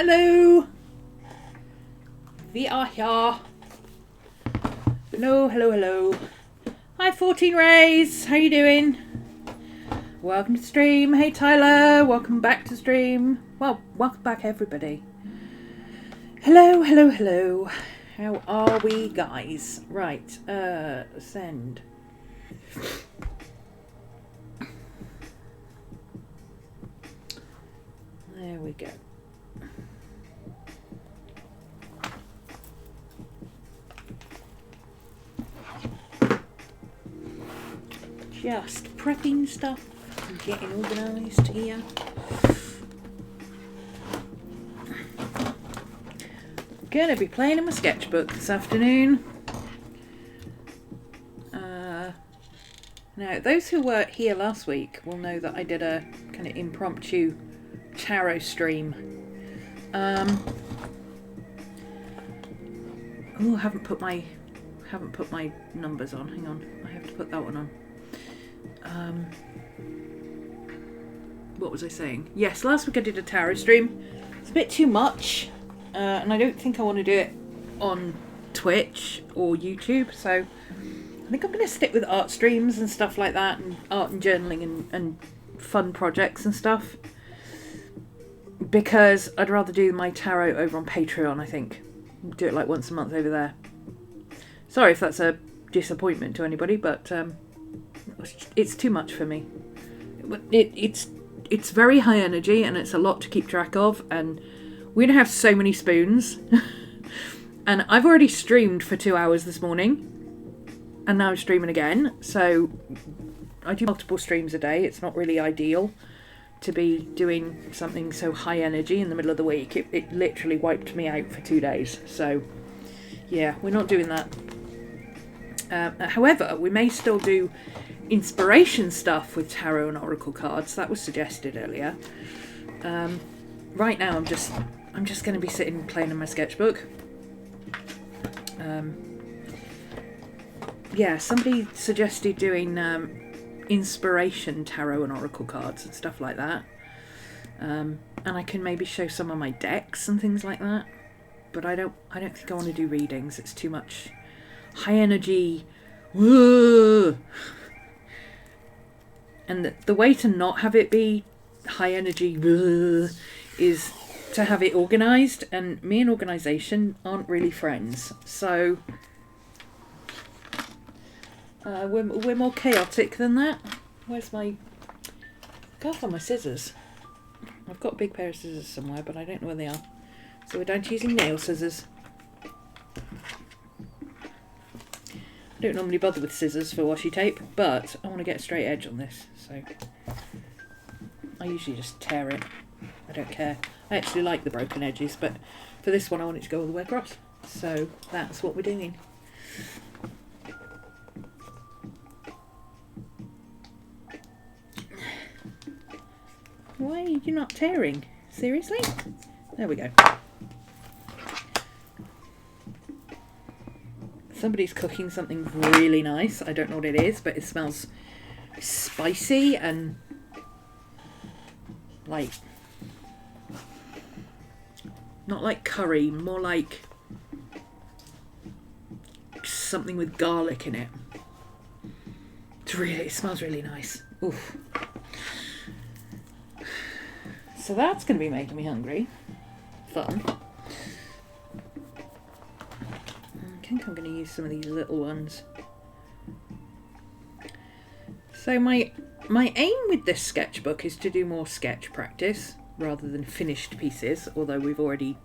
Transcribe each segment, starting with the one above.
Hello! We are here. Hello. Hi 14 Rays, how you doing? Welcome to stream. Hey Tyler, welcome back to stream. Well, welcome back everybody. Hello. How are we guys? Right, send. There we go. Just prepping stuff and getting organised here. Gonna be playing in my sketchbook this afternoon. Now, those who were here last week will know that I did a kind of impromptu tarot stream. Oh, I haven't put my numbers on. Hang on, I have to put that one on. What was I saying? Yes, last week I did a tarot stream. It's a bit too much, and I don't think I want to do it on Twitch or YouTube, so I think I'm going to stick with art streams and stuff like that, and art and journaling and fun projects and stuff, because I'd rather do my tarot over on Patreon. I think do it like once a month over there. Sorry if that's a disappointment to anybody, but it's too much for me. It's very high energy and it's a lot to keep track of, and we don't have so many spoons. And I've already streamed for 2 hours this morning, and now I'm streaming again, so I do multiple streams a day. It's not really ideal to be doing something so high energy in the middle of the week. It literally wiped me out for 2 days, so yeah, we're not doing that. However, we may still do inspiration stuff with tarot and oracle cards. That was suggested earlier. Right now I'm just going to be sitting playing in my sketchbook. Yeah, somebody suggested doing inspiration tarot and oracle cards and stuff like that, and I can maybe show some of my decks and things like that, but I don't think I want to do readings. It's too much high energy. Whoa. And the way to not have it be high energy is to have it organised, and me and organisation aren't really friends, so we're more chaotic than that. Where's my... Go for my scissors. I've got a big pair of scissors somewhere, but I don't know where they are. So we're down to using nail scissors. I don't normally bother with scissors for washi tape, but I want to get a straight edge on this, so I usually just tear it. I don't care. I actually like the broken edges, but for this one I want it to go all the way across. So that's what we're doing. Why are you not tearing? Seriously? There we go. Somebody's cooking something really nice. I don't know what it is, but it smells spicy and like, not like curry, more like something with garlic in it. It smells really nice. Oof. So that's going to be making me hungry. Fun. I think I'm going to use some of these little ones. So my aim with this sketchbook is to do more sketch practice rather than finished pieces, although we've already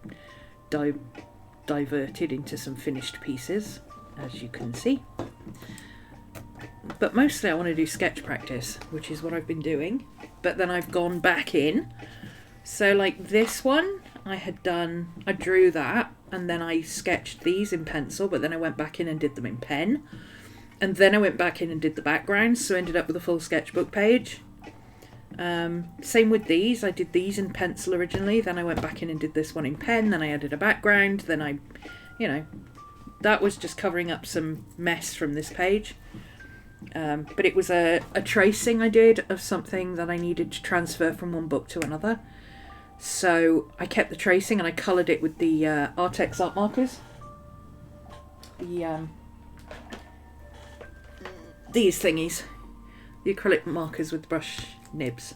diverted into some finished pieces, as you can see. But mostly I want to do sketch practice, which is what I've been doing. But then I've gone back in. So like this one, I drew that, and then I sketched these in pencil, but then I went back in and did them in pen. And then I went back in and did the backgrounds, so I ended up with a full sketchbook page. Same with these. I did these in pencil originally, then I went back in and did this one in pen, then I added a background, then that was just covering up some mess from this page. But it was a tracing I did of something that I needed to transfer from one book to another. So I kept the tracing and I coloured it with the Artex art markers. These thingies. The acrylic markers with the brush nibs.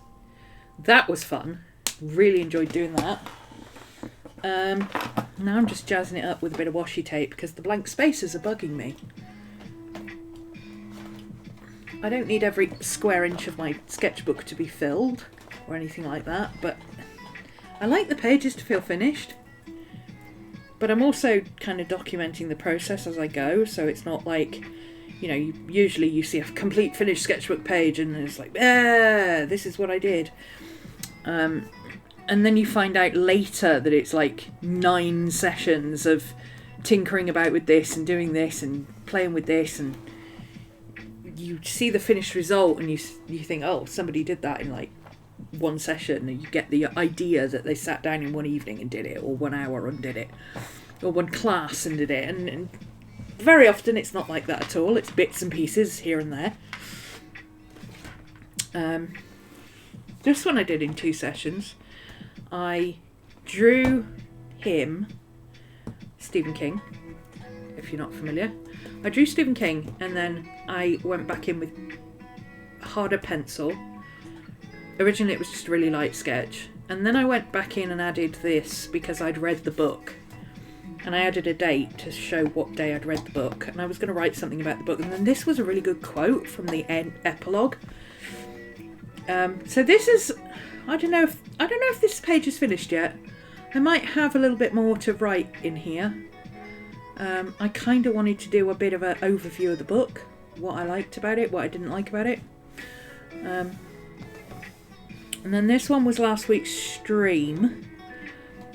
That was fun. Really enjoyed doing that. Now I'm just jazzing it up with a bit of washi tape because the blank spaces are bugging me. I don't need every square inch of my sketchbook to be filled or anything like that, but I like the pages to feel finished. But I'm also kind of documenting the process as I go, so it's not like, you know, usually you see a complete finished sketchbook page and it's like, this is what I did. And then you find out later that it's like 9 sessions of tinkering about with this and doing this and playing with this, and you see the finished result and you think, oh, somebody did that in like 1 session, and you get the idea that they sat down in one evening and did it, or 1 hour and did it, or 1 class and did it, and very often it's not like that at all. It's bits and pieces here and there. This one I did in 2 sessions. I drew him, Stephen King, if you're not familiar. I drew Stephen King and then I went back in with harder pencil. Originally it was just a really light sketch, and then I went back in and added this because I'd read the book, and I added a date to show what day I'd read the book, and I was going to write something about the book, and then this was a really good quote from the epilogue. So this is, I don't know if this page is finished yet. I might have a little bit more to write in here. I kind of wanted to do a bit of an overview of the book, what I liked about it, what I didn't like about it. And then this one was last week's stream.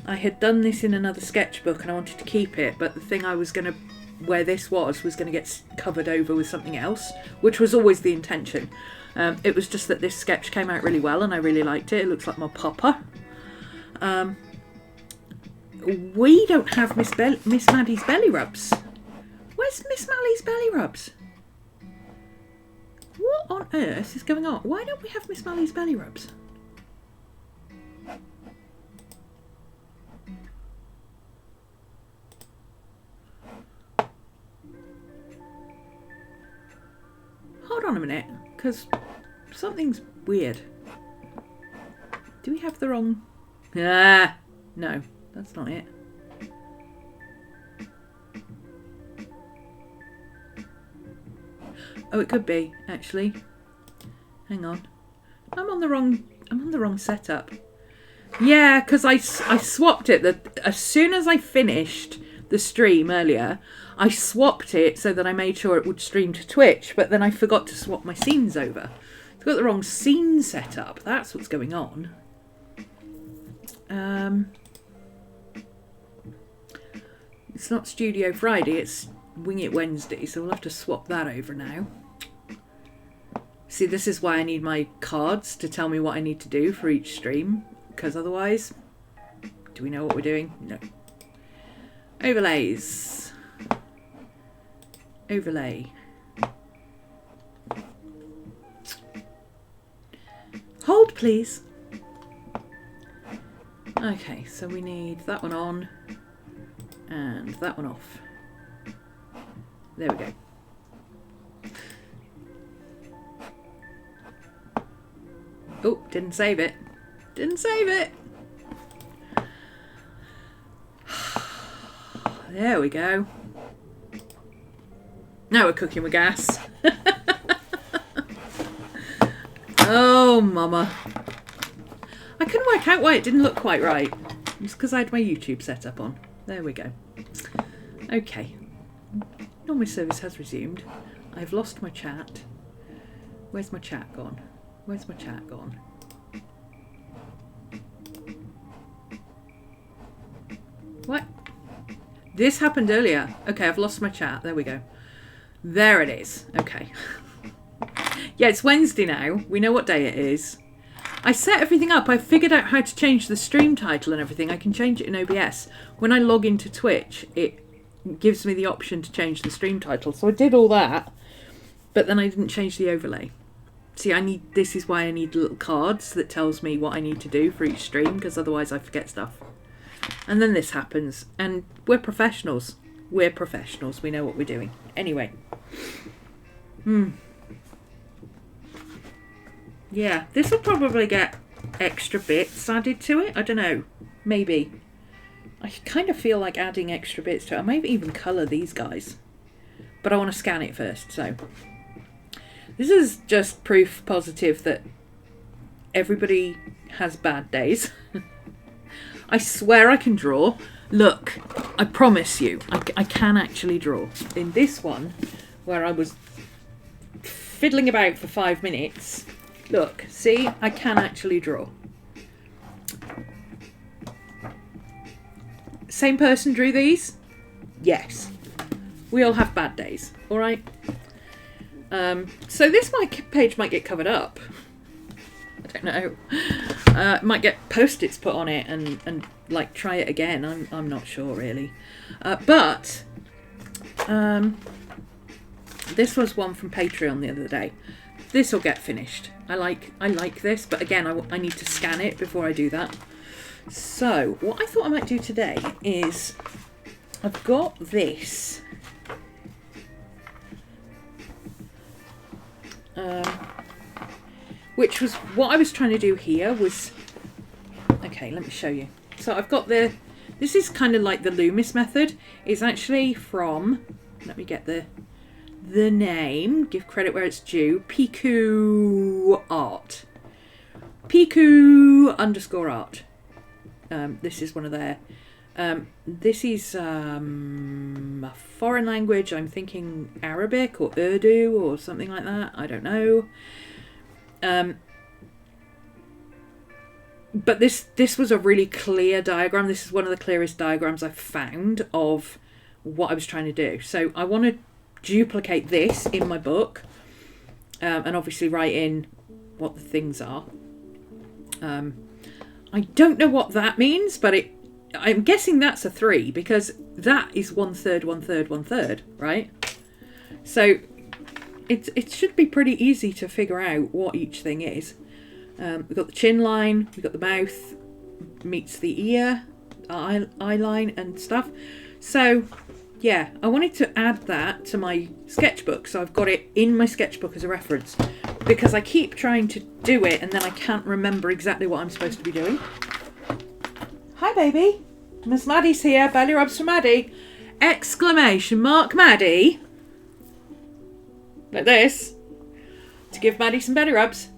I had done this in another sketchbook and I wanted to keep it, but the thing I was going to, where this was going to get covered over with something else, which was always the intention. It was just that this sketch came out really well and I really liked it. It looks like my papa. We don't have Miss Maddie's belly rubs. Where's Miss Mally's belly rubs? What on earth is going on? Why don't we have Miss Mally's belly rubs? Hold on a minute, because something's weird. Do we have the wrong... Ah, no, that's not it. Oh, it could be, actually. Hang on. I'm on the wrong setup. Yeah, because I swapped it. As soon as I finished the stream earlier, I swapped it so that I made sure it would stream to Twitch, but then I forgot to swap my scenes over. I've got the wrong scene set up. That's what's going on. It's not Studio Friday, it's Wing It Wednesday, so we'll have to swap that over now. See, this is why I need my cards to tell me what I need to do for each stream, because otherwise, do we know what we're doing? No. Overlays. Overlay. Hold, please. Okay, so we need that one on and that one off. There we go. Oh, didn't save it. Didn't save it. There we go. Now we're cooking with gas. Oh, mama. I couldn't work out why it didn't look quite right. It's because I had my YouTube set up on. There we go. Okay. Normal service has resumed. I've lost my chat. Where's my chat gone? Where's my chat gone? What? This happened earlier. Okay, I've lost my chat. There we go. There it is. Okay. Yeah, it's Wednesday now. We know what day it is. I set everything up. I figured out how to change the stream title and everything. I can change it in OBS. When I log into Twitch, it gives me the option to change the stream title. So I did all that, but then I didn't change the overlay. See, this is why I need little cards that tells me what I need to do for each stream, because otherwise I forget stuff. And then this happens, and we're professionals. We're professionals. We know what we're doing. Anyway. Yeah, this will probably get extra bits added to it. I don't know. Maybe. I kind of feel like adding extra bits to it. I might even colour these guys. But I want to scan it first, so... This is just proof positive that everybody has bad days. I swear I can draw. Look, I promise you, I can actually draw. In this one, where I was fiddling about for 5 minutes, look, see, I can actually draw. Same person drew these? Yes. We all have bad days, all right? So this page might get covered up. I don't know. Might get post-its put on it and like try it again. I'm not sure really. But this was one from Patreon the other day. This will get finished. I like this, but again I need to scan it before I do that. So what I thought I might do today is I've got this. Which was what I was trying to do here was, okay, let me show you. So I've got this is kind of like the Loomis method. It's actually from, let me get the name, give credit where it's due, Piku Art. Piku _art. This is one of their, this is a foreign language. I'm thinking Arabic or Urdu or something like that. I don't know. But this was a really clear diagram. This is one of the clearest diagrams I've found of what I was trying to do. So I want to duplicate this in my book, and obviously write in what the things are. I don't know what that means, but I'm guessing that's a 3 because that is 1/3, 1/3, 1/3, right? So it should be pretty easy to figure out what each thing is. We've got the chin line, we've got the mouth meets the ear, eye line and stuff. So yeah, I wanted to add that to my sketchbook, so I've got it in my sketchbook as a reference, because I keep trying to do it and then I can't remember exactly what I'm supposed to be doing. Hi baby, Miss Maddie's here, belly rubs for Maddie! Exclamation mark Maddie! Like this, to give Maddie some belly rubs.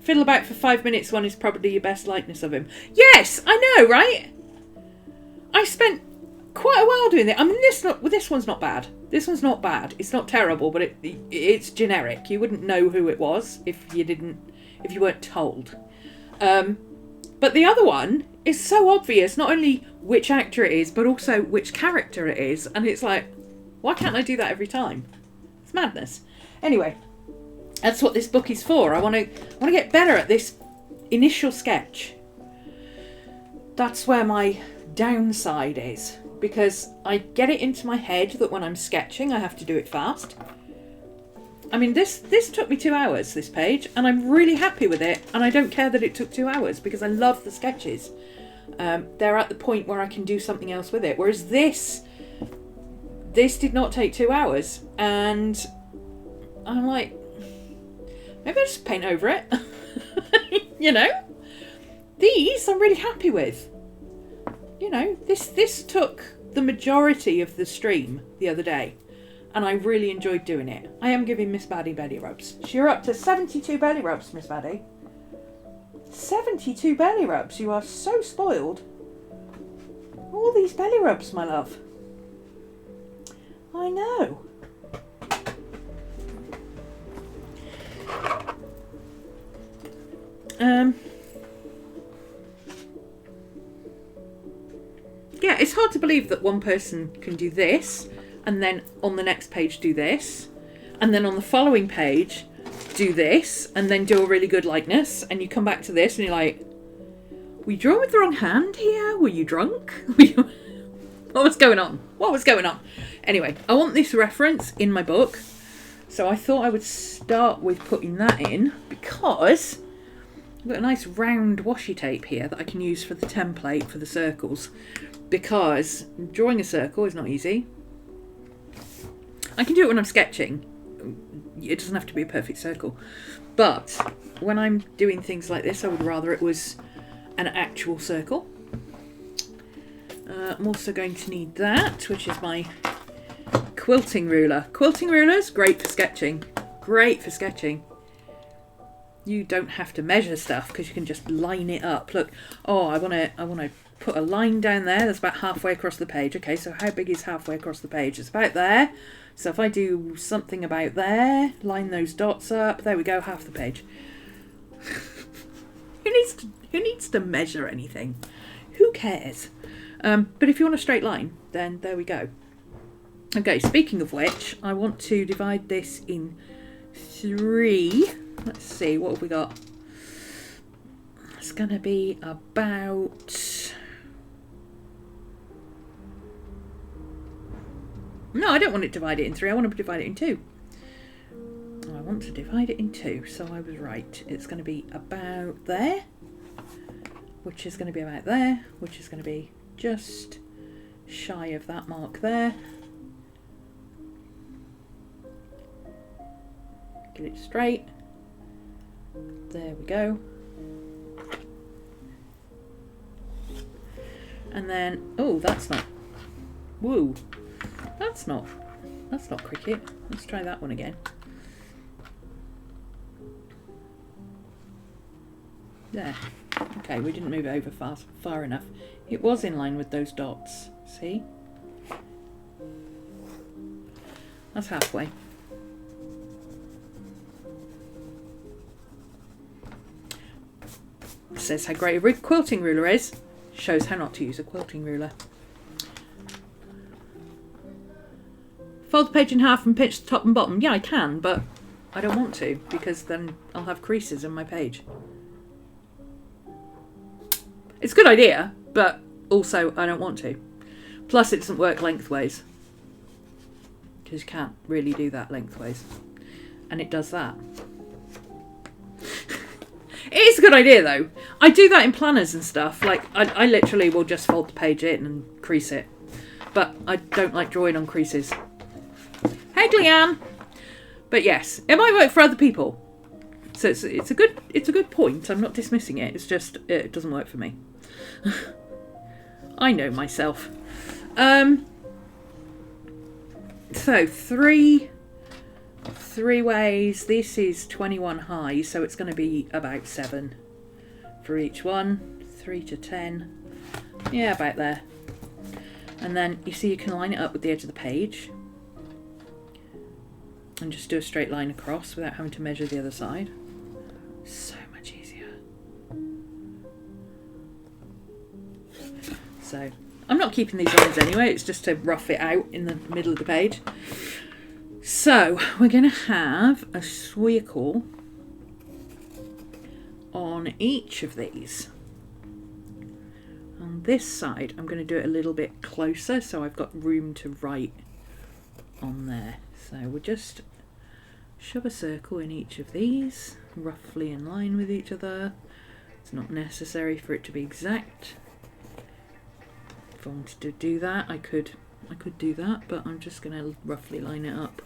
Fiddle about for 5 minutes one is probably your best likeness of him. Yes, I know, right? I spent quite a while doing it. I mean, this one's not bad. This one's not bad. It's not terrible, but it's generic. You wouldn't know who it was if you weren't told. But the other one is so obvious, not only which actor it is, but also which character it is. And it's like, why can't I do that every time? It's madness. Anyway, that's what this book is for. I want to get better at this initial sketch. That's where my downside is, because I get it into my head that when I'm sketching I have to do it fast. I mean, this took me 2 hours, this page, and I'm really happy with it, and I don't care that it took 2 hours because I love the sketches. They're at the point where I can do something else with it, whereas this did not take 2 hours, and I'm like, maybe I'll just paint over it. You know, these I'm really happy with. You know, this took the majority of the stream the other day, and I really enjoyed doing it. I am giving Miss Maddie belly rubs. You're up to 72 belly rubs, Miss Maddie. 72 belly rubs. You are so spoiled. All these belly rubs, my love. I know. Yeah, it's hard to believe that one person can do this, and then on the next page do this, and then on the following page do this, and then do a really good likeness, and you come back to this and you're like, were you drawing with the wrong hand here? Were you drunk? What was going on? What was going on? Anyway, I want this reference in my book, So I thought I would start with putting that in because I've got a nice round washi tape here that I can use for the template for the circles, because drawing a circle is not easy. I can do it when I'm sketching. It doesn't have to be a perfect circle. But when I'm doing things like this, I would rather it was an actual circle. I'm also going to need that, which is my quilting ruler. Quilting rulers, great for sketching. Great for sketching. You don't have to measure stuff because you can just line it up. Look, oh, I want to put a line down there that's about halfway across the page. Okay, so how big is halfway across the page? It's about there. So if I do something about there, line those dots up, there we go, half the page. Who needs to measure anything? Who cares? But if you want a straight line, then there we go. Okay, speaking of which, I want to divide this in 3. Let's see, what have we got? It's going to be about... No, I don't want to divide it in 3. I want to divide it in 2. I want to divide it in 2, so I was right. It's going to be about there, which is going to be about there, which is going to be just shy of that mark there. Get it straight. There we go. And then, oh, that's not, woo, that's not cricket. Let's try that one again. There. Okay, we didn't move it over far enough. It was in line with those dots. See? That's halfway. Says how great a quilting ruler is. Shows how not to use a quilting ruler. Fold the page in half and pinch the top and bottom. Yeah, I can, but I don't want to, because then I'll have creases in my page. It's a good idea, but also I don't want to. Plus it doesn't work lengthways, because you can't really do that lengthways. And it does that. It is a good idea though. I do that in planners and stuff. Like I literally will just fold the page in and crease it. But I don't like drawing on creases. Hey Gleanne! But yes, it might work for other people. So it's a good point. I'm not dismissing it. It's just it doesn't work for me. I know myself. So three ways. This is 21 high, so it's going to be about 7 for each one. 3 to 10. Yeah, about there. And then you see you can line it up with the edge of the page and just do a straight line across without having to measure the other side. So much easier. So I'm not keeping these lines anyway, it's just to rough it out in the middle of the page. So we're going to have a swirl on each of these. On this side I'm going to do it a little bit closer so I've got room to write on there. So we'll just shove a circle in each of these, roughly in line with each other. It's not necessary for it to be exact. If I wanted to do that, I could do that, but I'm just going to roughly line it up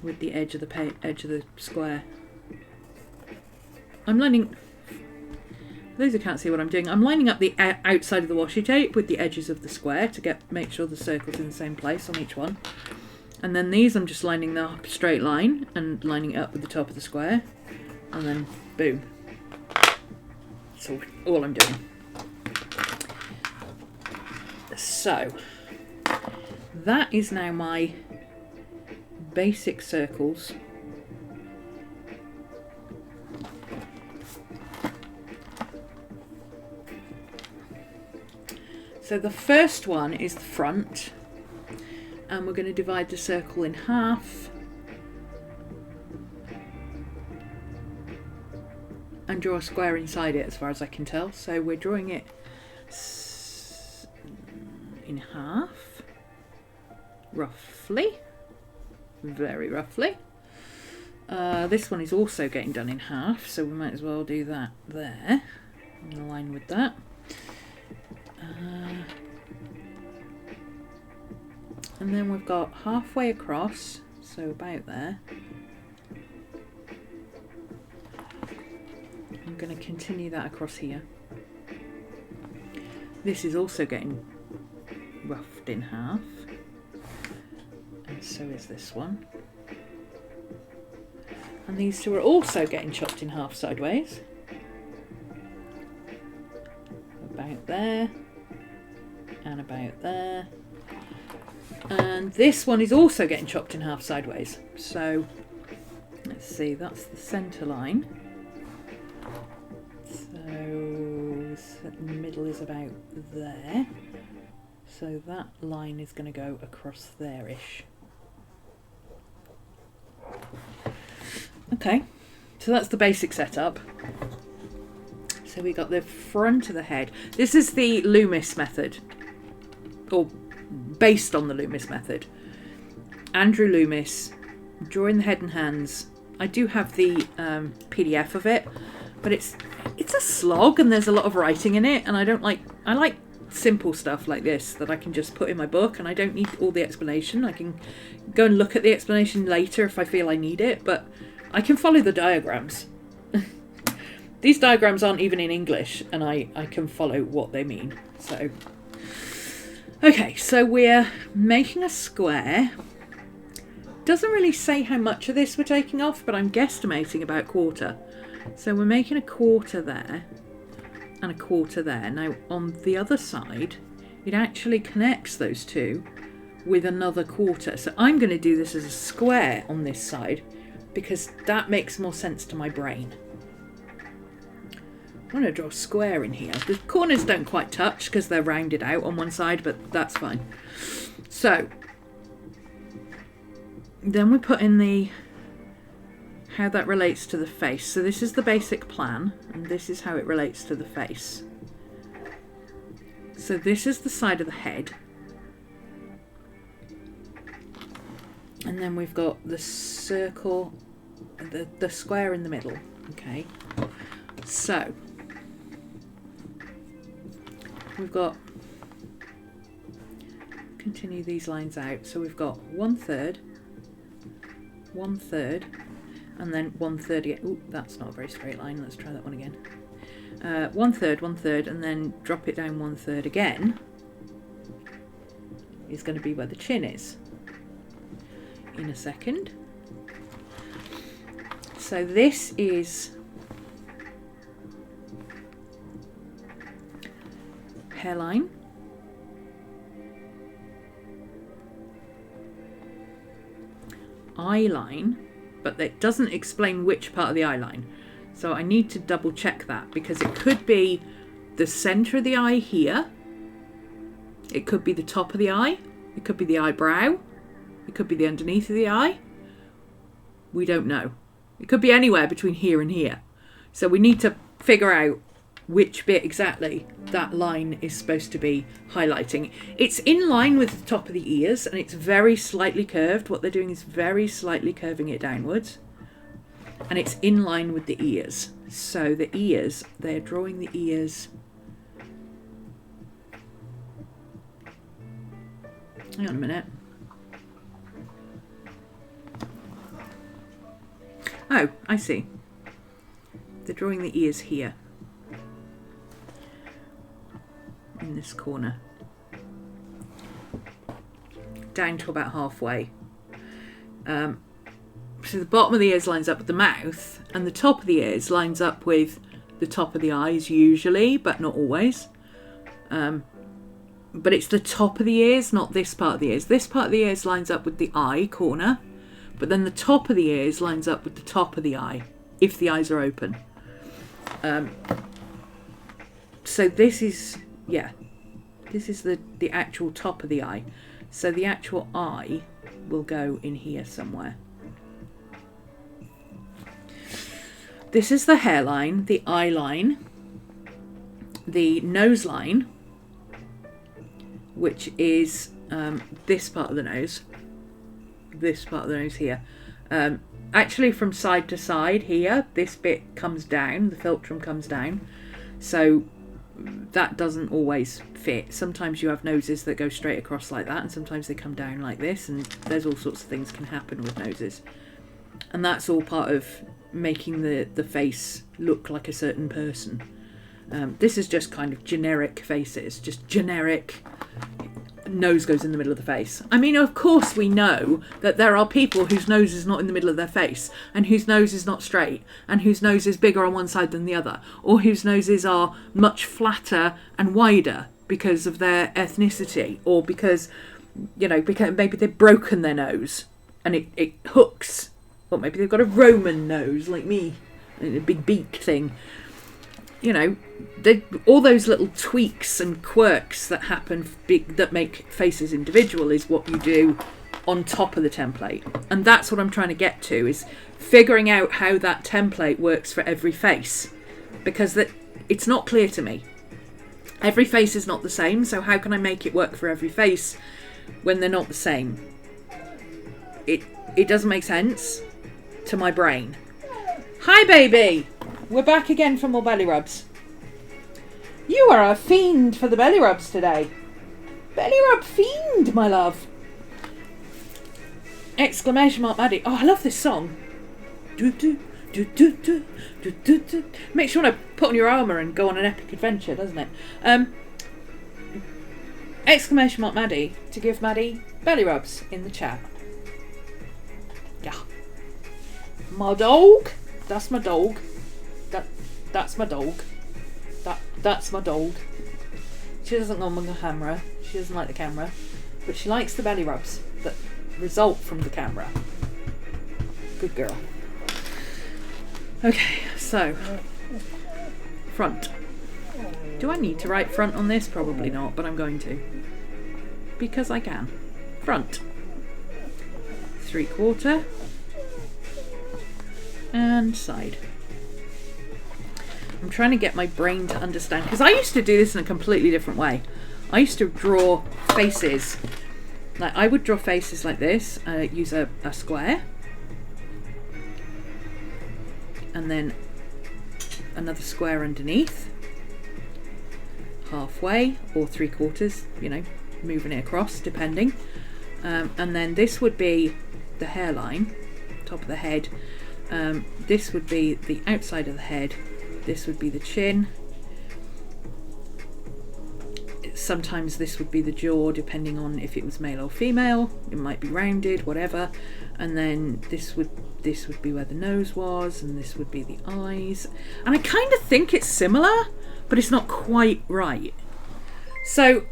with the edge of the edge of the square. I'm lining, for those who can't see what I'm doing, I'm lining up the outside of the washi tape with the edges of the square to make sure the circle's in the same place on each one. And then these I'm just lining the straight line and lining it up with the top of the square, and then boom. That's all I'm doing. So that is now my basic circles. So the first one is the front, and we're going to divide the circle in half and draw a square inside it as far as I can tell. So we're drawing it in half, roughly, very roughly. This one is also getting done in half, so we might as well do that there, in line with that. And then we've got halfway across, so about there. I'm going to continue that across here. This is also getting roughed in half, and so is this one. And these two are also getting chopped in half sideways. About there, and about there. And this one is also getting chopped in half sideways. So, let's see, that's the centre line. So, the middle is about there. So that line is going to go across there-ish. Okay, so that's the basic setup. So we got the front of the head. This is the Loomis method, or based on the Loomis method. Andrew Loomis, drawing the head and hands. I do have the PDF of it, but it's a slog and there's a lot of writing in it, and I like simple stuff like this that I can just put in my book, and I don't need all the explanation. I can go and look at the explanation later if I feel I need it, but I can follow the diagrams. These diagrams aren't even in English, and I can follow what they mean. So, okay, so we're making a square. Doesn't really say how much of this we're taking off, but I'm guesstimating about 1/4. So we're making a 1/4 there and a 1/4 there. Now on the other side, it actually connects those two with another 1/4. So I'm going to do this as a square on this side, because that makes more sense to my brain. I'm going to draw a square in here. The corners don't quite touch because they're rounded out on one side, but that's fine. So then we put in the how that relates to the face. So this is the basic plan, and this is how it relates to the face. So this is the side of the head. And then we've got the circle, the square in the middle. Okay. So we've got, continue these lines out. So we've got 1/3, 1/3, and then 1/3 again. Ooh, that's not a very straight line. Let's try that one again. 1/3, 1/3, and then drop it down 1/3 again is going to be where the chin is in a second. So this is hairline, eye line, but it doesn't explain which part of the eye line. So I need to double check that, because it could be the centre of the eye here, it could be the top of the eye, it could be the eyebrow, it could be the underneath of the eye. We don't know. It could be anywhere between here and here. So we need to figure out which bit exactly that line is supposed to be highlighting. It's in line with the top of the ears, and it's very slightly curved. What they're doing is very slightly curving it downwards, and it's in line with the ears. So the ears, they're drawing the ears. Hang on a minute. Oh, I see. They're drawing the ears here, in this corner, down to about halfway. So the bottom of the ears lines up with the mouth, and the top of the ears lines up with the top of the eyes usually, but not always. But it's the top of the ears, not this part of the ears. This part of the ears lines up with the eye corner, but then the top of the ears lines up with the top of the eye, if the eyes are open. So this is, yeah, this is the actual top of the eye. So the actual eye will go in here somewhere. This is the hairline, the eye line, the nose line, which is this part of the nose. this part of the nose here. Actually, from side to side here, this bit comes down, the philtrum comes down, so that doesn't always fit. Sometimes you have noses that go straight across like that, and sometimes they come down like this, and there's all sorts of things can happen with noses. And that's all part of making the face look like a certain person. This is just kind of generic faces, just generic nose goes in the middle of the face. I mean, of course we know that there are people whose nose is not in the middle of their face, and whose nose is not straight, and whose nose is bigger on one side than the other, or whose noses are much flatter and wider because of their ethnicity, or because, you know, because maybe they've broken their nose and it hooks, or maybe they've got a Roman nose like me, a big beak thing. You know, all those little tweaks and quirks that happen, that make faces individual, is what you do on top of the template. And that's what I'm trying to get to, is figuring out how that template works for every face. Because it's not clear to me. Every face is not the same, so how can I make it work for every face when they're not the same? It doesn't make sense to my brain. Hi, baby! We're back again for more belly rubs. You are a fiend for the belly rubs today. Belly rub fiend, my love. Exclamation mark Maddie. Oh, I love this song. Do, do, do, do, do, do, do, do. Makes you want to put on your armour and go on an epic adventure, doesn't it? Exclamation mark Maddie to give Maddie belly rubs in the chat. Yeah. My dog. That's my dog. That's my dog. That's my dog. She doesn't go on the camera. She doesn't like the camera. But she likes the belly rubs that result from the camera. Good girl. Okay, so front. Do I need to write front on this? Probably not, but I'm going to. Because I can. Front. 3/4. And side. I'm trying to get my brain to understand, because I used to do this in a completely different way. I used to draw faces. Like, I would draw faces like this, use a square, and then another square underneath, halfway or 3/4, you know, moving it across depending, and then this would be the hairline, top of the head. This would be the outside of the head. This would be the chin. Sometimes this would be the jaw, depending on if it was male or female. It might be rounded, whatever. And then this would be where the nose was, and this would be the eyes. And I kind of think it's similar, but it's not quite right. So,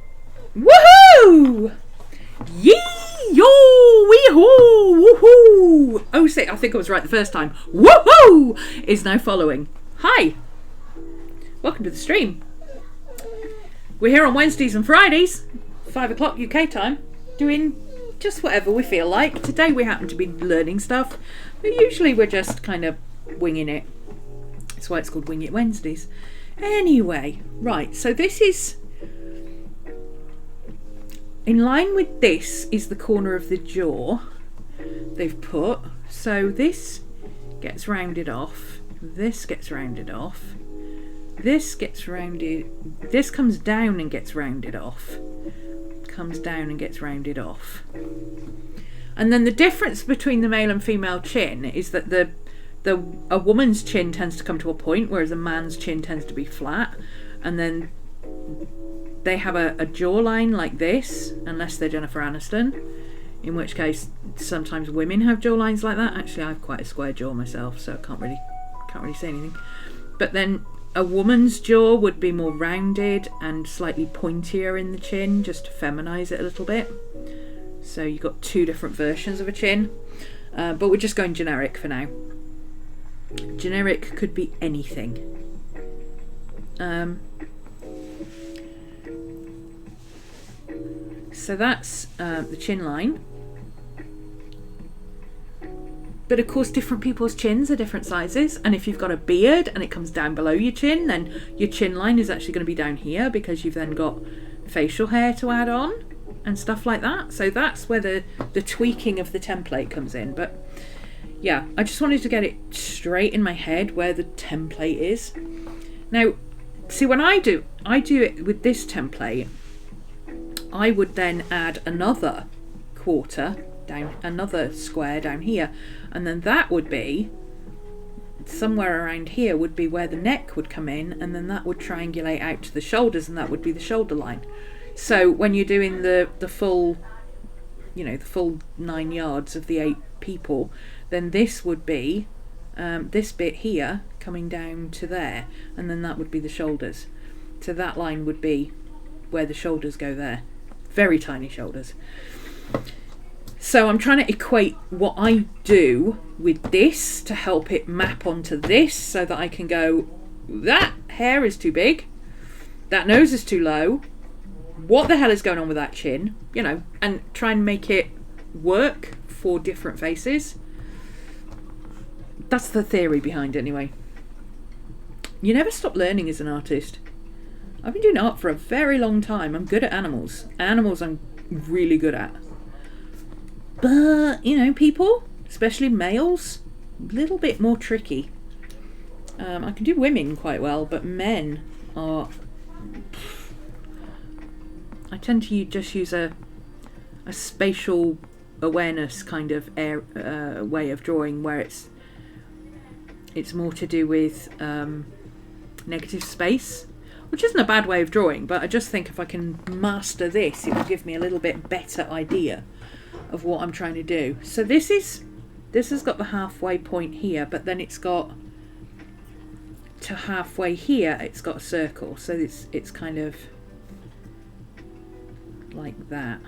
woohoo! Yee! Yo! Wee-hoo! Woohoo! Oh, say, I think I was right the first time. Woohoo! Is now following. Hi! Welcome to the stream. We're here on Wednesdays and Fridays, 5 o'clock UK time, doing just whatever we feel like. Today we happen to be learning stuff, but usually we're just kind of winging it. That's why it's called Wing It Wednesdays. Anyway, right, so this is... in line with this is the corner of the jaw they've put. So this gets rounded off. This gets rounded off. This gets rounded. This comes down and gets rounded off. Comes down and gets rounded off. And then the difference between the male and female chin is that a woman's chin tends to come to a point, whereas a man's chin tends to be flat. And then they have a jawline like this, unless they're Jennifer Aniston, in which case sometimes women have jawlines like that. Actually, I have quite a square jaw myself, so I can't really say anything. But then a woman's jaw would be more rounded and slightly pointier in the chin, just to feminise it a little bit. So you've got two different versions of a chin, but we're just going generic for now. Generic could be anything. So that's the chin line. But of course different people's chins are different sizes, and if you've got a beard and it comes down below your chin, then your chin line is actually going to be down here, because you've then got facial hair to add on. and stuff like that. So that's where the tweaking of the template comes in. But yeah, I just wanted to get it straight in my head where the template is. Now, see, when I do it with this template, I would then add another quarter down, another square down here, and then that would be somewhere around here would be where the neck would come in, and then that would triangulate out to the shoulders, and that would be the shoulder line. So when you're doing the full, you know, the full 9 yards of the 8 people, then this would be this bit here coming down to there, and then that would be the shoulders. So that line would be where the shoulders go there. Very tiny shoulders. So I'm trying to equate what I do with this to help it map onto this, so that I can go, that hair is too big, that nose is too low, what the hell is going on with that chin, you know, and try and make it work for different faces. That's the theory behind it anyway. You never stop learning as an artist. I've been doing art for a very long time. I'm good at animals. Animals I'm really good at. But, you know, people, especially males, a little bit more tricky. I can do women quite well, but men are... I tend to just use a spatial awareness kind of way of drawing, where it's more to do with negative space, which isn't a bad way of drawing, but I just think if I can master this, it will give me a little bit better idea of what I'm trying to do. So this has got the halfway point here, but then it's got to halfway here, it's got a circle, so it's kind of like that.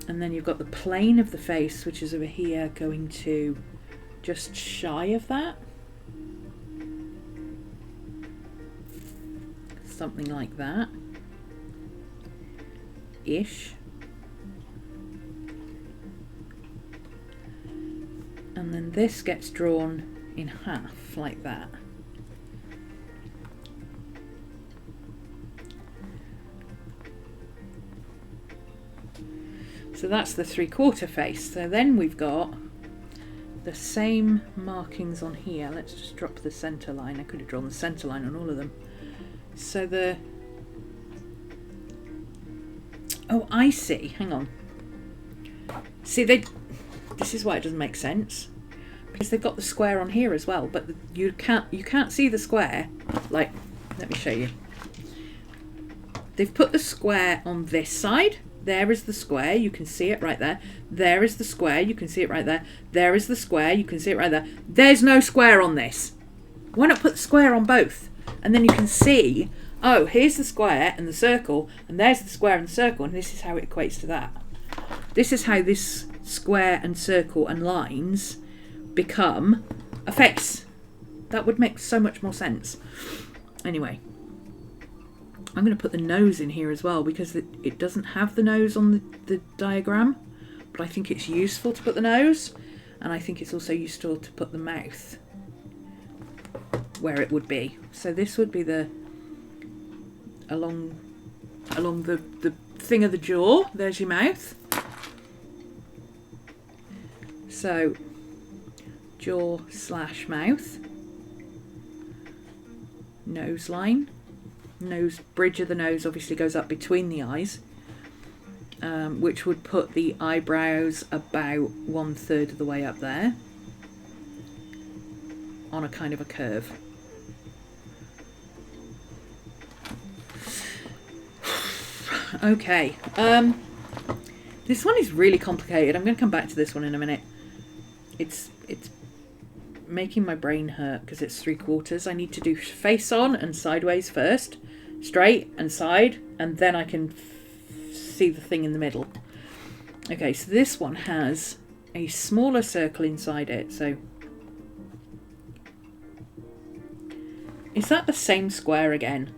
And then you've got the plane of the face, which is over here, going to just shy of that. Something like that. Ish. And then this gets drawn in half, like that. So that's the 3/4 face. So then we've got the same markings on here. Let's just drop the centre line. I could have drawn the centre line on all of them. So the... Oh, I see. Hang on. See, this is why it doesn't make sense. Because they've got the square on here as well, but you can't see the square. Like, let me show you. They've put the square on this side. There is the square, you can see it right there. There is the square, you can see it right there. There is the square, you can see it right there. There's no square on this. Why not put the square on both? And then you can see, oh, here's the square and the circle, and there's the square and the circle, and this is how it equates to that. This is how this square and circle and lines become a face. That would make so much more sense. Anyway. I'm going to put the nose in here as well, because it doesn't have the nose on the diagram, but I think it's useful to put the nose, and I think it's also useful to put the mouth where it would be. So this would be the along the thing of the jaw. There's your mouth. So jaw / mouth, nose line. Nose, bridge of the nose obviously goes up between the eyes, which would put the eyebrows about 1/3 of the way up there on a kind of a curve. Okay, this one is really complicated. I'm going to come back to this one in a minute. It's making my brain hurt because it's 3/4. I need to do face on and sideways first, straight and side, and then I can see the thing in the middle. Okay, so this one has a smaller circle inside it. So is that the same square again?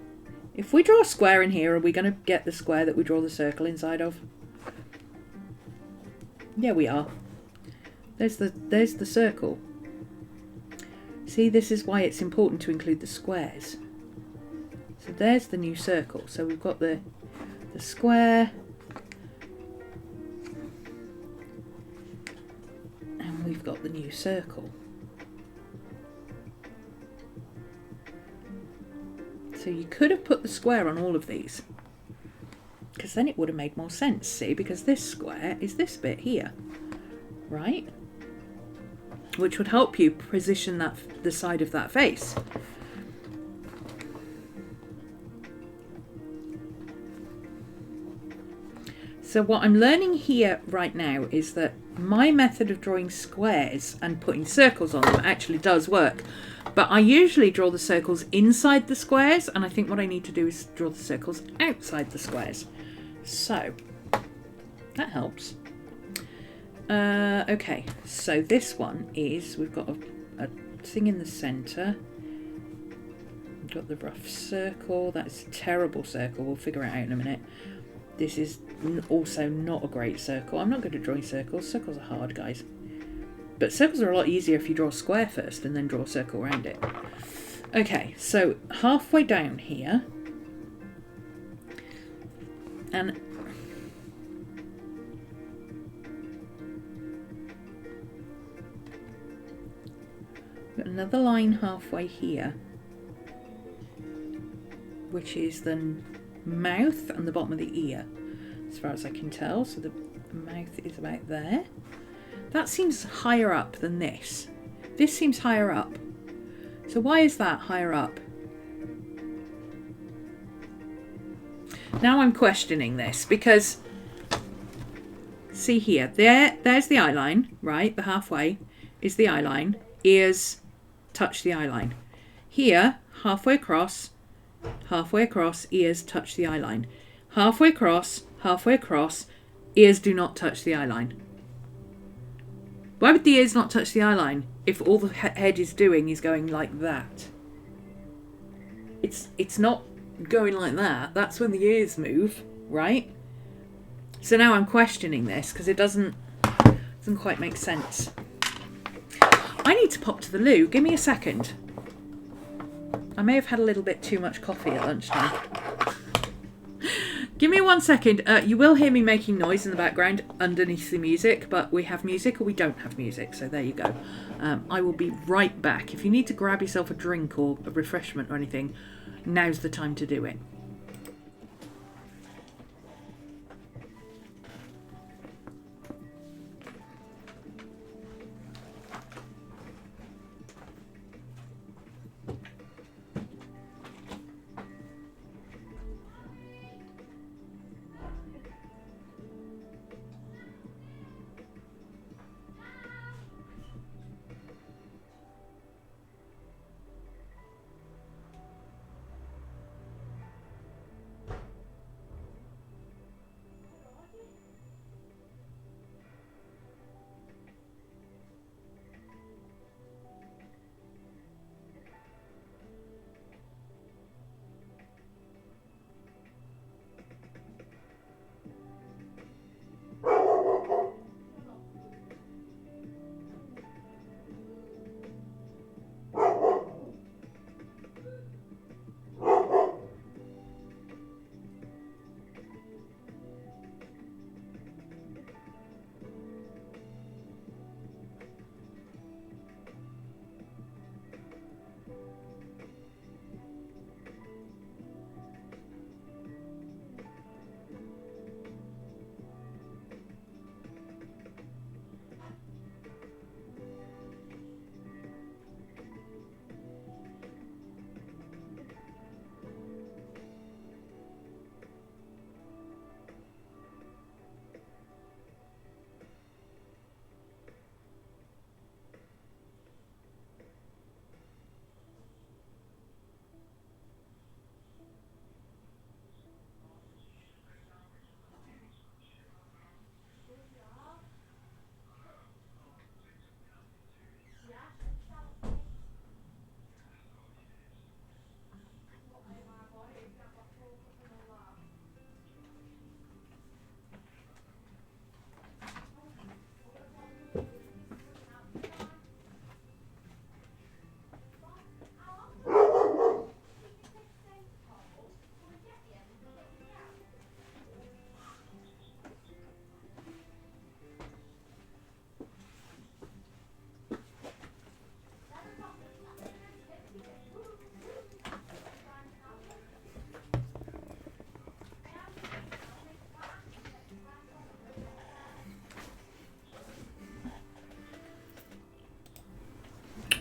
If we draw a square in here, are we going to get the square that we draw the circle inside of? Yeah, we are. There's the circle. See, this is why it's important to include the squares. So there's the new circle. So we've got the square, and we've got the new circle. So you could have put the square on all of these, because then it would have made more sense, see, because this square is this bit here, right? Which would help you position the side of that face. So what I'm learning here right now is that my method of drawing squares and putting circles on them actually does work. But I usually draw the circles inside the squares, and I think what I need to do is draw the circles outside the squares. So that helps. Okay, so this one is, we've got a thing in the centre. We've got the rough circle. That's a terrible circle. We'll figure it out in a minute. This is also not a great circle. I'm not good at drawing circles. Circles are hard, guys. But circles are a lot easier if you draw a square first and then draw a circle around it. Okay, so halfway down here, and got another line halfway here, which is the mouth and the bottom of the ear, as far as I can tell. So the mouth is about there. That seems higher up than this. This seems higher up. So why is that higher up? Now I'm questioning this, because see here, there's the eye line, right? The halfway is the eye line. Ears touch the eye line. Here, halfway across, ears touch the eye line. Halfway across, ears do not touch the eye line. Why would the ears not touch the eye line if all the head is doing is going like that? It's not going like that. That's when the ears move, right? So now I'm questioning this because it doesn't quite make sense. I need to pop to the loo. Give me a second. I may have had a little bit too much coffee at lunchtime. Give me 1 second. You will hear me making noise in the background underneath the music, but we have music or we don't have music, so there you go. I will be right back. If you need to grab yourself a drink or a refreshment or anything, now's the time to do it.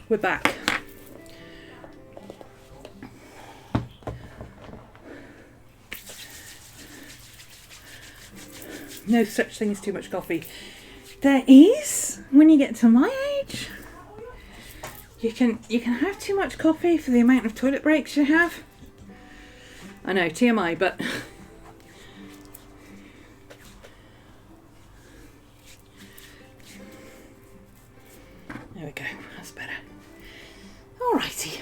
we're back. No such thing as too much coffee. There is, when you get to my age. You can have too much coffee for the amount of toilet breaks you have. I know, TMI, but there we go, that's better. Alrighty.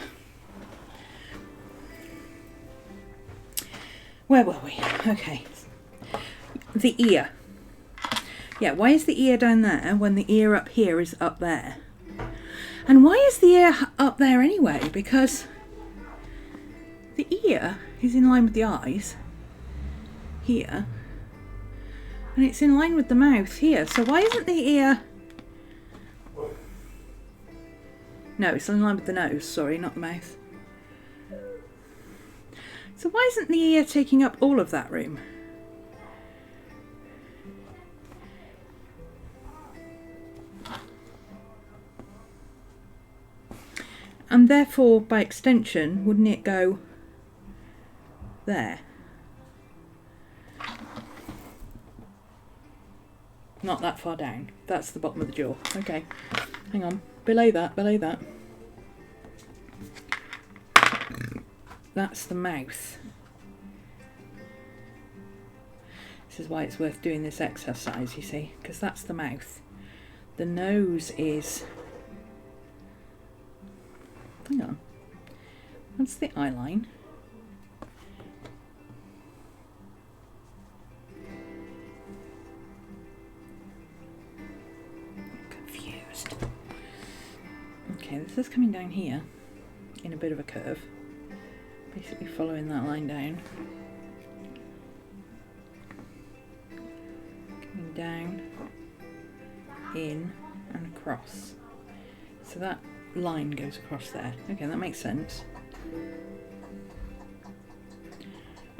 Where were we? Okay. The ear. Yeah, why is the ear down there when the ear up here is up there? And why is the ear up there anyway? Because the ear is in line with the eyes here, and it's in line with the mouth here. So why isn't the ear... No, it's in line with the nose, sorry, not the mouth. So why isn't the ear taking up all of that room? And therefore, by extension, wouldn't it go there? Not that far down. That's the bottom of the jaw. Okay, hang on. Below that, below that. That's the mouth. This is why it's worth doing this exercise, you see, because that's the mouth. The nose is... Hang on. That's the eye line. Confused. Okay, this is coming down here in a bit of a curve. Basically following that line down. Coming down, in, and across. So that line goes across there. Okay, that makes sense.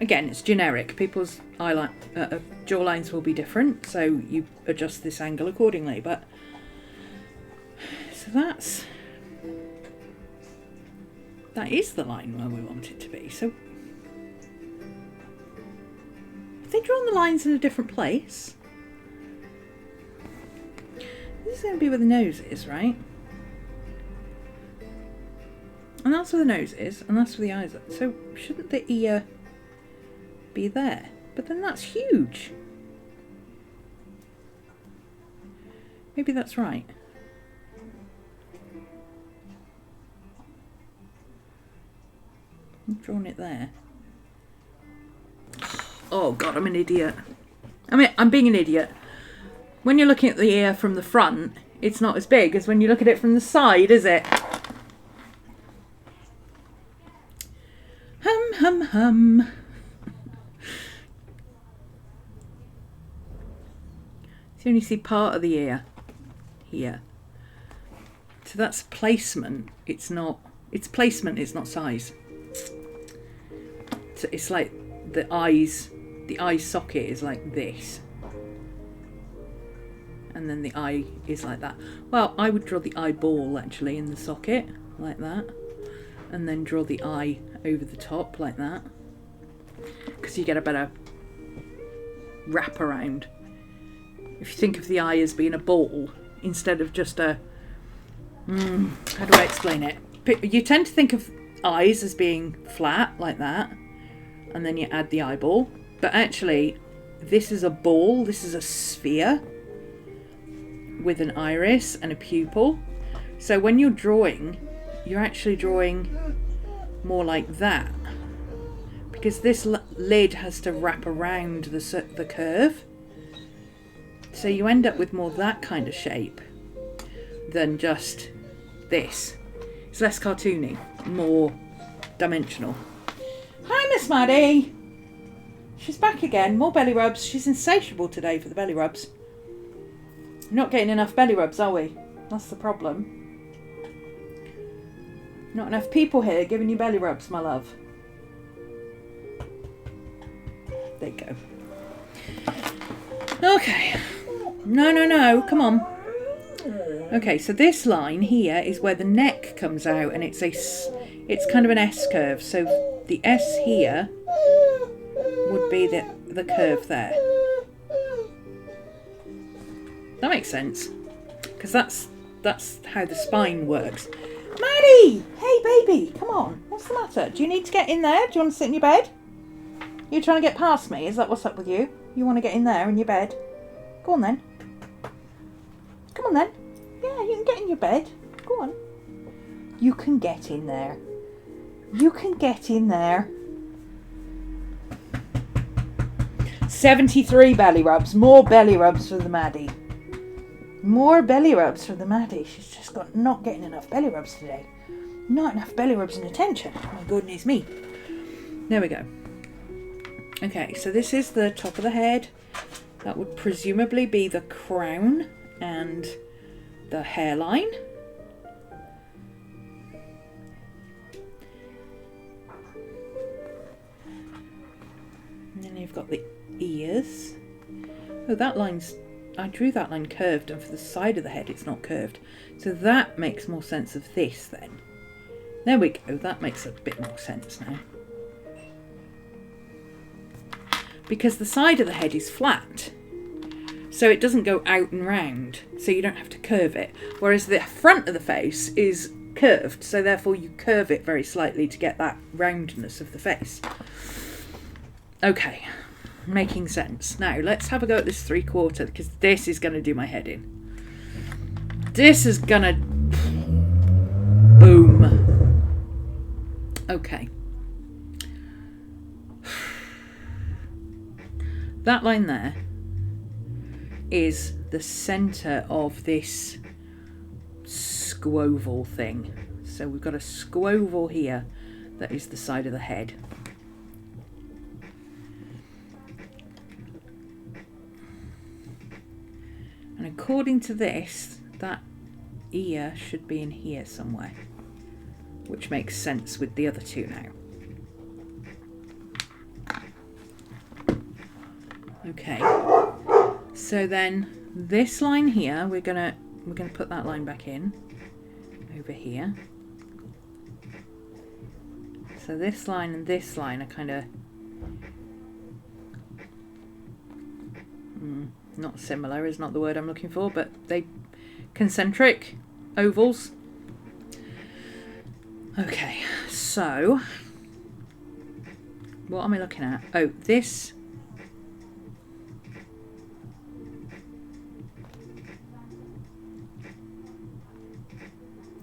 Again, it's generic. People's jaw lines will be different, so you adjust this angle accordingly. But so that is the line where we want it to be. So have they drawn the lines in a different place? This is going to be where the nose is, right? And that's where the nose is, and that's where the eyes are. So shouldn't the ear be there? But then that's huge. Maybe that's right. I've drawn it there. Oh God, I'm an idiot. I mean, I'm being an idiot. When you're looking at the ear from the front, it's not as big as when you look at it from the side, is it? Hum, hum. So you only see part of the ear here. So that's placement. It's placement, it's not size. So it's like the eye socket is like this. And then the eye is like that. Well, I would draw the eyeball actually in the socket, like that. And then draw the eye over the top like that, because you get a better wrap around. If you think of the eye as being a ball instead of just a how do I explain it? You tend to think of eyes as being flat like that, and then you add the eyeball, but actually this is a ball, this is a sphere with an iris and a pupil. So when you're drawing, you're actually drawing more like that, because this lid has to wrap around the curve, so you end up with more that kind of shape than just this. It's less cartoony, more dimensional. Hi Miss Maddie, she's back again. More belly rubs. She's insatiable today for the belly rubs. We're not getting enough belly rubs, are we? That's the problem. Not enough people here giving you belly rubs, my love. There you go. Okay. No, come on. Okay, so this line here is where the neck comes out, and it's kind of an S curve. So the S here would be the curve there. That makes sense, because that's how the spine works. Maddie! Hey baby, come on. What's the matter? Do you need to get in there? Do you want to sit in your bed? You're trying to get past me? Is that what's up with you? You want to get in there in your bed? Go on then. Come on then. Yeah, you can get in your bed. Go on. You can get in there. You can get in there. 73 belly rubs. More belly rubs for the Maddie. More belly rubs for the Maddie. She's just not getting enough belly rubs today. Not enough belly rubs and attention. My goodness me. There we go. Okay, so this is the top of the head. That would presumably be the crown and the hairline. And then you've got the ears. Oh, that line's... I drew that line curved, and for the side of the head it's not curved. So that makes more sense of this then. There we go, that makes a bit more sense now. Because the side of the head is flat, so it doesn't go out and round, so you don't have to curve it. Whereas the front of the face is curved, so therefore you curve it very slightly to get that roundness of the face. Okay. Making sense. Now let's have a go at this 3/4, because this is going to do my head in. This is going to... Boom. Okay. That line there is the centre of this squoval thing. So we've got a squoval here that is the side of the head. And according to this, that ear should be in here somewhere, which makes sense with the other two now. Okay, so then this line here, we're gonna put that line back in over here. So this line and this line are kind of not similar is not the word I'm looking for, but they concentric ovals. Okay, so what am I looking at? Oh, this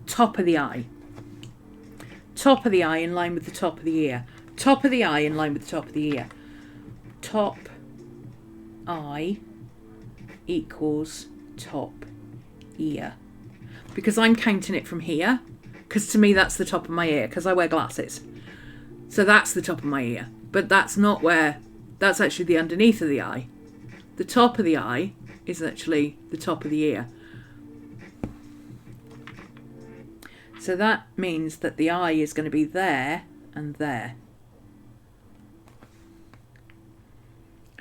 top of the eye. Top of the eye in line with the top of the ear. Top of the eye in line with the top of the ear. Top eye equals top ear. Because I'm counting it from here. Because to me that's the top of my ear. Because I wear glasses. So that's the top of my ear. But that's not where... That's actually the underneath of the eye. The top of the eye is actually the top of the ear. So that means that the eye is going to be there and there.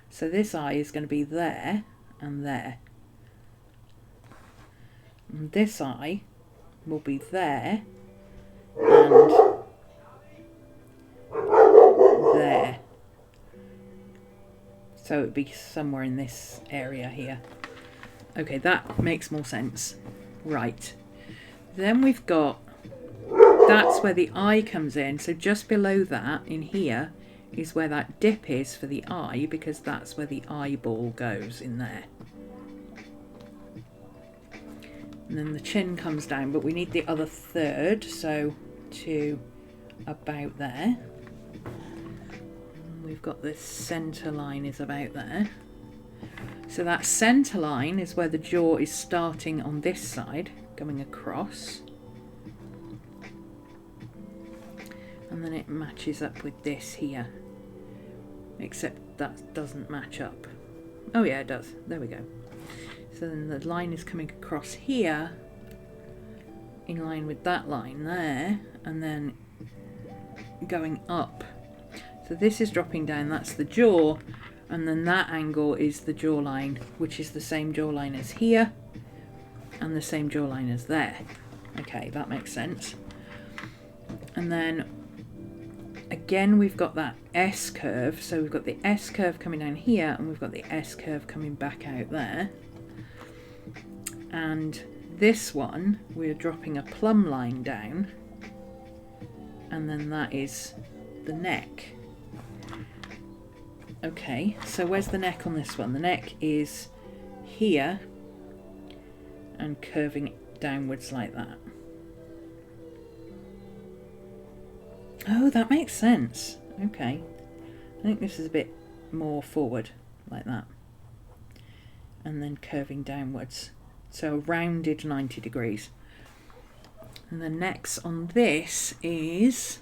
So this eye is going to be there and there. And this eye will be there and there. So it would be somewhere in this area here. Okay, that makes more sense. Right. Then we've got, that's where the eye comes in. So just below that, in here, is where that dip is for the eye, because that's where the eyeball goes in there. And then the chin comes down, but we need the other third, so to about there. And we've got this centre line is about there. So that centre line is where the jaw is starting on this side, going across. And then it matches up with this here. Except that doesn't match up. Oh yeah, it does. There we go. So then the line is coming across here, in line with that line there, and then going up. So this is dropping down, that's the jaw, and then that angle is the jawline, which is the same jawline as here. and the same jawline as there. Okay, that makes sense. And then again, we've got that S curve. So we've got the S curve coming down here, and we've got the S curve coming back out there. And this one, we're dropping a plumb line down, and then that is the neck. Okay, so where's the neck on this one? The neck is here and curving downwards like that. Oh, that makes sense. Okay. I think this is a bit more forward, like that. And then curving downwards. So a rounded 90 degrees. And the next on this is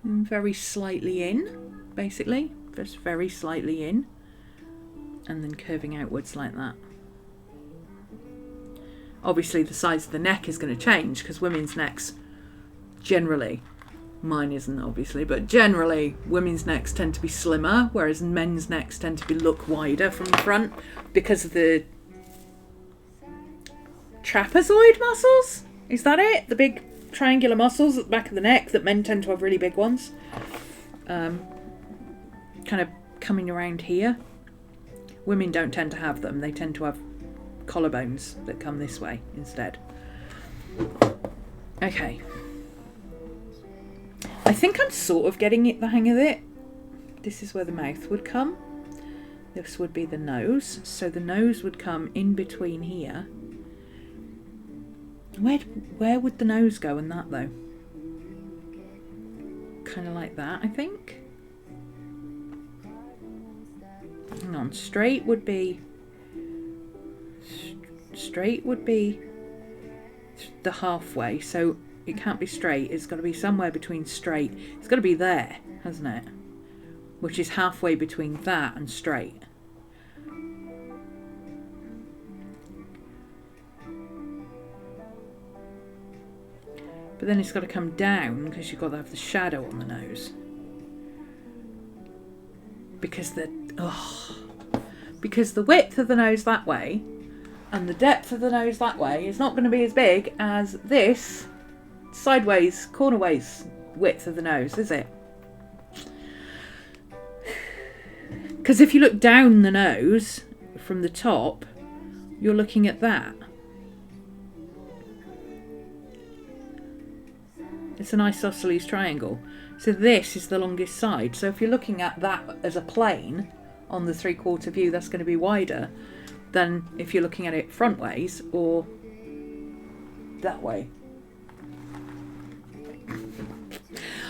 very slightly in, basically. Just very slightly in. And then curving outwards like that. Obviously the size of the neck is going to change because women's necks generally, mine isn't obviously, but generally women's necks tend to be slimmer, whereas men's necks tend to look wider from the front because of the trapezoid muscles. Is that it? The big triangular muscles at the back of the neck that men tend to have really big ones. Kind of coming around here. Women don't tend to have them. They tend to have collarbones that come this way instead. Okay. I think I'm sort of getting the hang of it. This is where the mouth would come. This would be the nose. So the nose would come in between here. Where would the nose go in that though? Kind of like that, I think. Hang on, straight would be the halfway, so it can't be straight. It's got to be somewhere between straight. It's got to be there, hasn't it? Which is halfway between that and straight. But then it's got to come down because you've got to have the shadow on the nose. Because the width of the nose that way and the depth of the nose that way is not going to be as big as this sideways, cornerways width of the nose, is it? Because if you look down the nose from the top, you're looking at that. It's an isosceles triangle. So this is the longest side. So if you're looking at that as a plane on the 3/4 view, that's going to be wider than if you're looking at it front ways or that way.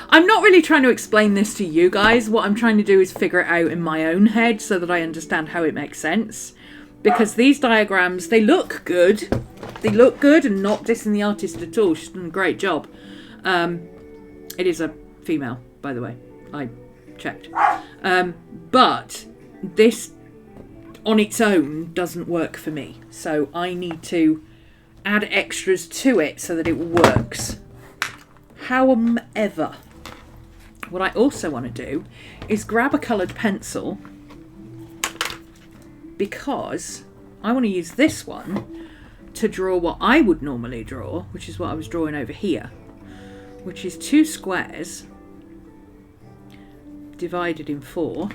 I'm not really trying to explain this to you guys. What I'm trying to do is figure it out in my own head so that I understand how it makes sense. Because these diagrams, they look good. They look good, and not dissing the artist at all. She's done a great job. It is a female, by the way. I checked. But this on its own doesn't work for me. So I need to add extras to it so that it works. However, what I also want to do is grab a coloured pencil, because I want to use this one to draw what I would normally draw, which is what I was drawing over here, which is 2 squares divided in 4,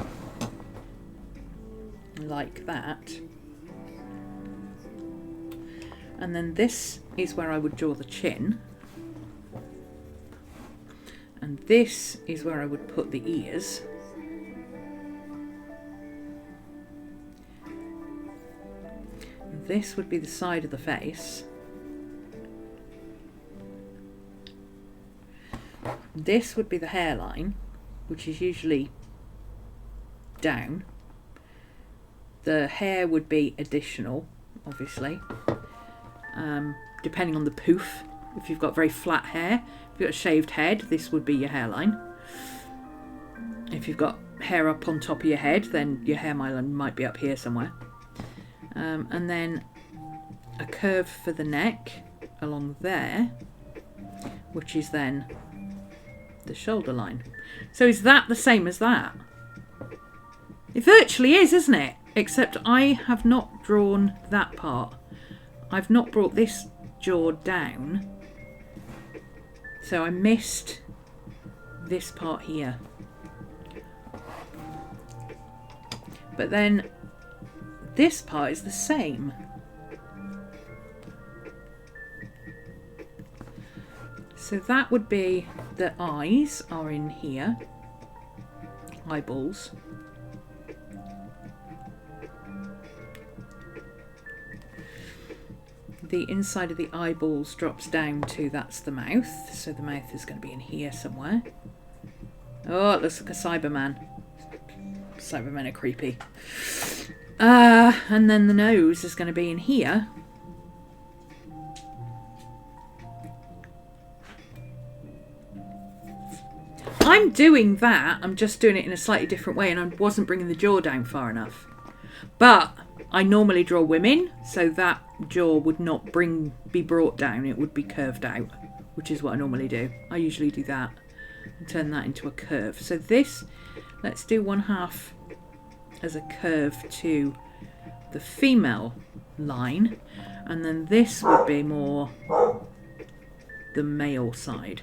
like that. And then this is where I would draw the chin. And this is where I would put the ears. This would be the side of the face. This would be the hairline, which is usually down. The hair would be additional, obviously, depending on the poof. If you've got very flat hair, if you've got a shaved head, this would be your hairline. If you've got hair up on top of your head, then your hairline might be up here somewhere. And then a curve for the neck along there, which is then the shoulder line. So is that the same as that? It virtually is, isn't it? Except I have not drawn that part. I've not brought this jaw down. So I missed this part here. But then this part is the same. So that would be the eyes are in here. Eyeballs. The inside of the eyeballs drops down to, that's the mouth. So the mouth is going to be in here somewhere. Oh, it looks like a Cyberman. Cybermen are creepy. And then the nose is going to be in here. I'm doing that, I'm just doing it in a slightly different way, and I wasn't bringing the jaw down far enough. But I normally draw women, so that jaw would not be brought down, it would be curved out, which is what I normally do. I usually do that and turn that into a curve. So this, let's do 1/2 as a curve to the female line, and then this would be more the male side.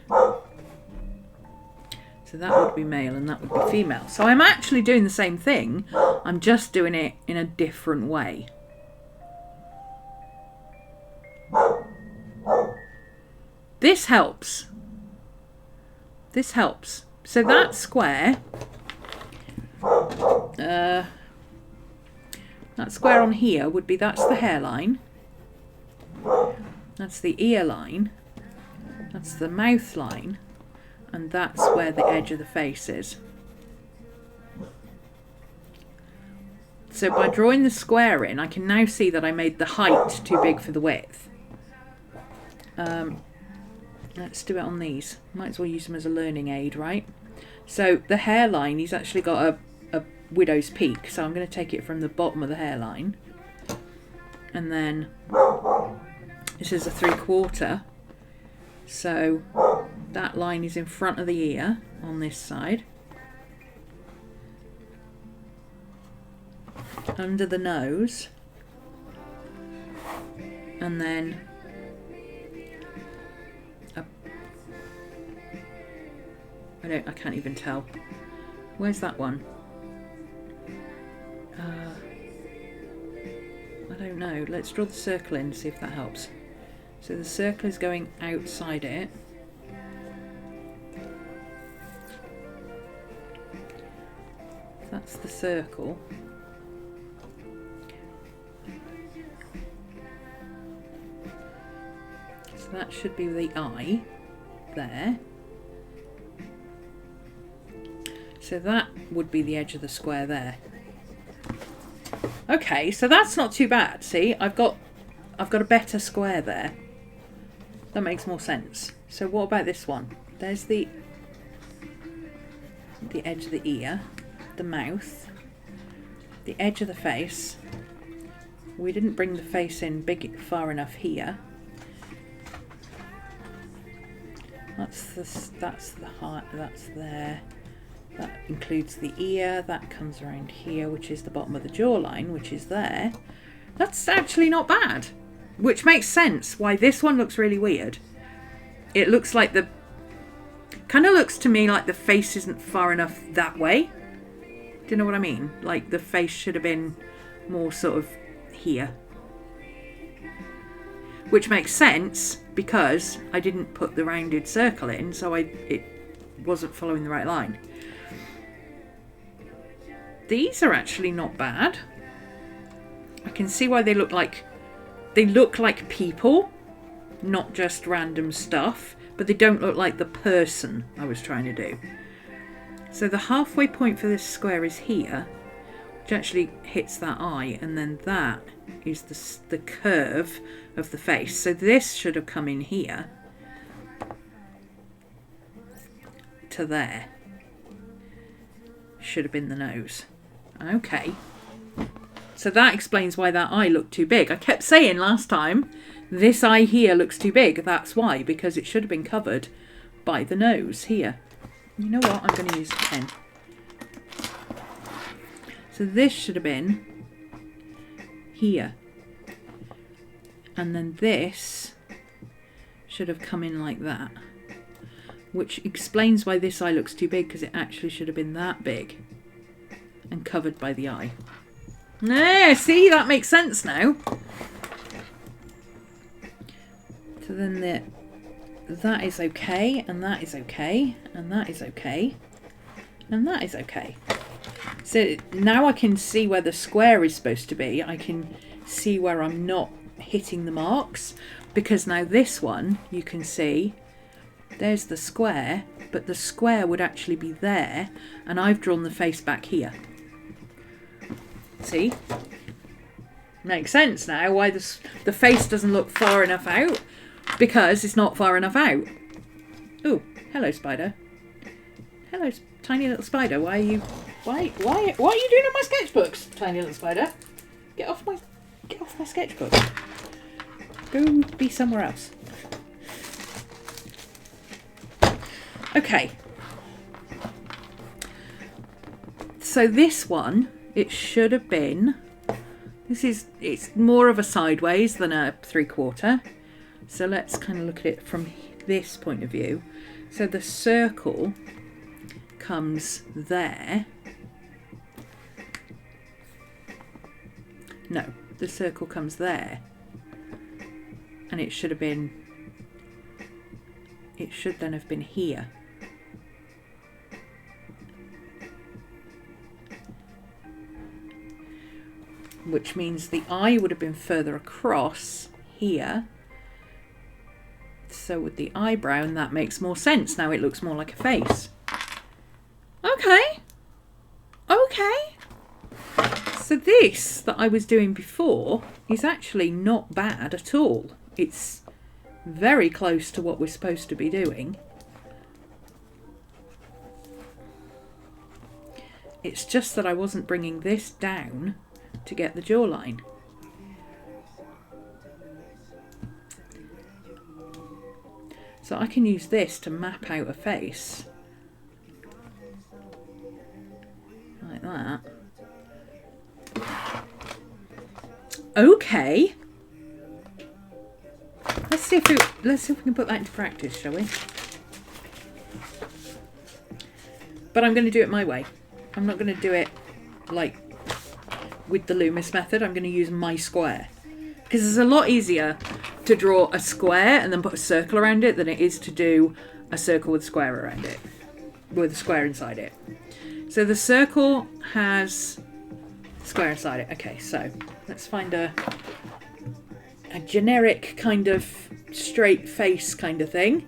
So that would be male and that would be female. So I'm actually doing the same thing, I'm just doing it in a different way. This helps. This helps. So that square, that square on here would be, that's the hairline, that's the ear line, that's the mouth line, and that's where the edge of the face is. So by drawing the square in, I can now see that I made the height too big for the width. Let's do it on these. Might as well use them as a learning aid, right? So the hairline, he's actually got a widow's peak, so I'm going to take it from the bottom of the hairline. And then this is a 3/4. So that line is in front of the ear on this side. Under the nose. And then up. I can't even tell. Where's that one? I don't know. Let's draw the circle in and see if that helps. So the circle is going outside it. That's the circle. So that should be the eye there. So that would be the edge of the square there. Okay, so that's not too bad. See, I've got a better square there. That makes more sense. So what about this one? There's the edge of the ear, the mouth, the edge of the face. We didn't bring the face in far enough here. That's the heart. That's there. That includes the ear. That comes around here, which is the bottom of the jawline, which is there. That's actually not bad. Which makes sense why this one looks really weird. It looks like kind of looks to me like the face isn't far enough that way. Do you know what I mean? Like the face should have been more sort of here. Which makes sense because I didn't put the rounded circle in, so it wasn't following the right line. These are actually not bad. I can see why they look like people, not just random stuff, but they don't look like the person I was trying to do. So the halfway point for this square is here, which actually hits that eye, and then that is the curve of the face. So this should have come in here to there. Should have been the nose. Okay. So that explains why that eye looked too big. I kept saying last time, this eye here looks too big. That's why, because it should have been covered by the nose here. You know what? I'm going to use a pen. So this should have been here. And then this should have come in like that. Which explains why this eye looks too big, because it actually should have been that big. And covered by the eye. See, that makes sense now. So then that is okay, and that is okay, and that is okay, and that is okay. So now I can see where the square is supposed to be. I can see where I'm not hitting the marks, because now this one, you can see, there's the square, but the square would actually be there, and I've drawn the face back here. See? Makes sense now why the face doesn't look far enough out, because it's not far enough out. Oh, hello spider. Hello tiny little spider. Why are you doing on my sketchbooks, tiny little spider? Get off my sketchbook. Go be somewhere else. Okay. So this one, it should have been, it's more of a sideways than a 3/4. So let's kind of look at it from this point of view. So the circle comes there. No, the circle comes there. And it should then have been here. Which means the eye would have been further across here. So with the eyebrow, and that makes more sense. Now it looks more like a face. Okay. Okay. So this that I was doing before is actually not bad at all. It's very close to what we're supposed to be doing. It's just that I wasn't bringing this down to get the jawline. So I can use this to map out a face. Like that. Okay. Let's see if we can put that into practice, shall we? But I'm going to do it my way. I'm not going to do it like with the Loomis method. I'm going to use my square. Because it's a lot easier to draw a square and then put a circle around it than it is to do a circle with a square around it. With a square inside it. So the circle has a square inside it. Okay, so let's find a generic kind of straight face kind of thing.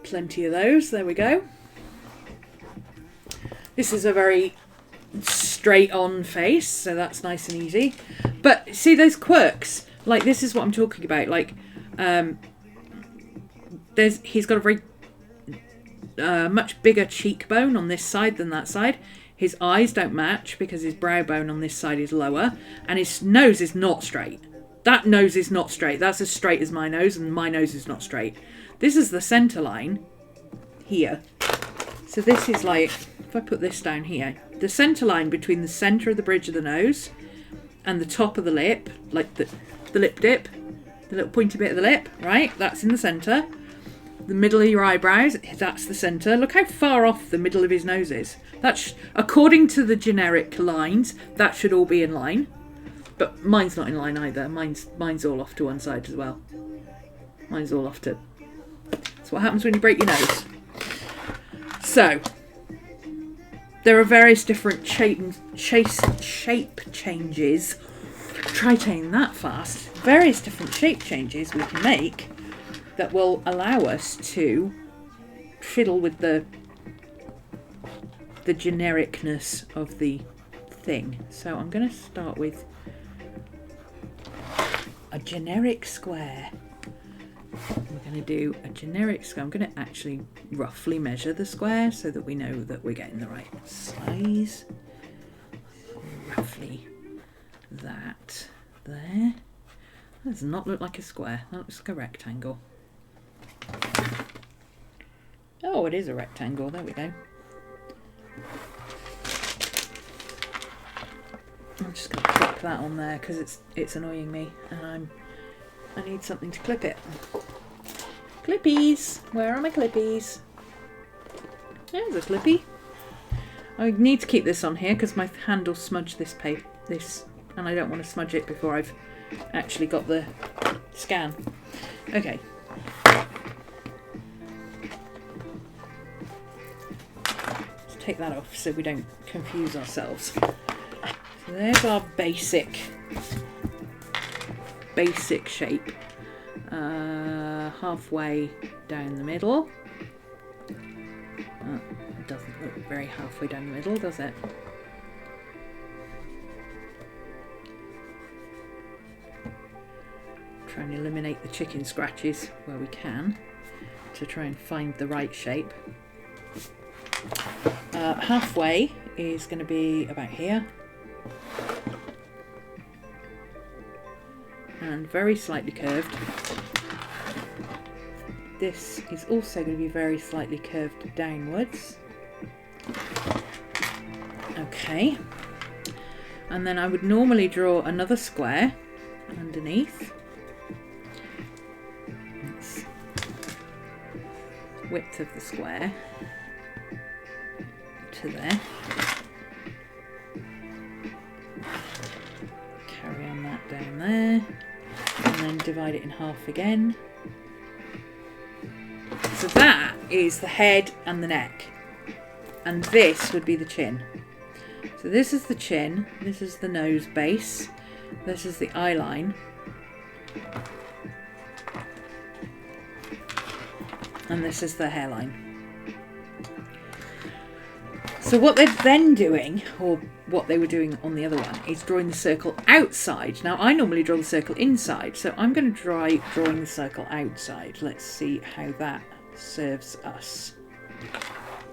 Plenty of those. There we go. This is a very straight on face, so that's nice and easy. But see those quirks? Like, this is what I'm talking about. Like, he's got a very much bigger cheekbone on this side than that side. His eyes don't match because his brow bone on this side is lower, and his nose is not straight. That nose is not straight. That's as straight as my nose, and my nose is not straight. This is the centre line here. So this is like, if I put this down here, the centre line between the centre of the bridge of the nose and the top of the lip, like the lip dip, the little pointy bit of the lip, right? That's in the centre. The middle of your eyebrows, that's the centre. Look how far off the middle of his nose is. That's, according to the generic lines, that should all be in line. But mine's not in line either. Mine's all off to one side as well. Mine's all off to... That's what happens when you break your nose. So, there are various different shape changes. Try saying that fast. Various different shape changes we can make that will allow us to fiddle with the genericness of the thing. So I'm going to start with a generic square. We're going to do a generic square. I'm going to actually roughly measure the square so that we know that we're getting the right size. Roughly that there. That does not look like a square. That looks like a rectangle. Oh, it is a rectangle. There we go. I'm just going to pop that on there because it's annoying me, and I'm I need something to clip it. Clippies! Where are my clippies? There's a clippy. I need to keep this on here because my hand will smudge this paper, and I don't want to smudge it before I've actually got the scan. Okay. Let's take that off so we don't confuse ourselves. So there's our basic shape. Halfway down the middle. It doesn't look very halfway down the middle, does it? Try and eliminate the chicken scratches where we can to try and find the right shape. Halfway is going to be about here. And very slightly curved. This is also going to be very slightly curved downwards. Okay. And then I would normally draw another square underneath. That's width of the square to there. Carry on that down there. And then divide it in half again. So that is the head and the neck. And this would be the chin. So this is the chin, this is the nose base, this is the eye line. And this is the hairline. So what they're then doing, or what they were doing on the other one, is drawing the circle outside. Now I normally draw the circle inside, so I'm going to try drawing the circle outside. Let's see how that serves us.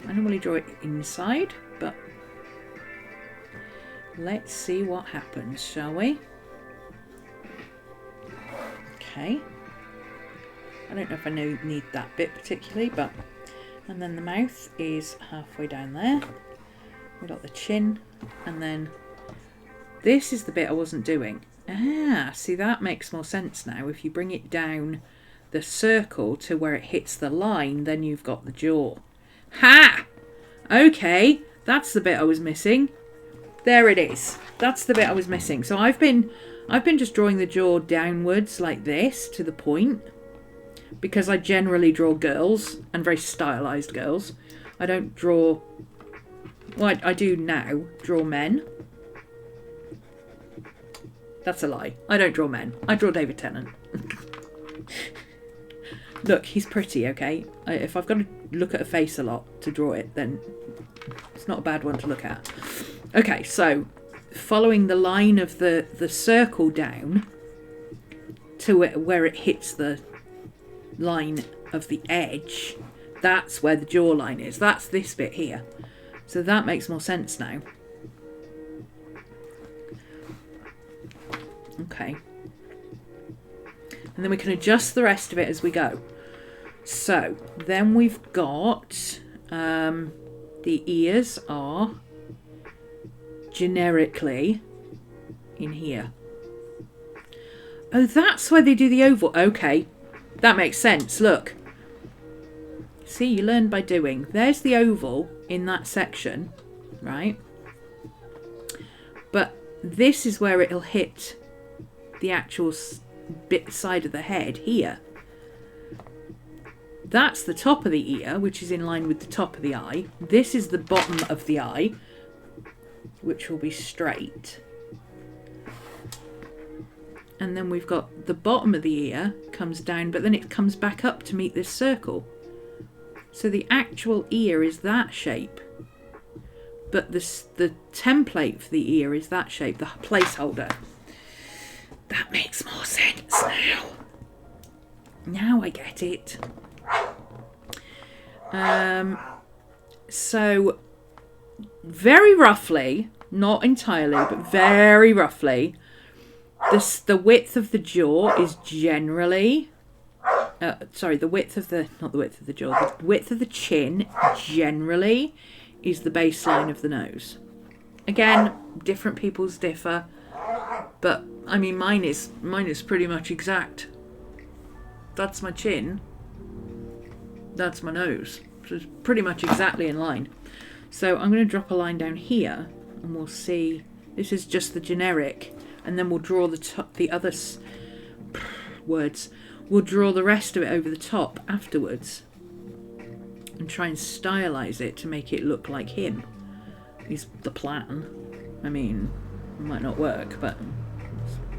I normally draw it inside, but let's see what happens, shall we? Okay. I don't know if I need that bit particularly, but... And then the mouth is halfway down there. We've got the chin, and then this is the bit I wasn't doing. Ah, see, that makes more sense now. If you bring it down the circle to where it hits the line, then you've got the jaw. Ha! Okay, that's the bit I was missing. There it is. That's the bit I was missing. So I've been just drawing the jaw downwards like this to the point, because I generally draw girls, and very stylized girls. I don't draw... Well, I do now draw men. That's a lie. I don't draw men. I draw David Tennant. Look, he's pretty, okay? If I've got to look at a face a lot to draw it, then it's not a bad one to look at. Okay, so following the line of the circle down to where it hits the line of the edge, that's where the jawline is. That's this bit here. So that makes more sense now. Okay. And then we can adjust the rest of it as we go. So then we've got the ears are generically in here. Oh, that's where they do the oval. Okay, that makes sense. Look. See, you learn by doing. There's the oval in that section, right? But this is where it'll hit the actual side of the head here. That's the top of the ear, which is in line with the top of the eye. This is the bottom of the eye, which will be straight. And then we've got the bottom of the ear comes down, but then it comes back up to meet this circle. So the actual ear is that shape. But the template for the ear is that shape, the placeholder. That makes more sense now. Now I get it. So very roughly, not entirely, but very roughly, the width of the jaw is generally... the width of the... Not the width of the jaw. The width of the chin generally is the baseline of the nose. Again, different people's differ. But, I mean, mine is pretty much exact. that's my chin, that's my nose. So it's pretty much exactly in line. So I'm going to drop a line down here, and we'll see. This is just the generic, and then we'll draw the other words. We'll draw the rest of it over the top afterwards, and try and stylize it to make it look like him. Is the plan. I mean, it might not work, but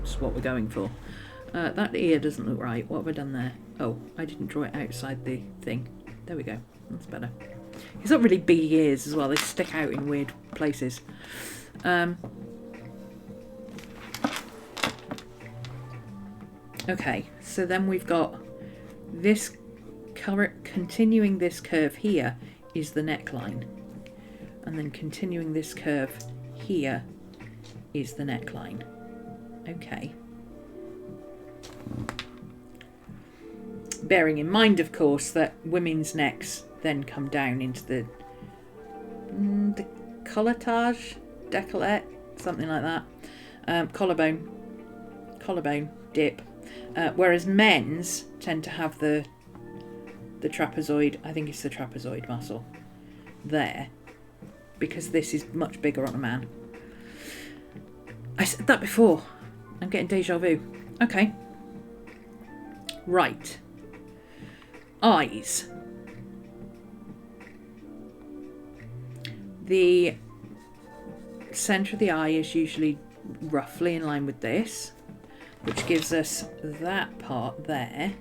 it's what we're going for. That ear doesn't look right. What have I done there? Oh, I didn't draw it outside the thing. There we go. That's better. He's got really big ears as well. They stick out in weird places. Okay, so then we've got this continuing this curve here is the neckline. And then continuing this curve here is the neckline. Okay. Bearing in mind, of course, that women's necks then come down into the décolletage, décolleté, something like that. Collarbone dip. Whereas men's tend to have the trapezoid, I think it's the trapezoid muscle there, because this is much bigger on a man. I said that before. I'm getting deja vu. Okay. Right. Eyes. The centre of the eye is usually roughly in line with this, which gives us that part there.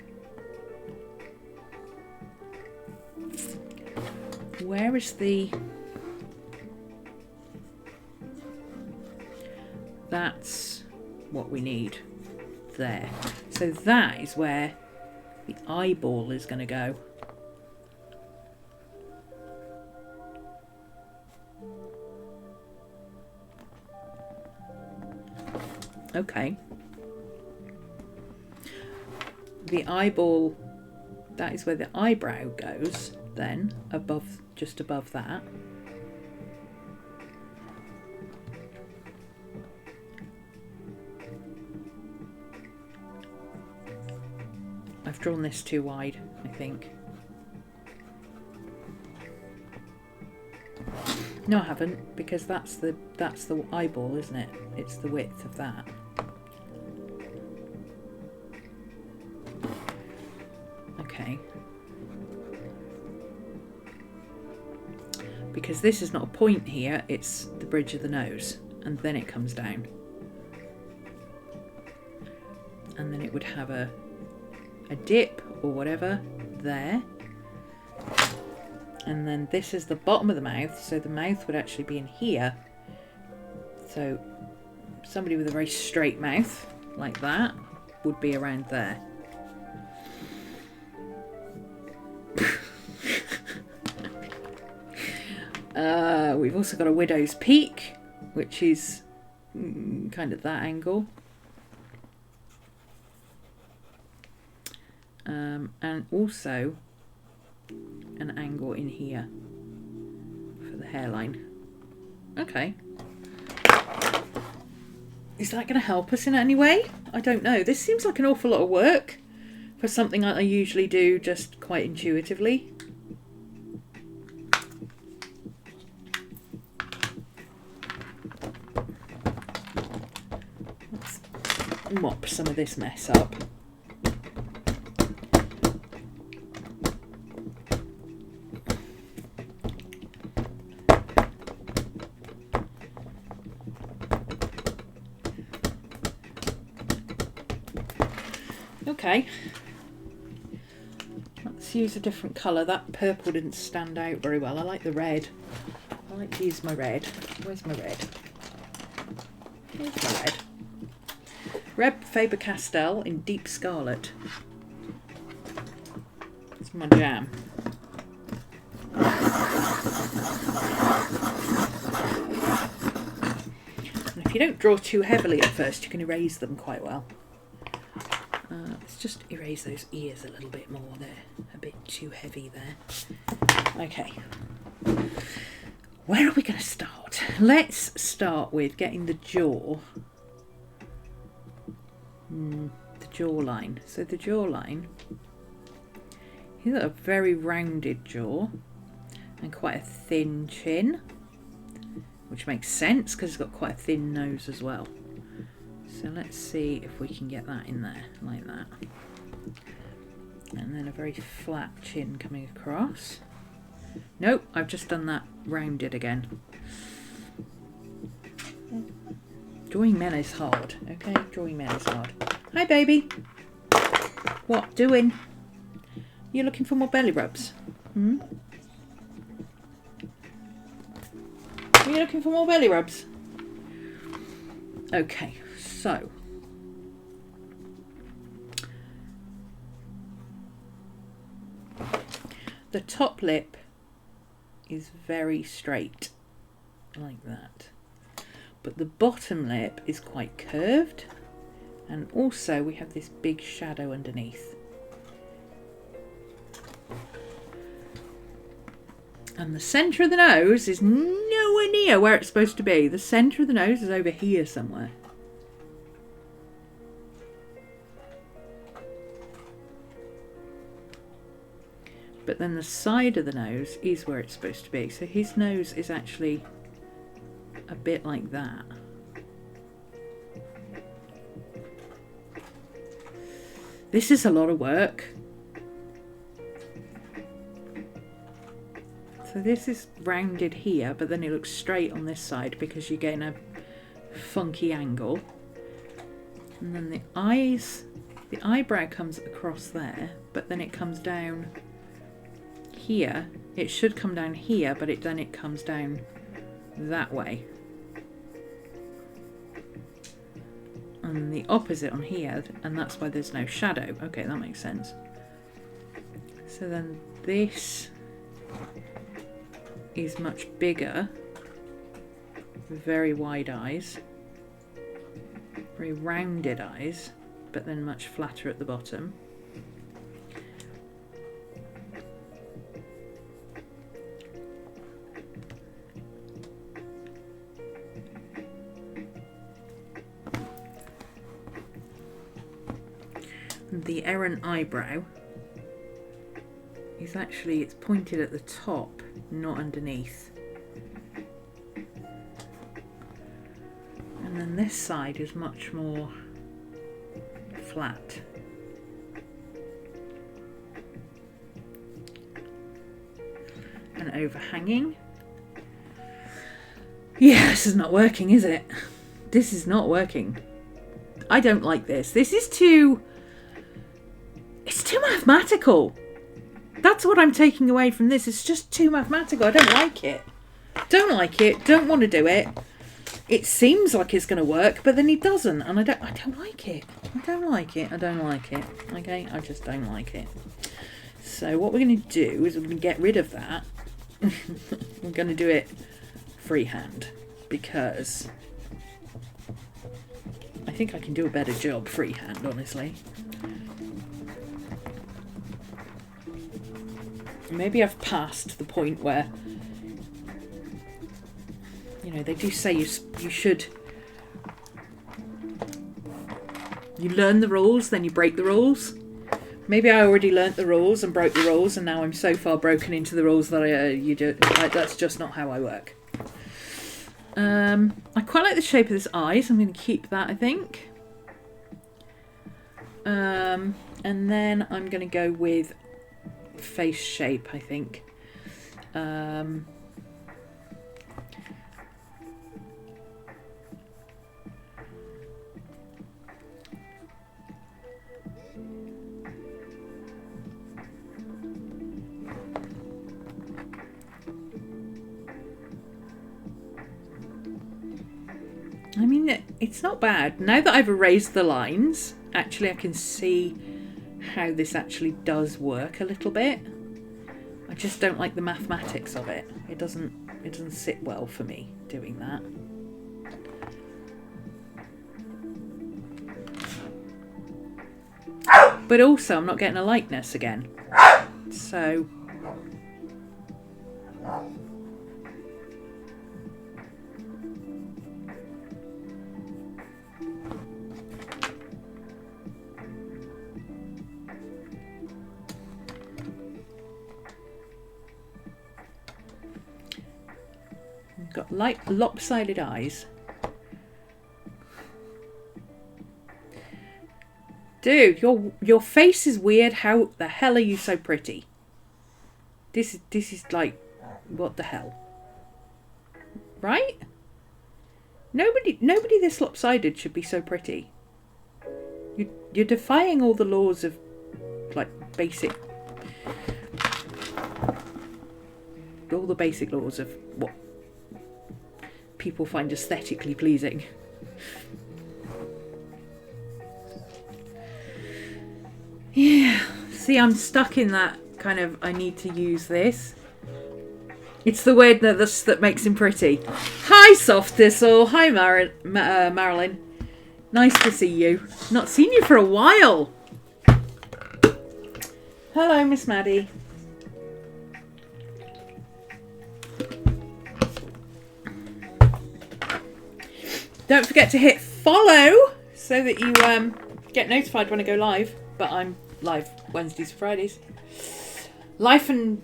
Where is the... That's what we need there. So that is where the eyeball is going to go. Okay. The eyeball, that is where the eyebrow goes then, above, just above that. I've drawn this too wide, I think. No, I haven't, because that's the eyeball, isn't it? It's the width of that. Okay. Because this is not a point here, it's the bridge of the nose, and then it comes down. And then it would have a dip or whatever there. And then this is the bottom of the mouth, so the mouth would actually be in here. So somebody with a very straight mouth, like that, would be around there. We've also got a widow's peak, which is kind of that angle. And also an angle in here for the hairline. Okay. Is that going to help us in any way? I don't know. This seems like an awful lot of work for something I usually do just quite intuitively. Let's mop some of this mess up. Okay, let's use a different colour. That purple didn't stand out very well. I like the red. I like to use my red. Where's my red? Here's my red. Red Faber-Castell in deep scarlet. It's my jam. And if you don't draw too heavily at first, you can erase them quite well. Let's just erase those ears a little bit more. They're a bit too heavy there. Okay. Where are we going to start? Let's start with getting the jaw. The jawline. So the jawline He's got a very rounded jaw and quite a thin chin, which makes sense because he's got quite a thin nose as well. So let's see if we can get that in there, like that. And then a very flat chin coming across. Nope, I've just done that rounded again. Drawing men is hard, okay? Drawing men is hard. Hi, baby. What, doing? You looking for more belly rubs? Hmm? Are you looking for more belly rubs? Okay, so. The top lip is very straight, like that. But the bottom lip is quite curved. And also we have this big shadow underneath. And the centre of the nose is nowhere near where it's supposed to be. The centre of the nose is over here somewhere. But then the side of the nose is where it's supposed to be. So his nose is actually a bit like that. This is a lot of work. So this is rounded here, but then it looks straight on this side because you're getting a funky angle. And then the eyes, the eyebrow comes across there, but then it comes down here. It should come down here, but then it comes down that way. And the opposite on here, and that's why there's no shadow. Okay, that makes sense. So then this is much bigger, very wide eyes, very rounded eyes, but then much flatter at the bottom. And the errant eyebrow is actually, it's pointed at the top, not underneath. And then this side is much more flat. And overhanging. Yeah, this is not working, is it? This is not working. I don't like this. This is too... It's too mathematical. That's what I'm taking away from this. It's just too mathematical. I don't like it. Don't like it. Don't want to do it. It seems like it's going to work, but then it doesn't. And I don't like it. I don't like it. I don't like it. Okay? I just don't like it. So what we're going to do is we're going to get rid of that. We're going to do it freehand because I think I can do a better job freehand, honestly. Maybe I've passed the point where, you know, they do say you should, you learn the rules, then you break the rules. Maybe I already learnt the rules and broke the rules, and now I'm so far broken into the rules that that's just not how I work. I quite like the shape of this eyes. I'm going to keep that, I think. And then I'm going to go with face shape, I think. I mean, it's not bad. Now that I've erased the lines, actually I can see how this actually does work a little bit. I just don't like the mathematics of it. It doesn't sit well for me doing that. But also I'm not getting a likeness again. So Like lopsided eyes. Dude, your face is weird. How the hell are you so pretty? This is like, what the hell? Right? Nobody this lopsided should be so pretty. You're defying all the laws of, like, all the basic laws of what people find aesthetically pleasing. Yeah. See, I'm stuck in that kind of, I need to use this. It's the weirdness that makes him pretty. Hi, Soft Thistle. Hi, Marilyn. Nice to see you. Not seen you for a while. Hello, Miss Maddie. Don't forget to hit follow so that you get notified when I go live. But I'm live Wednesdays and Fridays. Life and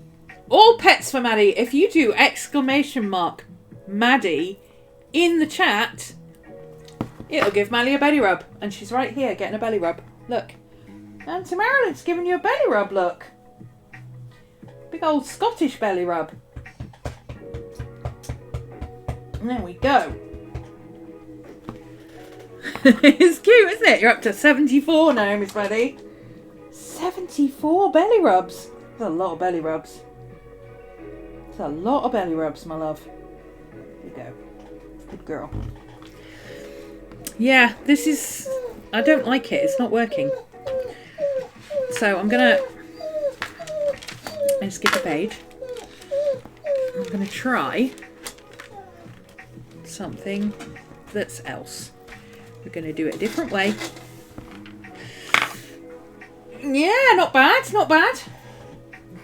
all pets for Maddie. If you do ! Maddie in the chat, it'll give Maddie a belly rub. And she's right here getting a belly rub. Look. Auntie Marilyn's giving you a belly rub, look. Big old Scottish belly rub. And there we go. It's cute, isn't it? You're up to 74 now, Miss Maddie. 74 belly rubs. That's a lot of belly rubs. That's a lot of belly rubs, my love. There you go. Good girl. Yeah, this is... I don't like it. It's not working. So I'm going to skip a page. I'm going to try something that's else. We're going to do it a different way. Yeah, not bad, not bad.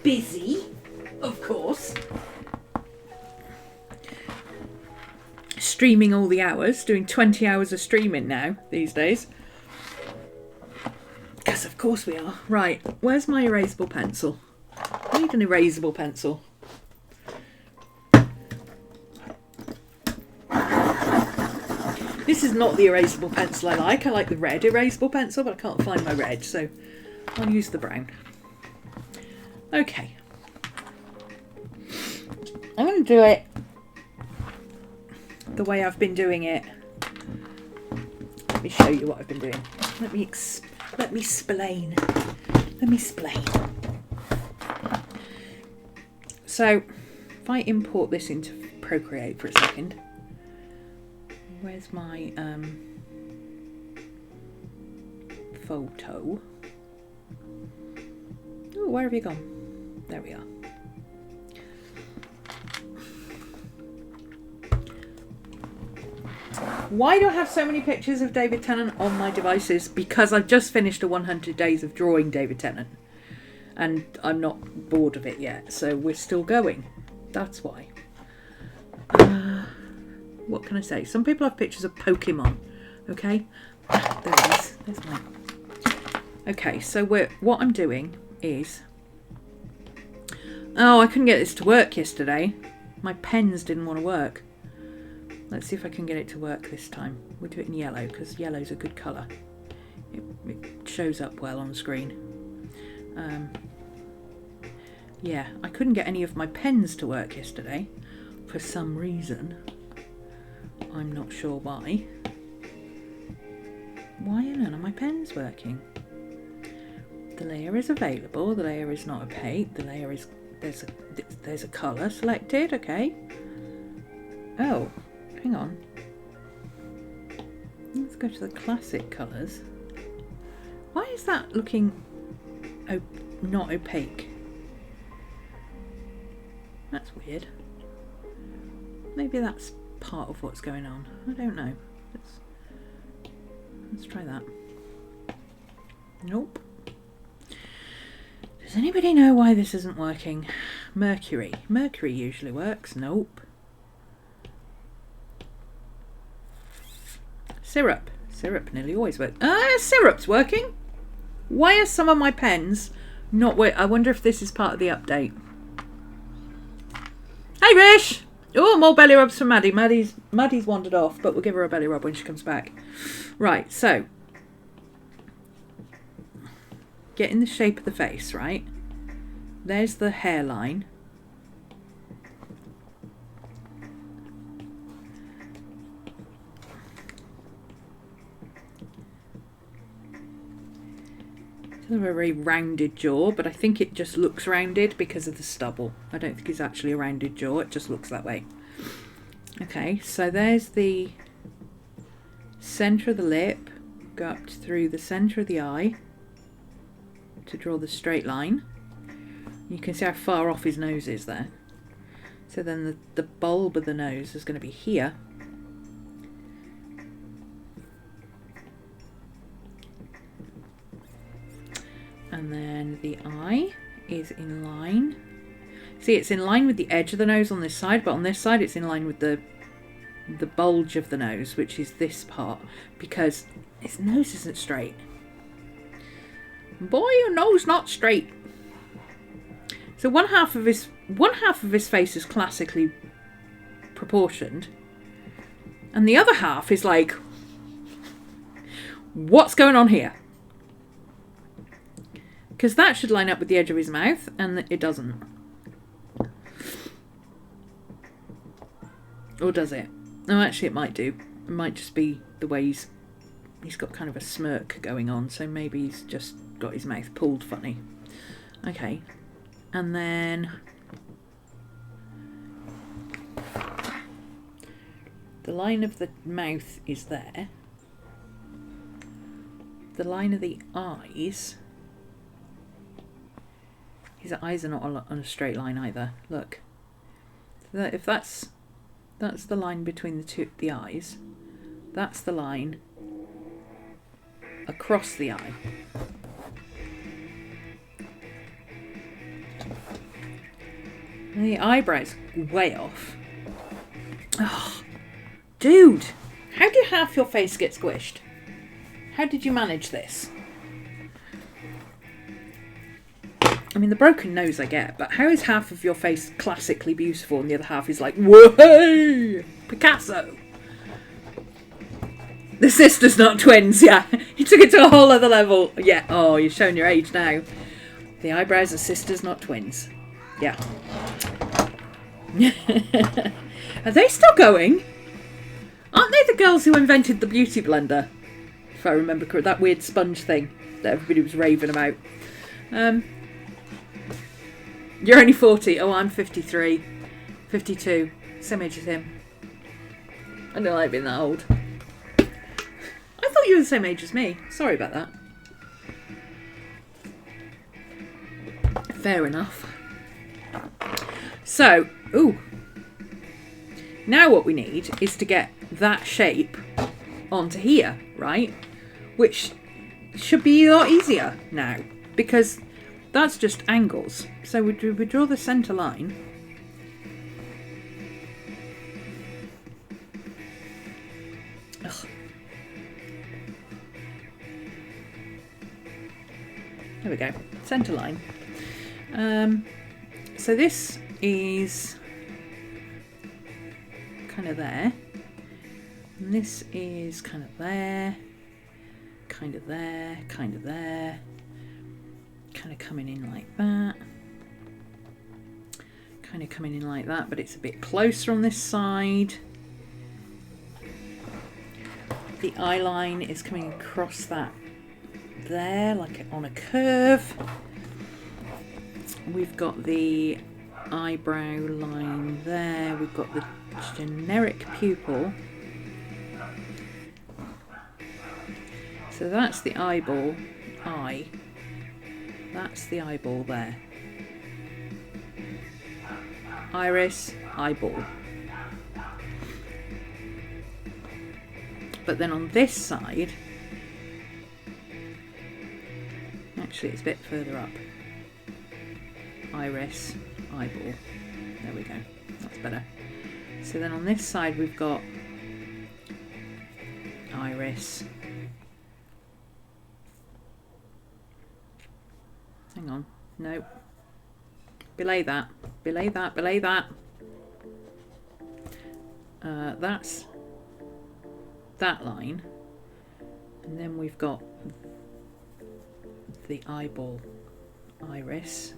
Busy, of course. Streaming all the hours, doing 20 hours of streaming now, these days. Because of course we are. Right, where's my erasable pencil? I need an erasable pencil. This is not the erasable pencil I like. I like the red erasable pencil, but I can't find my red, so I'll use the brown. Okay. I'm going to do it the way I've been doing it. Let me show you what I've been doing. Let me explain. Let me explain. So, if I import this into Procreate for a second. Where's my photo? Oh, where have you gone? There we are. Why do I have so many pictures of David Tennant on my devices? Because I've just finished a 100 days of drawing David Tennant. And I'm not bored of it yet, so we're still going. That's why. What can I say? Some people have pictures of Pokemon. Okay? There it is. There's mine. Okay, so what I'm doing is... Oh, I couldn't get this to work yesterday. My pens didn't want to work. Let's see if I can get it to work this time. We'll do it in yellow, because yellow's a good colour. It shows up well on the screen. Yeah, I couldn't get any of my pens to work yesterday. For some reason. I'm not sure why. Why are none of my pens working? The layer is available. The layer is not opaque. The layer is... There's a colour selected. Okay. Oh, hang on. Let's go to the classic colours. Why is that looking not opaque? That's weird. Maybe that's part of what's going on. I don't know. Let's try that. Nope. Does anybody know why this isn't working? Mercury. Mercury usually works. Nope. Syrup. Syrup nearly always works. Syrup's working. Why are some of my pens not working? I wonder if this is part of the update. Hey, Rish! Oh, more belly rubs for Maddie. Maddie's wandered off, but we'll give her a belly rub when she comes back. Right, so get in the shape of the face, right? There's the hairline. A very rounded jaw, but I think it just looks rounded because of the stubble. I don't think it's actually a rounded jaw, it just looks that way. Okay, so there's the centre of the lip, go up through the centre of the eye to draw the straight line. You can see how far off his nose is there. So then the bulb of the nose is going to be here. And then the eye is in line. See, it's in line with the edge of the nose on this side, but on this side it's in line with the bulge of the nose, which is this part, because his nose isn't straight. Boy, your nose not straight. So one half of his face is classically proportioned, and the other half is like, what's going on here? Because that should line up with the edge of his mouth, and it doesn't. Or does it? No, actually it might do. It might just be the way he's got kind of a smirk going on, so maybe he's just got his mouth pulled funny. Okay. And then the line of the mouth is there. The line of the eyes... His eyes are not on a straight line either. Look, if that's the line between the eyes, that's the line across the eye. And the eyebrow's way off. Oh, dude, how do half your face get squished? How did you manage this? I mean, the broken nose I get, but how is half of your face classically beautiful and the other half is like, whoa, Picasso? The sisters, not twins, yeah. He took it to a whole other level. Yeah, oh, you're showing your age now. The eyebrows are sisters, not twins. Yeah. Are they still going? Aren't they the girls who invented the beauty blender? If I remember correctly, that weird sponge thing that everybody was raving about. You're only 40. Oh, I'm 53. 52. Same age as him. I don't like being that old. I thought you were the same age as me. Sorry about that. Fair enough. So, ooh. Now what we need is to get that shape onto here, right? Which should be a lot easier now, because that's just angles. So we draw the centre line. Ugh. There we go, centre line. So this is kind of there. And this is kind of there. Kind of there, kind of there. Kind of coming in like that. Kind of coming in like that, but it's a bit closer on this side. The eye line is coming across that there, like on a curve. We've got the eyebrow line there. We've got the generic pupil. So that's the eyeball, eye. That's the eyeball there. Iris, eyeball. But then on this side, actually it's a bit further up. Iris, eyeball. There we go. That's better. So then on this side we've got iris. Hang on. No. Belay that. Belay that. Belay that. That's that line, and then we've got the eyeball iris,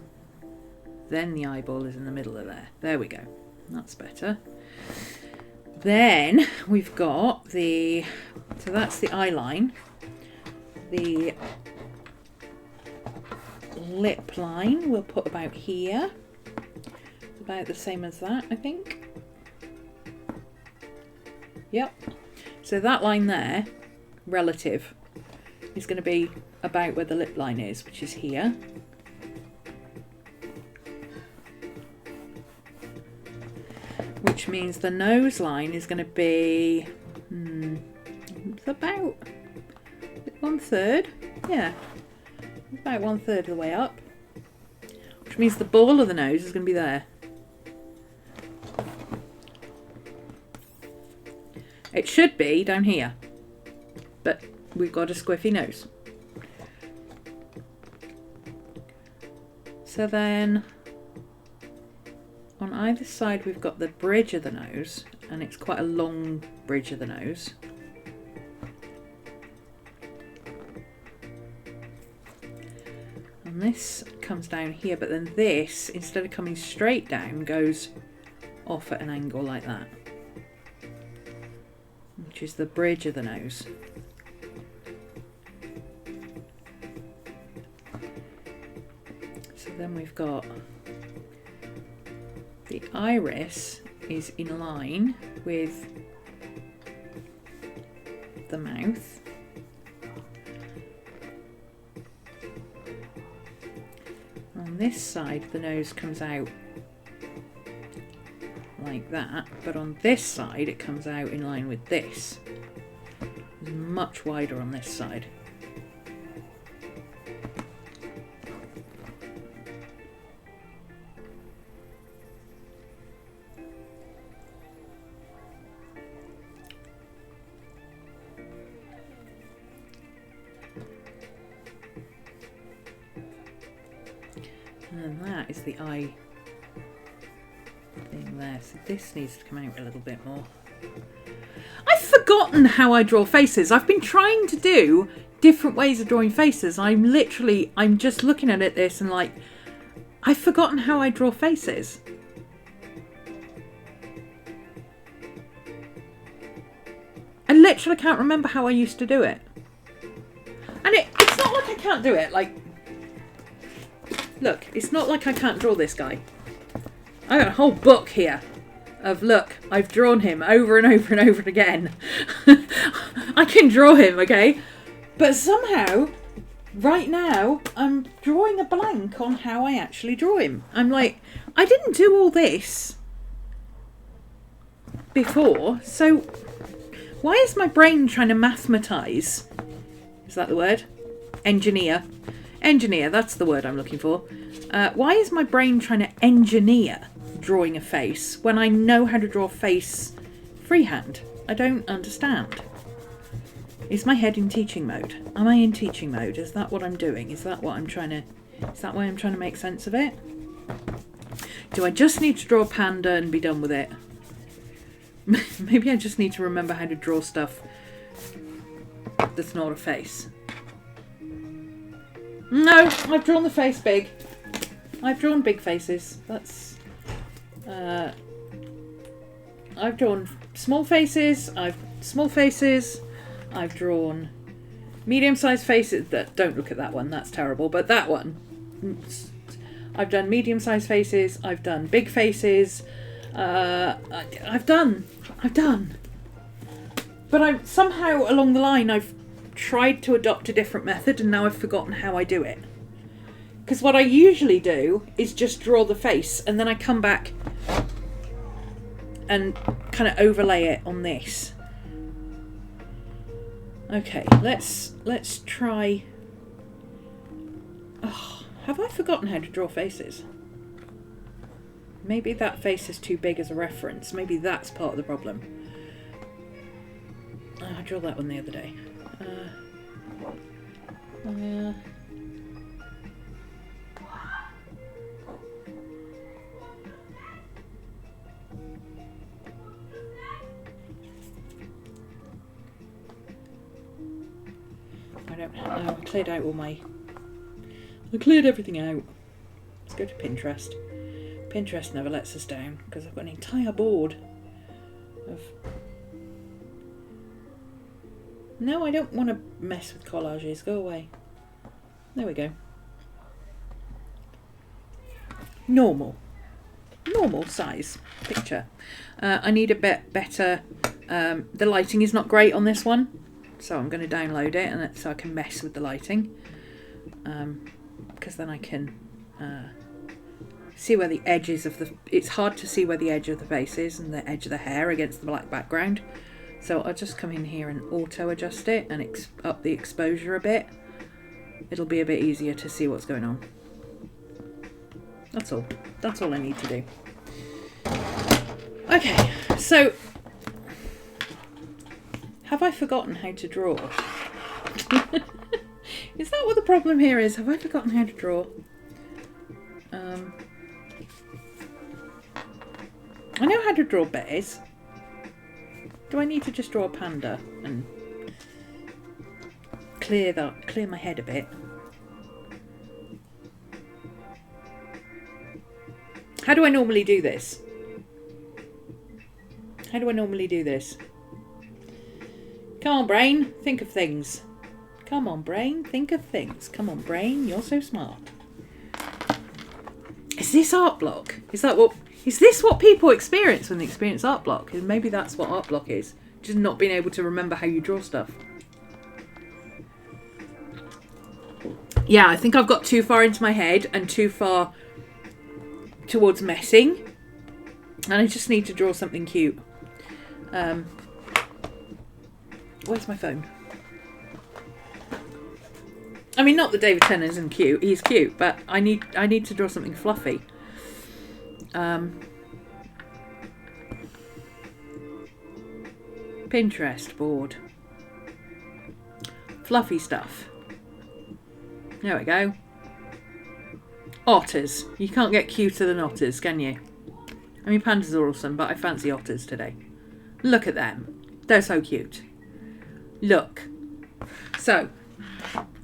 then the eyeball is in the middle of there. There we go, that's better. Then we've got the, so that's the eye line, the lip line we'll put about here. It's about the same as that, I think. Yep. So that line there, relative, is going to be about where the lip line is, which is here. Which means the nose line is going to be it's about 1/3. Yeah, about 1/3 of the way up. Which means the ball of the nose is going to be there. It should be down here, but we've got a squiffy nose. So then on either side we've got the bridge of the nose, and it's quite a long bridge of the nose. And this comes down here, but then this, instead of coming straight down, goes off at an angle like that, which is the bridge of the nose. So then we've got the iris is in line with the mouth. On this side the nose comes out like that, but on this side it comes out in line with this. It's much wider on this side. And that is the eye thing there. So this needs to come out a little bit more. I've forgotten how I draw faces. I've been trying to do different ways of drawing faces. I'm just looking at this and like, I've forgotten how I draw faces. I literally can't remember how I used to do it. And it's not like I can't do it. Like, look, it's not like I can't draw this guy. I got a whole book here of, look, I've drawn him over and over and over again. I can draw him, okay? But somehow, right now, I'm drawing a blank on how I actually draw him. I'm like, I didn't do all this before, so why is my brain trying to mathematise? Is that the word? Engineer. Engineer, that's the word I'm looking for. Why is my brain trying to engineer drawing a face when I know how to draw a face freehand? I don't understand. Is my head in teaching mode? Am I in teaching mode? Is that what I'm doing? Is that why I'm trying to make sense of it? Do I just need to draw a panda and be done with it? Maybe I just need to remember how to draw stuff that's not a face. No, I've drawn the face big. I've drawn big faces. That's... I've drawn small faces. I've drawn medium-sized faces. Don't look at that one. That's terrible. But that one. I've done medium-sized faces. I've done big faces. I've done. But somehow along the line I've tried to adopt a different method, and now I've forgotten how I do it. Because what I usually do is just draw the face, and then I come back and kind of overlay it on this. Okay, let's try. Oh, have I forgotten how to draw faces? Maybe that face is too big as a reference. Maybe that's part of the problem. Oh, I drew that one the other day. I cleared out all my... I cleared everything out. Let's go to Pinterest. Pinterest never lets us down because I've got an entire board of... No, I don't want to mess with collages. Go away. There we go. Normal size picture. I need a bit better. The lighting is not great on this one, so I'm going to download it and so I can mess with the lighting, because then I can see where the edges of the... It's hard to see where the edge of the face is and the edge of the hair against the black background. So I'll just come in here and auto adjust it and up the exposure a bit. It'll be a bit easier to see what's going on. That's all. That's all I need to do. Okay, so have I forgotten how to draw? Is that what the problem here is? Have I forgotten how to draw? I know how to draw bears. Do I need to just draw a panda and clear my head a bit? How do I normally do this? How do I normally do this? Come on, brain, think of things. Come on, brain, think of things. Come on, brain, you're so smart. Is this art block? Is this what people experience when they experience art block? Maybe that's what art block is. Just not being able to remember how you draw stuff. Yeah, I think I've got too far into my head and too far towards messing. And I just need to draw something cute. Where's my phone? I mean, not that David Tennant isn't cute. He's cute, but I need to draw something fluffy. Pinterest board. Fluffy stuff. There we go. Otters. You can't get cuter than otters, can you? I mean, pandas are awesome, but I fancy otters today. Look at them. They're so cute. Look. So,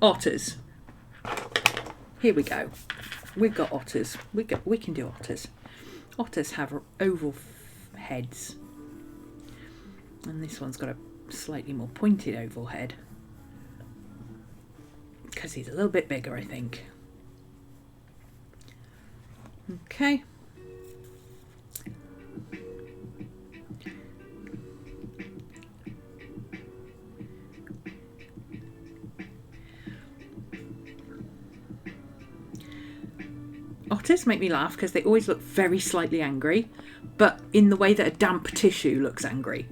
otters. Here we go. We've got otters. We can do otters. Otters have oval heads. And this one's got a slightly more pointed oval head. Because he's a little bit bigger, I think. Okay. Otters make me laugh because they always look very slightly angry, but in the way that a damp tissue looks angry.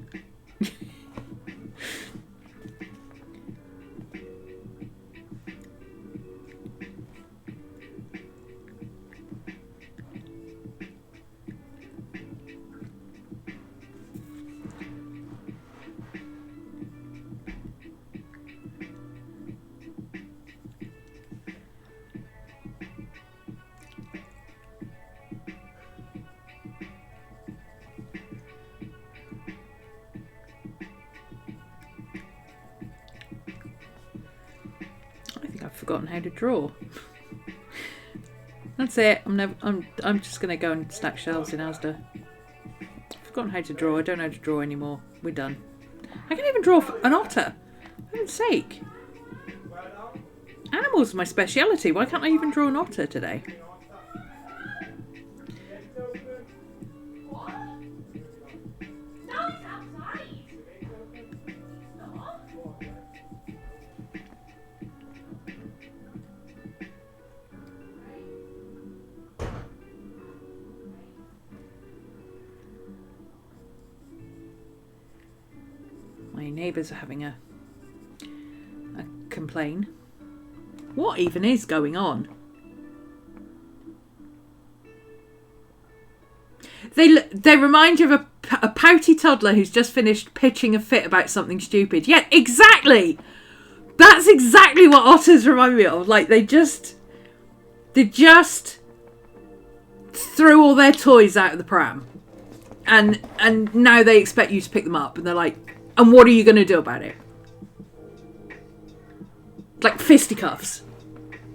Forgotten how to draw. That's it. I'm just gonna go and stack shelves in Asda. I've forgotten how to draw. I don't know how to draw anymore. We're done. I can't even draw an otter. For heaven's sake. Animals are my speciality. Why can't I even draw an otter today? My neighbours are having a complaint. What even is going on? They remind you of a pouty toddler who's just finished pitching a fit about something stupid. Yeah, exactly. That's exactly what otters remind me of. Like they just threw all their toys out of the pram, and now they expect you to pick them up, and they're like, and what are you going to do about it? Like fisticuffs.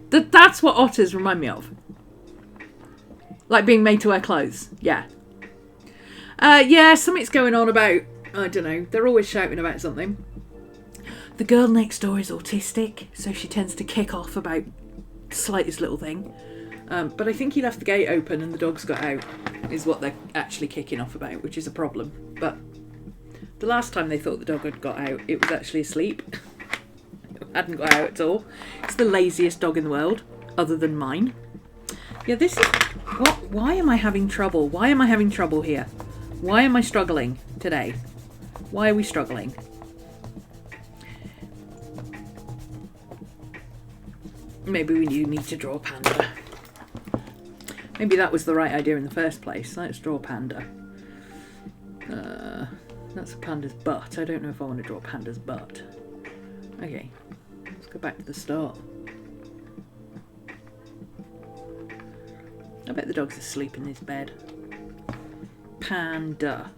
That's what otters remind me of. Like being made to wear clothes. Yeah. Yeah, something's going on about, I don't know, they're always shouting about something. The girl next door is autistic, so she tends to kick off about the slightest little thing. But I think he left the gate open and the dogs got out, is what they're actually kicking off about, which is a problem. But the last time they thought the dog had got out, it was actually asleep. It hadn't got out at all. It's the laziest dog in the world, other than mine. Yeah, this is... What? Why am I having trouble? Why am I having trouble here? Why am I struggling today? Why are we struggling? Maybe we need to draw a panda. Maybe that was the right idea in the first place. Let's draw a panda. That's a panda's butt. I don't know if I want to draw a panda's butt. Okay, let's go back to the start. I bet the dog's asleep in his bed. Panda.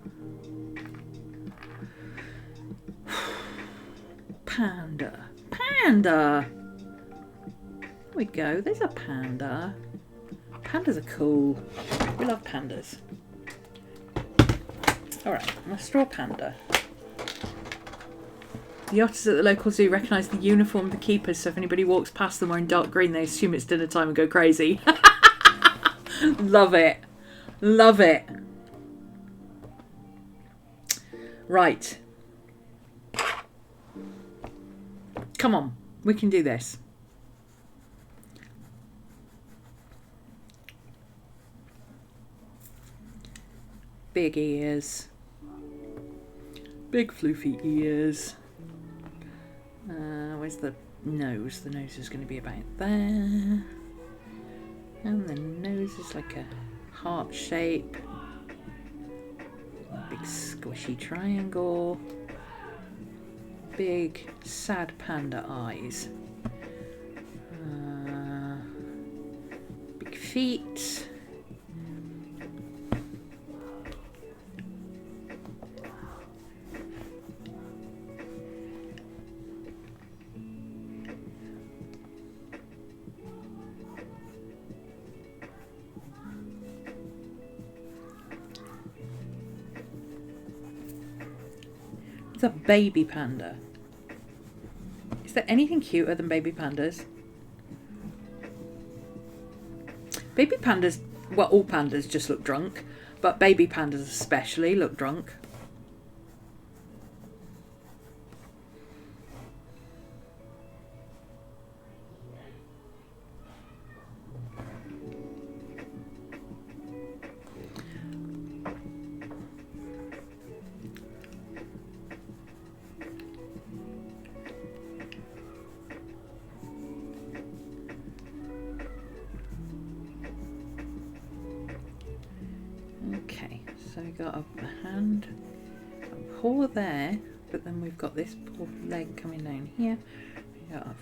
Panda. Panda! There we go, there's a panda. Pandas are cool. We love pandas. Alright, let's draw a panda. The otters at the local zoo recognise the uniform of the keepers, so if anybody walks past them wearing dark green, they assume it's dinner time and go crazy. Love it. Love it. Right. Come on, we can do this. Big ears. Big floofy ears. Where's the nose? The nose is going to be about there. And the nose is like a heart shape. Big squishy triangle. Big sad panda eyes. Big feet. A baby panda. Is there anything cuter than baby pandas? Baby pandas, well, all pandas just look drunk, but baby pandas especially look drunk. So we got a hand, a paw there, but then we've got this paw leg coming down here. We got a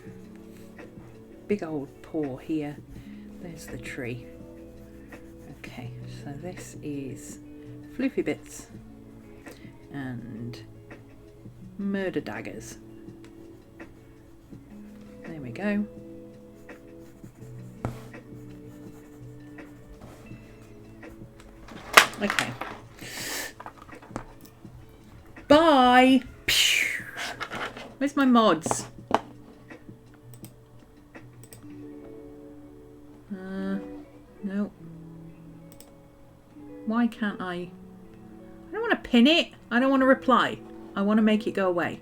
big old paw here. There's the tree. Okay, so this is floofy bits and murder daggers. There we go. Okay. Bye! Where's my mods? No. Why can't I don't want to pin it. I don't want to reply. I want to make it go away.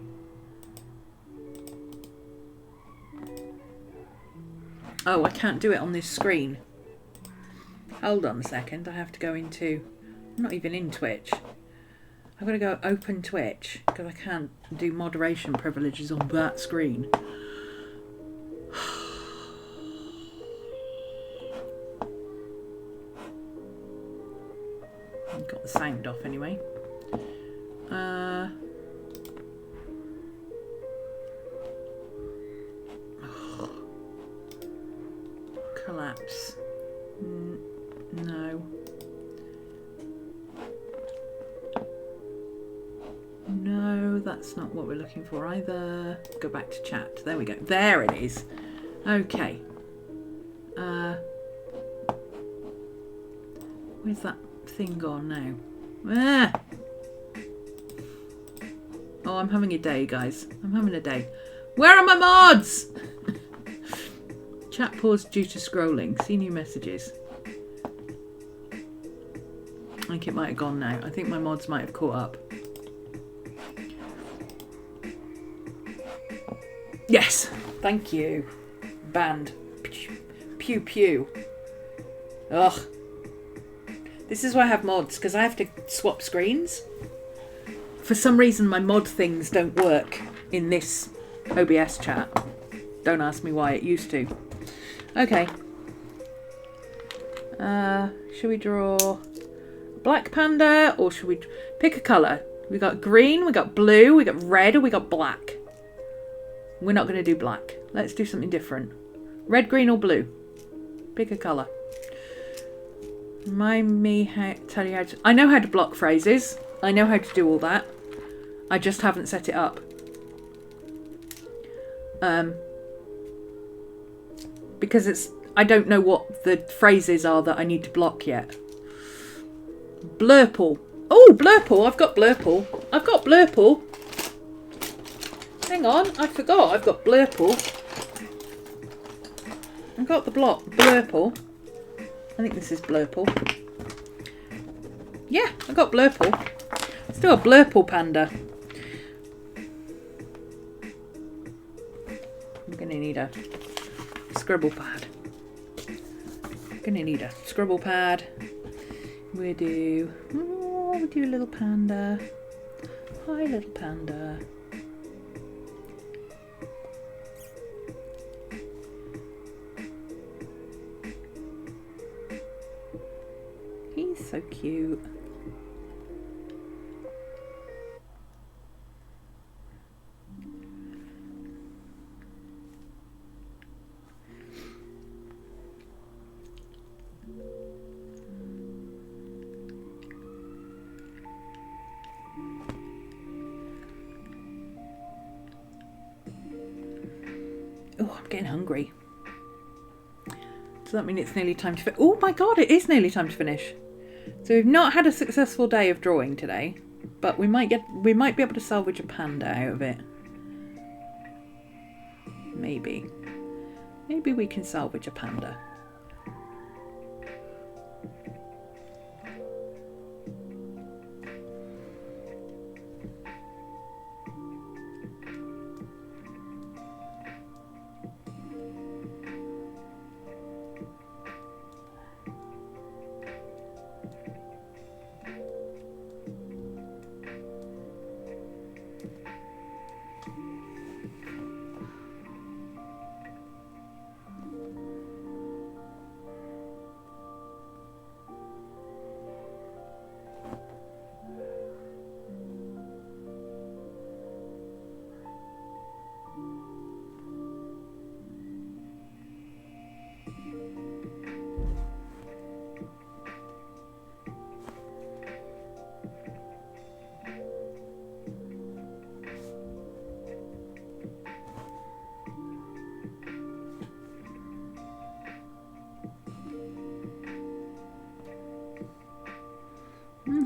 Oh, I can't do it on this screen. Hold on a second. I have to go into... I'm not even in Twitch. I've got to go open Twitch because I can't do moderation privileges on that screen. I've got the sound off anyway. Collapse. No. No, that's not what we're looking for either. Go back to chat. There we go. There it is. Okay. Where's that thing gone now? Ah! Oh, I'm having a day, guys. I'm having a day. Where are my mods? Chat paused due to scrolling. See new messages. I think it might have gone now. I think my mods might have caught up. Yes! Thank you. Banned. Pew pew. Ugh. This is why I have mods, because I have to swap screens. For some reason, my mod things don't work in this OBS chat. Don't ask me why, it used to. Okay. Should we draw a black panda, or should we pick a colour? We got green, we got blue, we got red, or we got black? We're not going to do black. Let's do something different. Red, green, or blue? Pick a colour. Remind me how tell you how to. I know how to block phrases. I know how to do all that. I just haven't set it up. Because I don't know what the phrases are that I need to block yet. Blurple. Oh, Blurple. I've got Blurple. I've got Blurple. Hang on. I forgot. I've got Blurple. I've got the block. Blurple. I think this is Blurple. Yeah, I got Blurple. Let's do a Blurple panda. I'm going to need a scribble pad. I'm going to need a scribble pad. We do a little panda. Hi, little panda. He's so cute. Oh, I'm getting hungry. Does that mean it's nearly time to finish? Oh my god, it is nearly time to finish. So we've not had a successful day of drawing today, but we might be able to salvage a panda out of it. Maybe we can salvage a panda.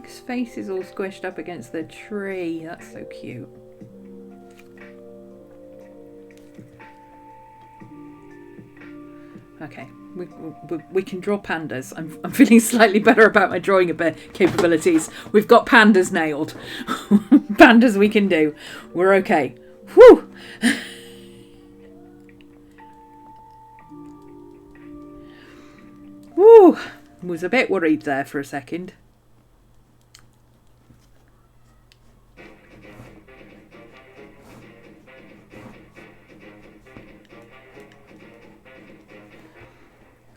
His face is all squished up against the tree. That's so cute. Okay, we can draw pandas. I'm feeling slightly better about my drawing capabilities. We've got pandas nailed. Pandas we can do. We're okay. Whew! Woo! Was a bit worried there for a second.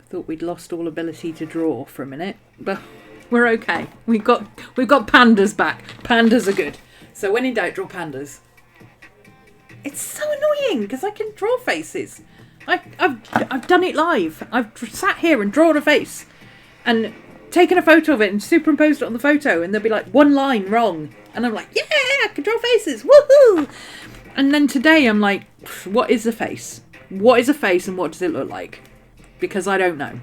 Thought we'd lost all ability to draw for a minute, but we're okay. We've got pandas back. Pandas are good. So when in doubt, draw pandas. It's so annoying because I can draw faces. I've done it live. I've sat here and drawn a face and taken a photo of it and superimposed it on the photo, and there'll be like one line wrong, and I'm like, yeah. I can draw faces. Woohoo! And then today I'm like, what is a face? What is a face and what does it look like? Because I don't know.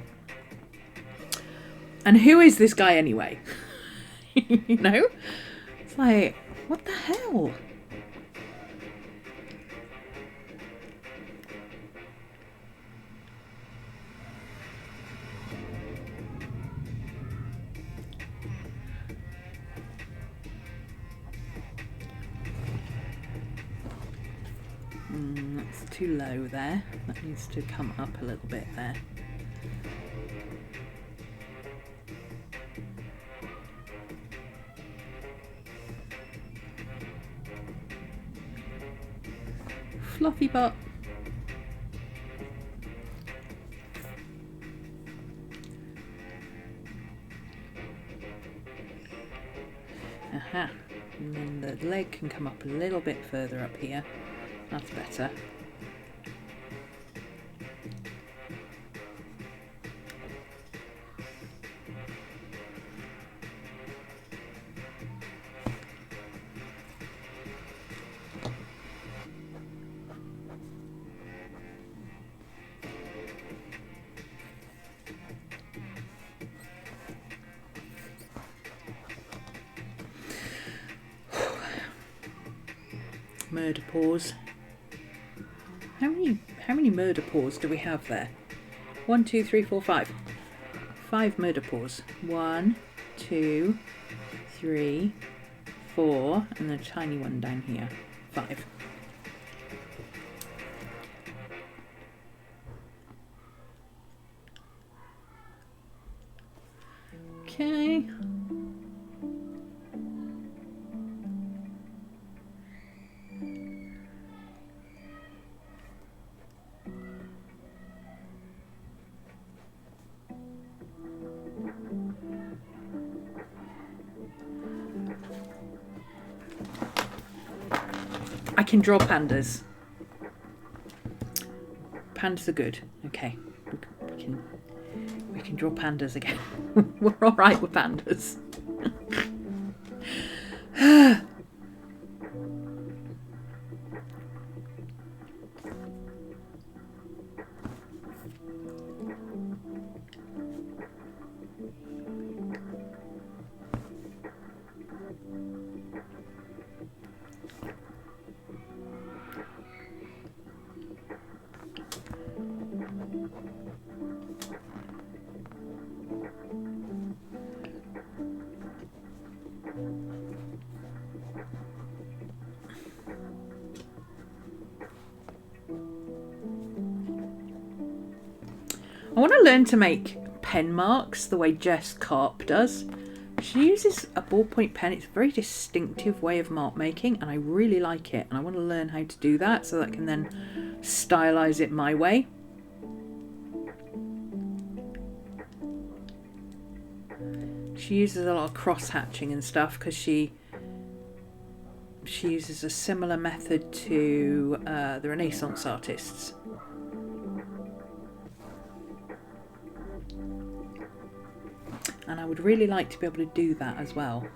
And who is this guy anyway? You know? It's like, what the hell? That's too low there. That needs to come up a little bit there. Fluffy butt. Aha. And then the leg can come up a little bit further up here. That's better. Murder paws. How many murder paws do we have there? 1, 2, 3, 4, 5. 5 murder paws. 1, 2, 3, 4, and a tiny one down here. 5. Okay. I can draw pandas. Pandas are good. Okay, we can draw pandas again. We're all right with pandas. I want to learn to make pen marks the way Jess Karp does. She uses a ballpoint pen. It's a very distinctive way of mark making and I really like it. And I want to learn how to do that so that I can then stylize it my way. She uses a lot of cross-hatching and stuff because she uses a similar method to the Renaissance artists. And I would really like to be able to do that as well.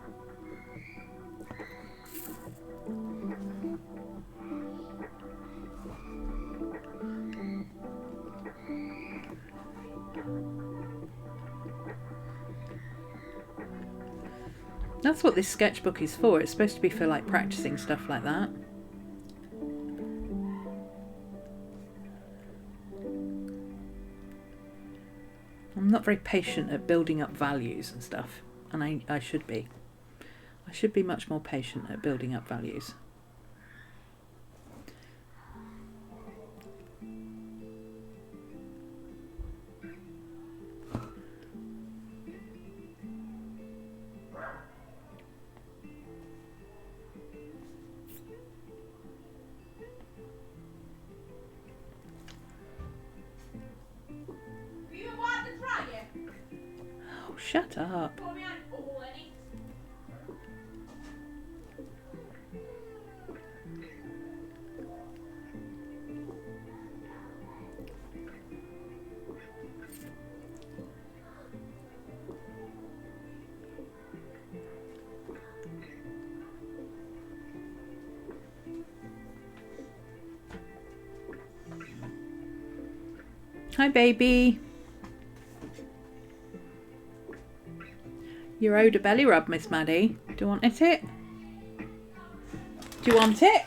That's what this sketchbook is for. It's supposed to be for like practicing stuff like that. I'm not very patient at building up values and stuff, and I should be. I should be much more patient at building up values. Shut up. Hi, baby. You're owed a belly rub, Miss Maddie. Do you want it? Do you want it?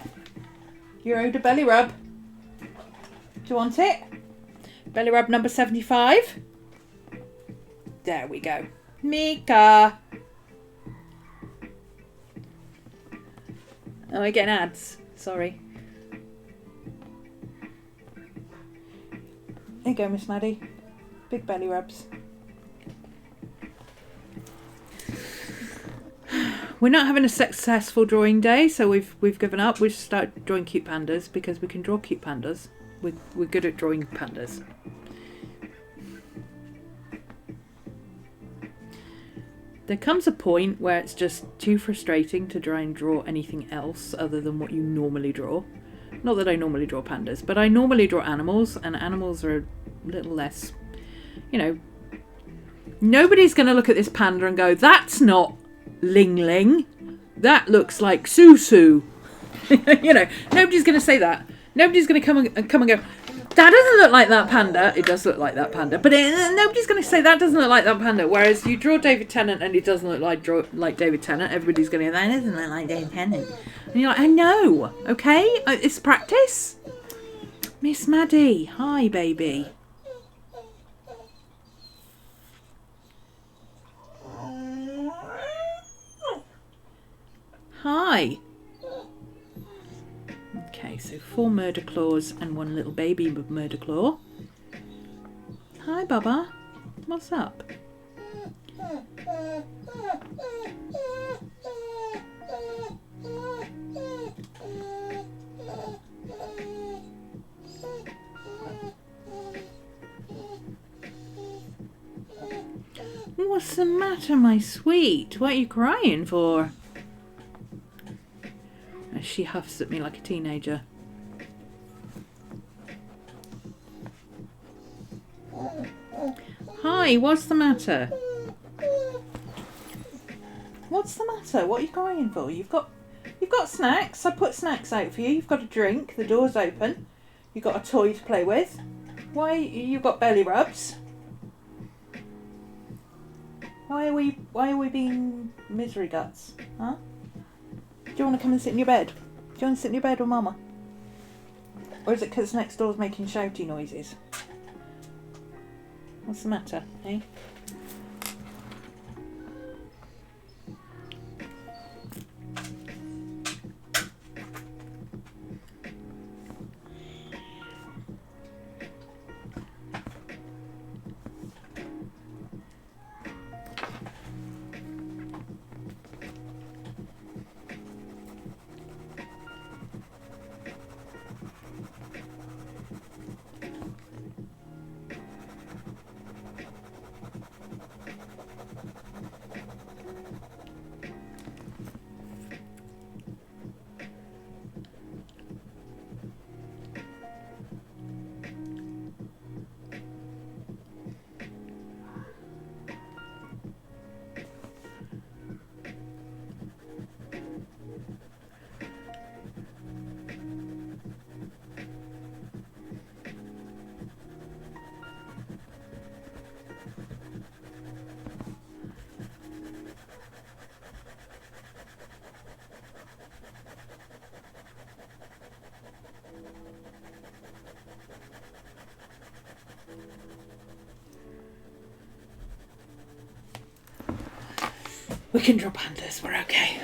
You're owed a belly rub. Do you want it? Belly rub number 75. There we go. Mika. Oh, we're getting ads. Sorry. There you go, Miss Maddie. Big belly rubs. We're not having a successful drawing day, so we've given up. We've started drawing cute pandas because we can draw cute pandas. We're good at drawing pandas. There comes a point where it's just too frustrating to try and draw anything else other than what you normally draw. Not that I normally draw pandas, but I normally draw animals, and animals are a little less, you know, nobody's going to look at this panda and go, that's not Ling Ling, that looks like Susu. You know, nobody's going to say that. Nobody's going to come and go, that doesn't look like that panda. It does look like that panda, but nobody's going to say that doesn't look like that panda. Whereas you draw David Tennant and it doesn't look like David Tennant, everybody's going to go, that doesn't look like David Tennant. And you're like, I know, okay, it's practice. Miss Maddie, hi, baby. Hi. Okay, so 4 murder claws and 1 little baby murder claw. Hi, Bubba. What's up? What's the matter, my sweet? What are you crying for? She huffs at me like a teenager. Hi, what's the matter? What's the matter? What are you crying for? You've got snacks. I put snacks out for you. You've got a drink. The door's open. You've got a toy to play with. Why you've got belly rubs? Why are we being misery guts? Huh? Do you want to come and sit in your bed? Do you want to sit in your bed with Mama? Or is it because next door's making shouty noises? What's the matter, eh? We can draw pandas, we're okay.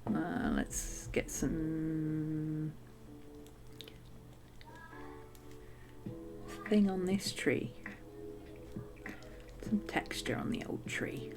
Let's get some thing on this tree. Some texture on the old tree.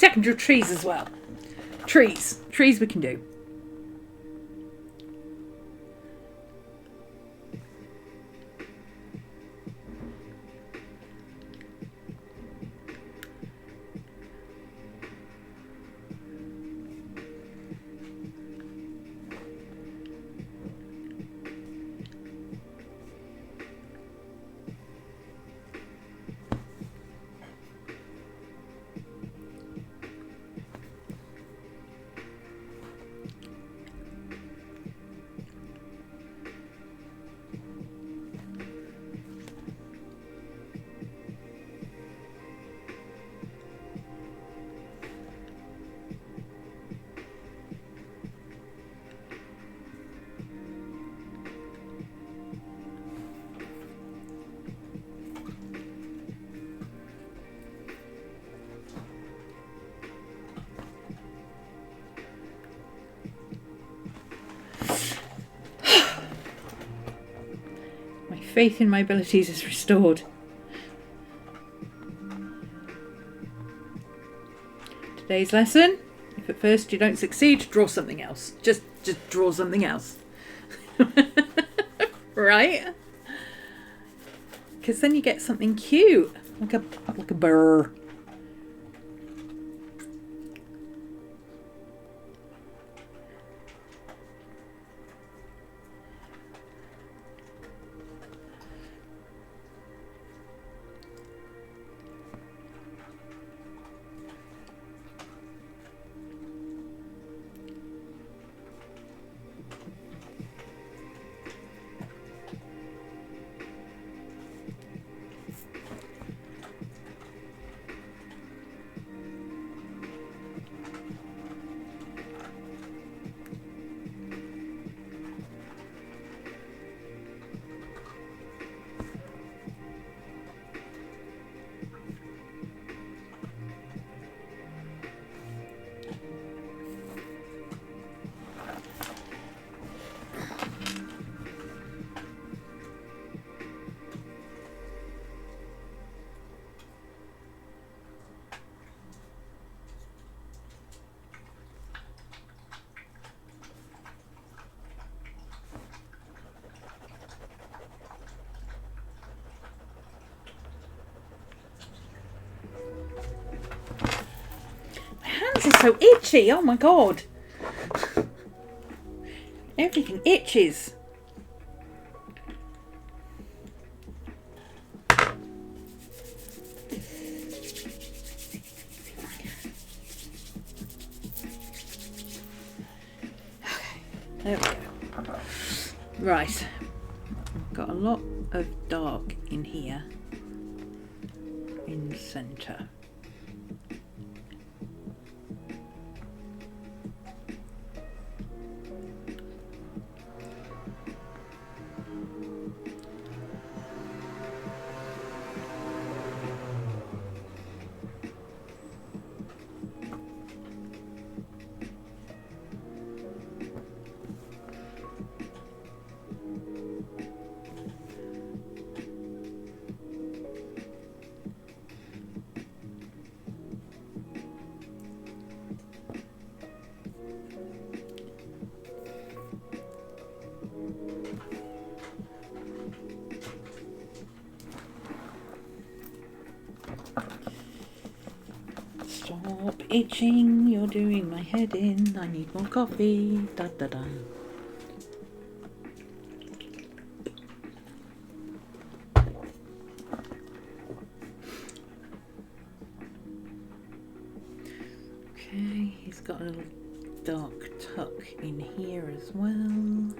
See, I can draw trees as well. Trees we can do. Faith in my abilities is restored. Today's lesson: if at first you don't succeed, draw something else. Just draw something else. Right? Because then you get something cute, like a burr. This is so itchy, oh my god. Everything itches. There we go. Right. I've got a lot of dark in here. In the centre. Stop itching, you're doing my head in. I need more coffee. Da da da. Okay, he's got a little dark tuck in here as well.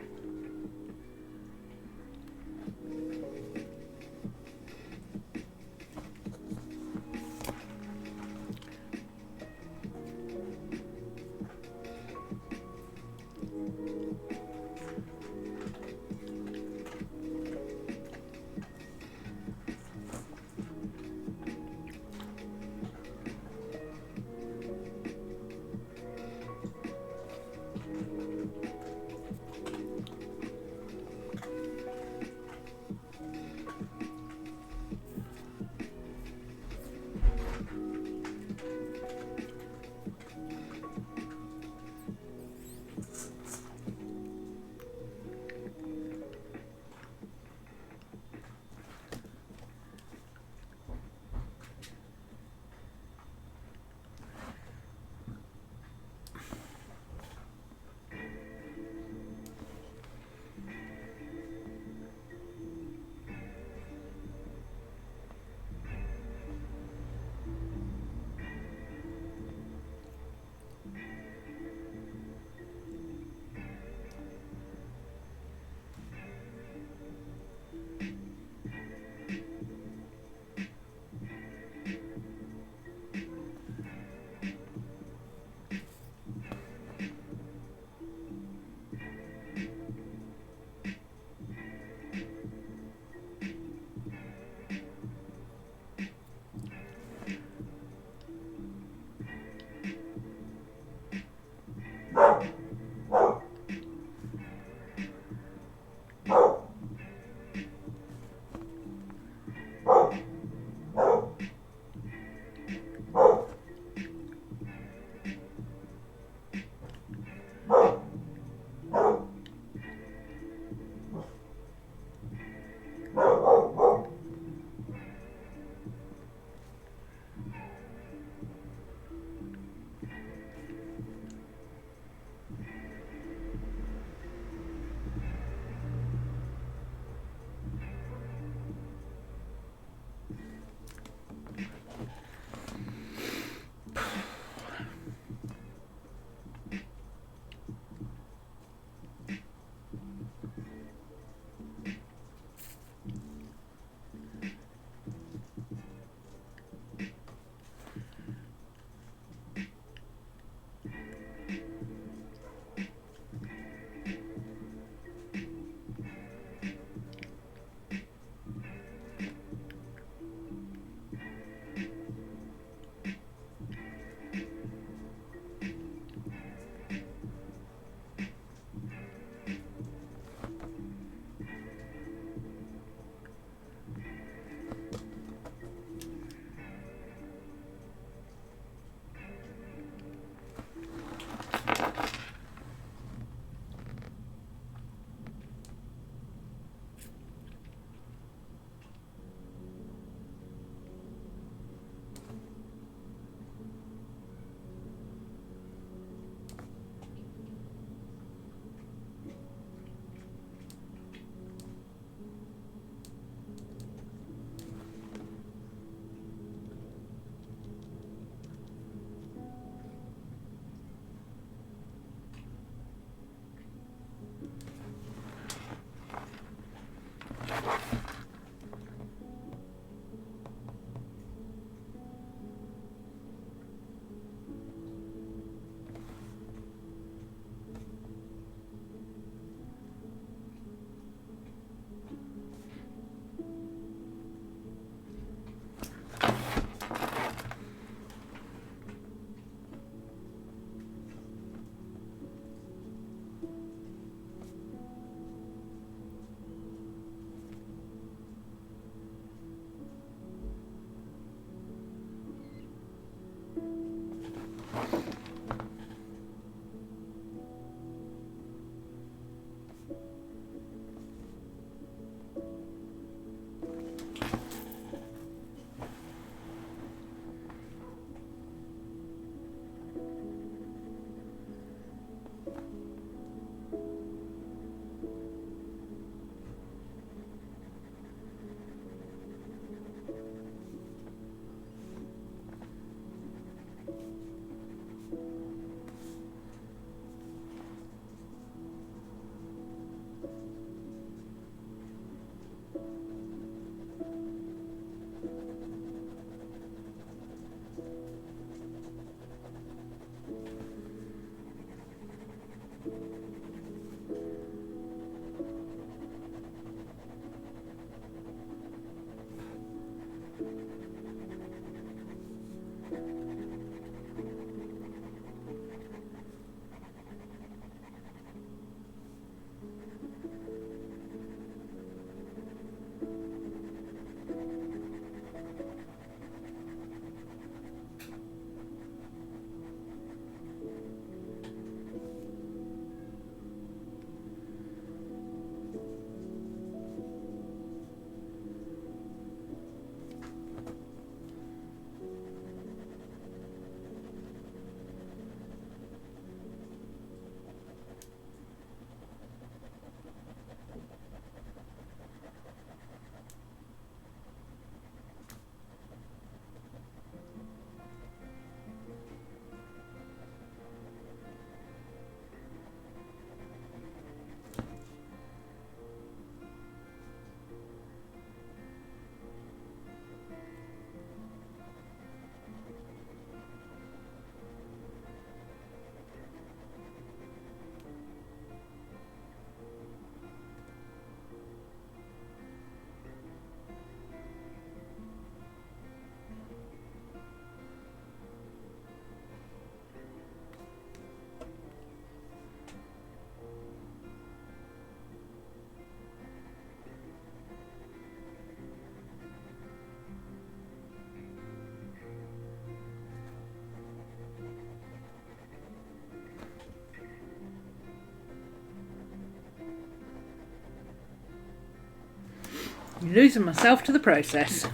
Losing myself to the process.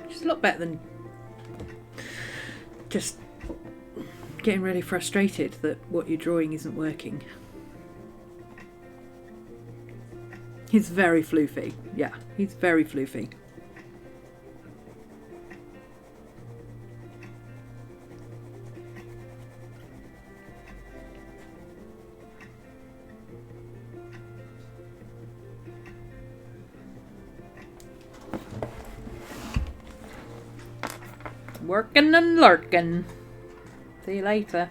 It's a lot better than just getting really frustrated that what you're drawing isn't working. He's very floofy. Yeah, he's very floofy. Working and lurking. See you later.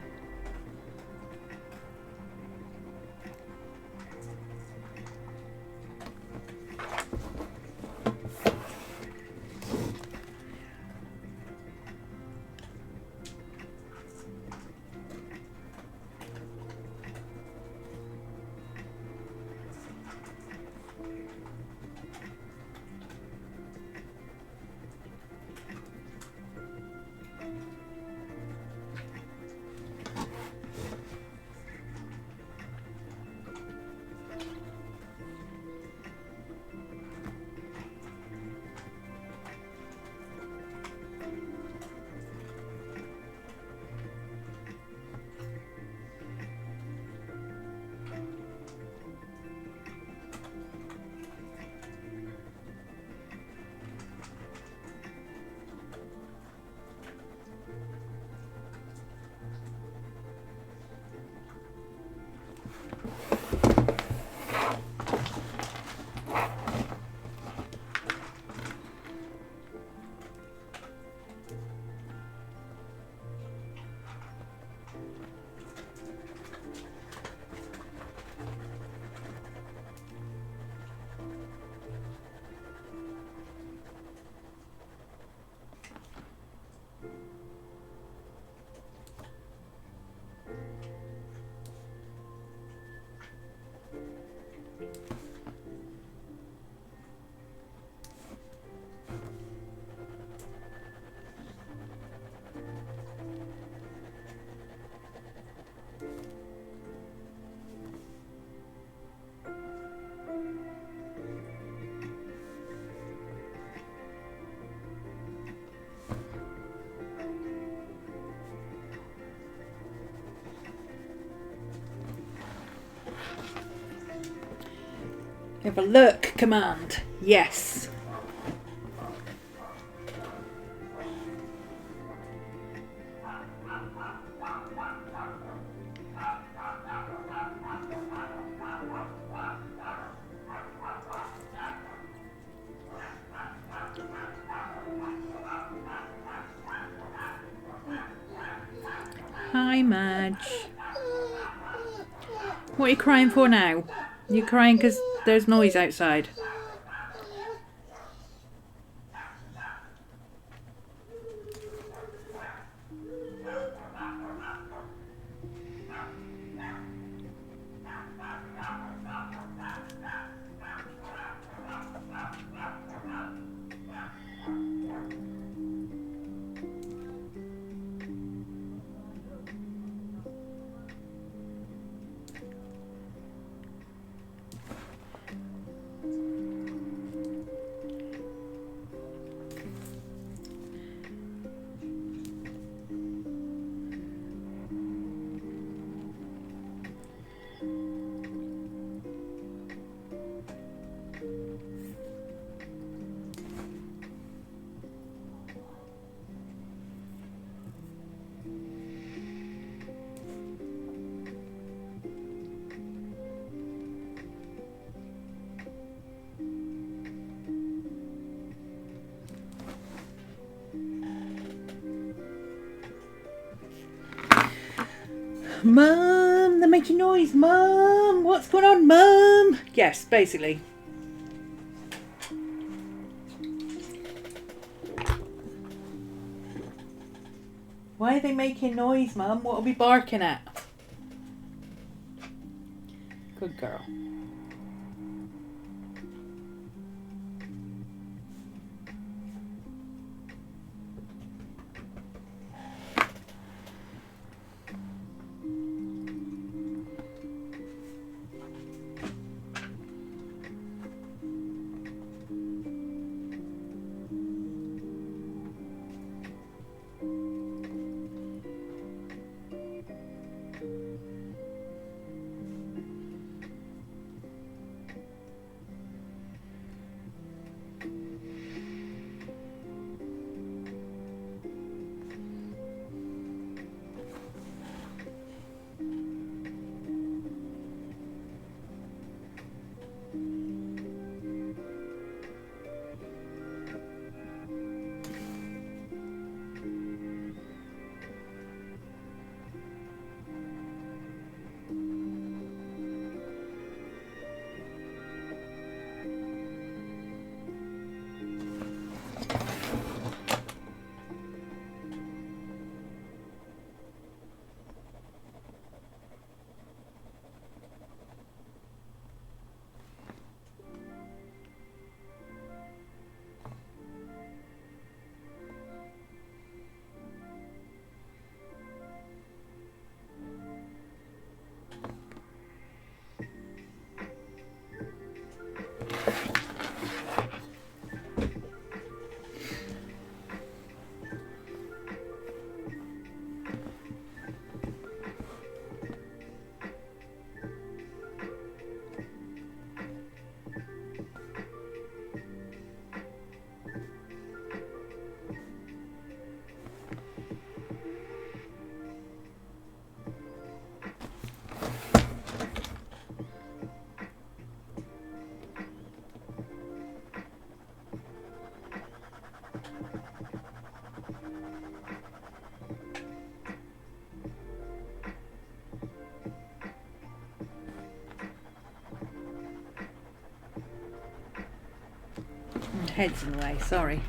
Have a look command. Yes. Hi, Madge. What are you crying for now? You're crying because there's noise outside. Mum, they're making noise. Mum, what's going on, Mum? Yes, basically. Why are they making noise, Mum? What are we barking at? Good girl. Head's in the way, sorry.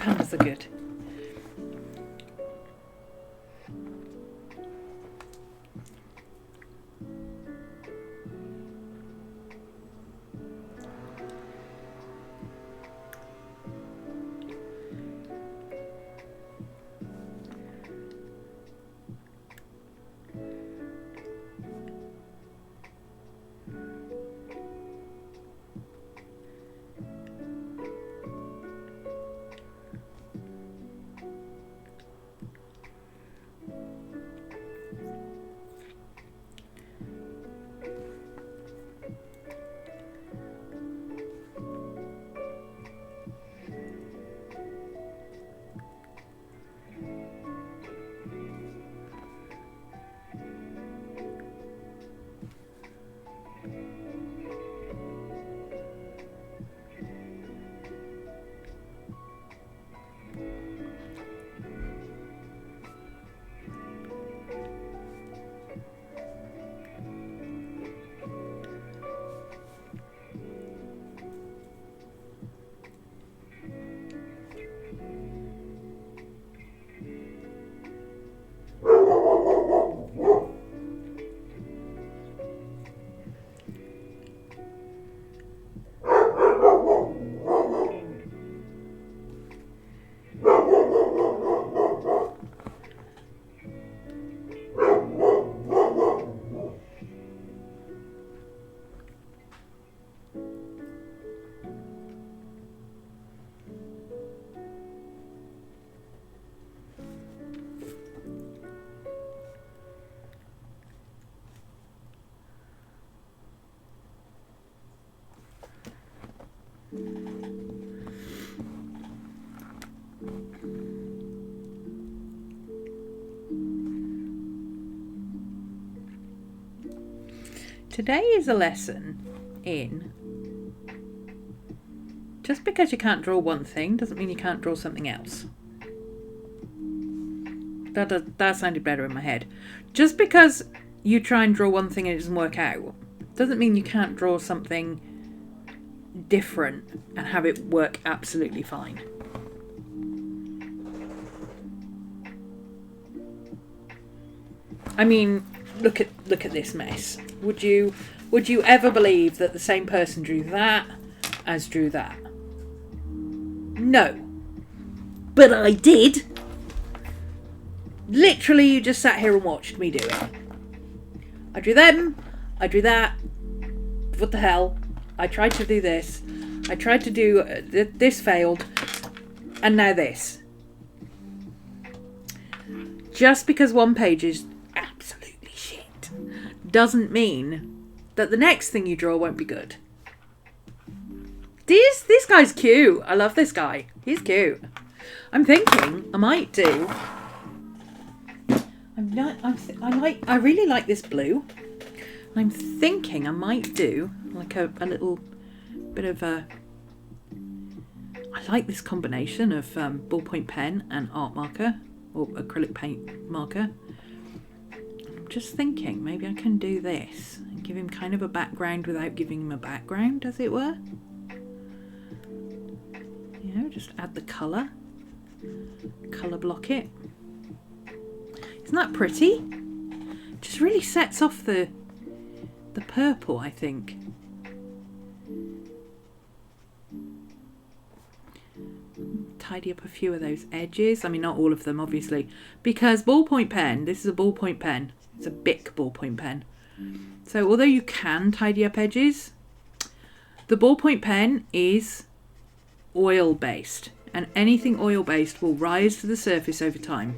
Pandas are good. Today is a lesson in just because you can't draw one thing doesn't mean you can't draw something else. That sounded better in my head. Just because you try and draw one thing and it doesn't work out doesn't mean you can't draw something different and have it work absolutely fine. I mean, look at this mess. Would you ever believe that the same person drew that as drew that? No. But I did. Literally, you just sat here and watched me do it. I drew them. I drew that. What the hell? I tried to do this. I tried to do... this failed. And now this. Just because one page is absolutely shit doesn't mean that the next thing you draw won't be good. This guy's cute. I love this guy. He's cute. I'm thinking I might do... I really like this blue. I'm thinking I might do like a little bit of a... I like this combination of ballpoint pen and art marker or acrylic paint marker. I'm just thinking maybe I can do this and give him kind of a background without giving him a background, as it were. You know, just add the colour block it. Isn't that pretty? Just really sets off the purple, I think. Tidy up a few of those edges. I mean, not all of them, obviously, because ballpoint pen, this is a ballpoint pen. It's a Bic ballpoint pen. So although you can tidy up edges, the ballpoint pen is oil-based, and anything oil-based will rise to the surface over time.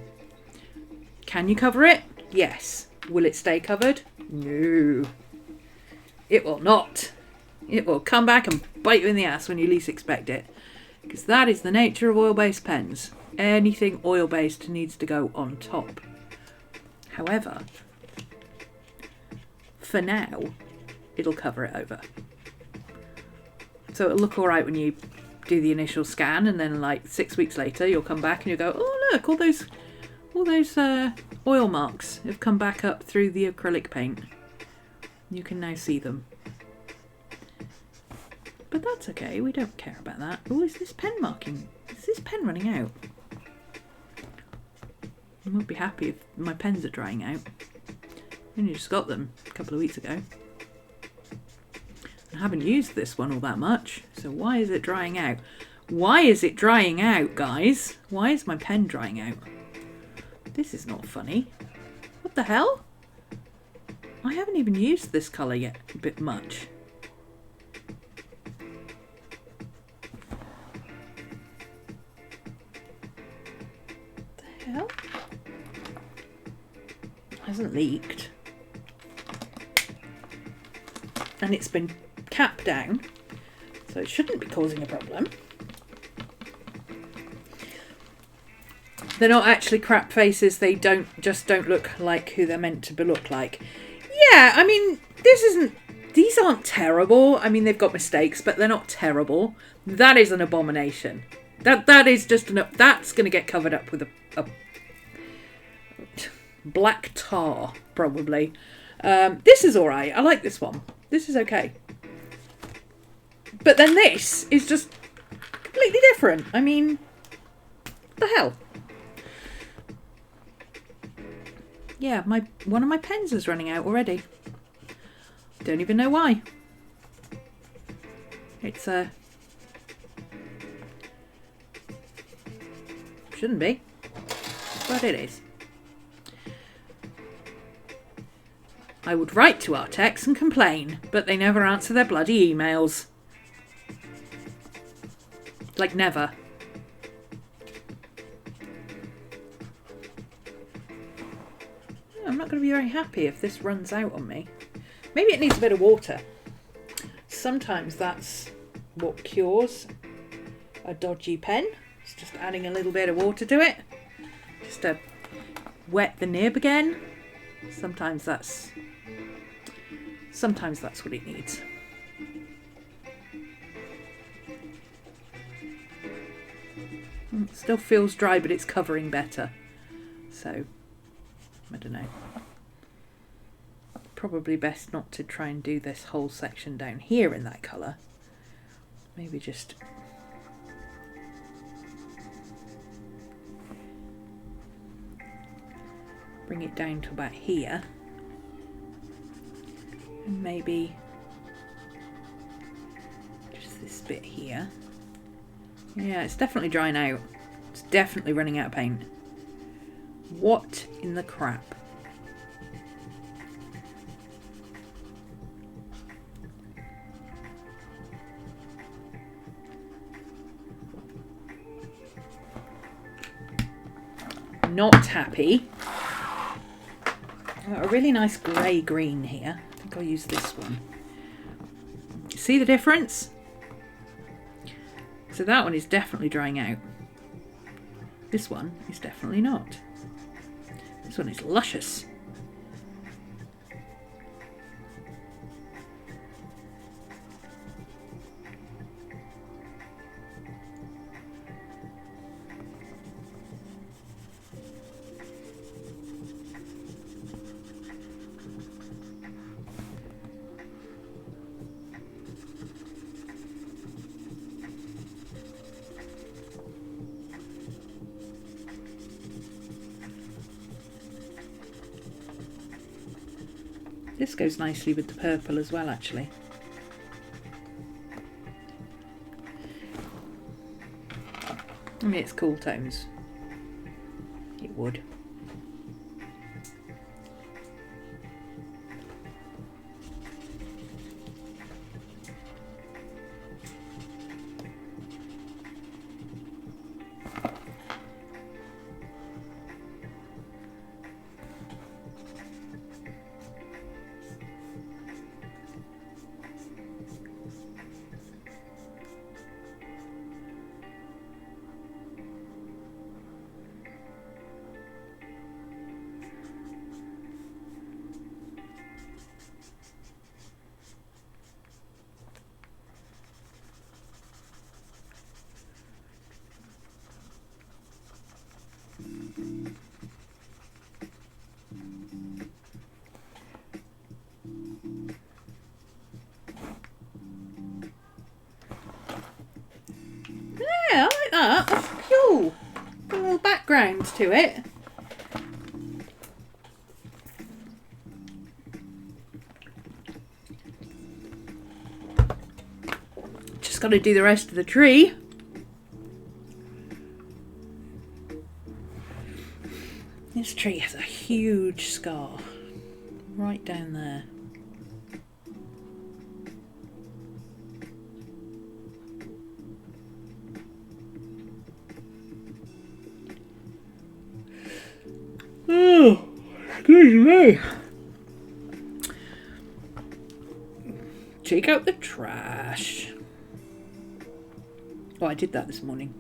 Can you cover it? Yes. Will it stay covered? No. It will not. It will come back and bite you in the ass when you least expect it. Because that is the nature of oil-based pens. Anything oil-based needs to go on top. However, for now, it'll cover it over. So it'll look alright when you do the initial scan, and then like 6 weeks later you'll come back and you'll go, oh look, all those oil marks have come back up through the acrylic paint. You can now see them. But that's okay, we don't care about that. Oh, is this pen marking? Is this pen running out? I won't be happy if my pens are drying out. I only just got them a couple of weeks ago. I haven't used this one all that much, so why is it drying out? Why is it drying out, guys? Why is my pen drying out? This is not funny. What the hell? I haven't even used this colour yet a bit much. The hell? Hasn't leaked. And it's been capped down, so it shouldn't be causing a problem. They're not actually crap faces, they just don't look like who they're meant to look like. Yeah, I mean, these aren't terrible. I mean, they've got mistakes, but they're not terrible. That is an abomination. That is just that's going to get covered up with a black tar, probably. This is alright, I like this one. This is okay. But then this is just completely different. I mean, what the hell? Yeah, one of my pens is running out already. Don't even know why. It's shouldn't be, but it is. I would write to Artex and complain, but they never answer their bloody emails. Like, never. I'm not going to be very happy if this runs out on me. Maybe it needs a bit of water. Sometimes that's what cures a dodgy pen. It's just adding a little bit of water to it. Just to wet the nib again. Sometimes that's what it needs. It still feels dry, but it's covering better. So, I don't know. Probably best not to try and do this whole section down here in that colour. Maybe just bring it down to about here. And maybe just this bit here. Yeah, it's definitely drying out. It's definitely running out of paint. What in the crap? Not happy. A really nice grey green here. I think I'll use this one. See the difference? So that one is definitely drying out. This one is definitely not. This one is luscious. This goes nicely with the purple as well, actually. I mean, it's cool tones. It would. up. Phew, got a little background to it. Just got to do the rest of the tree. This tree has a huge scar right down there. Oh, excuse me. Take out the trash. Oh, I did that this morning.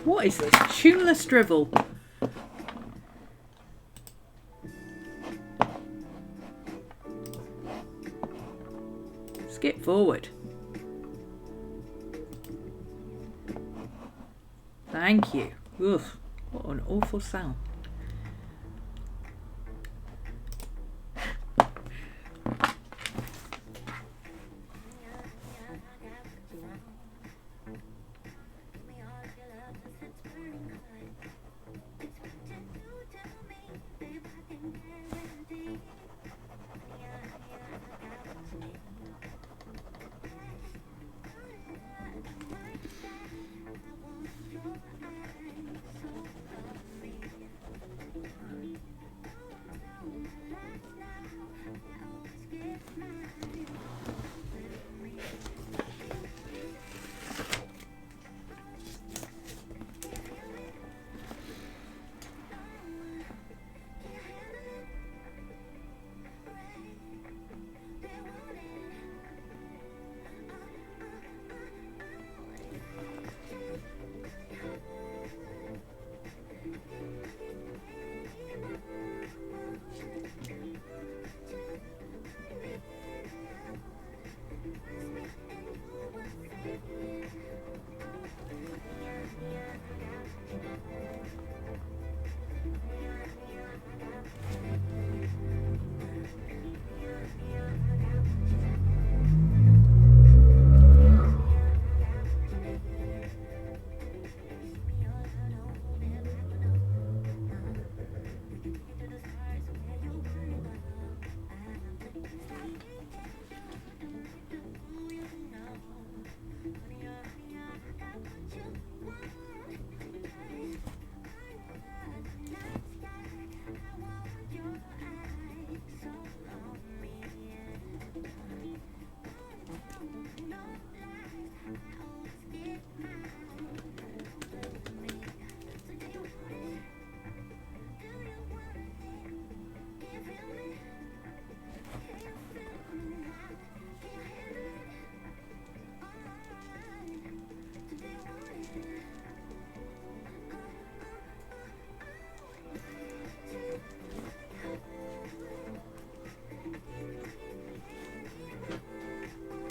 What is this? Tuneless drivel. Skip forward. Thank you. Oof, what an awful sound.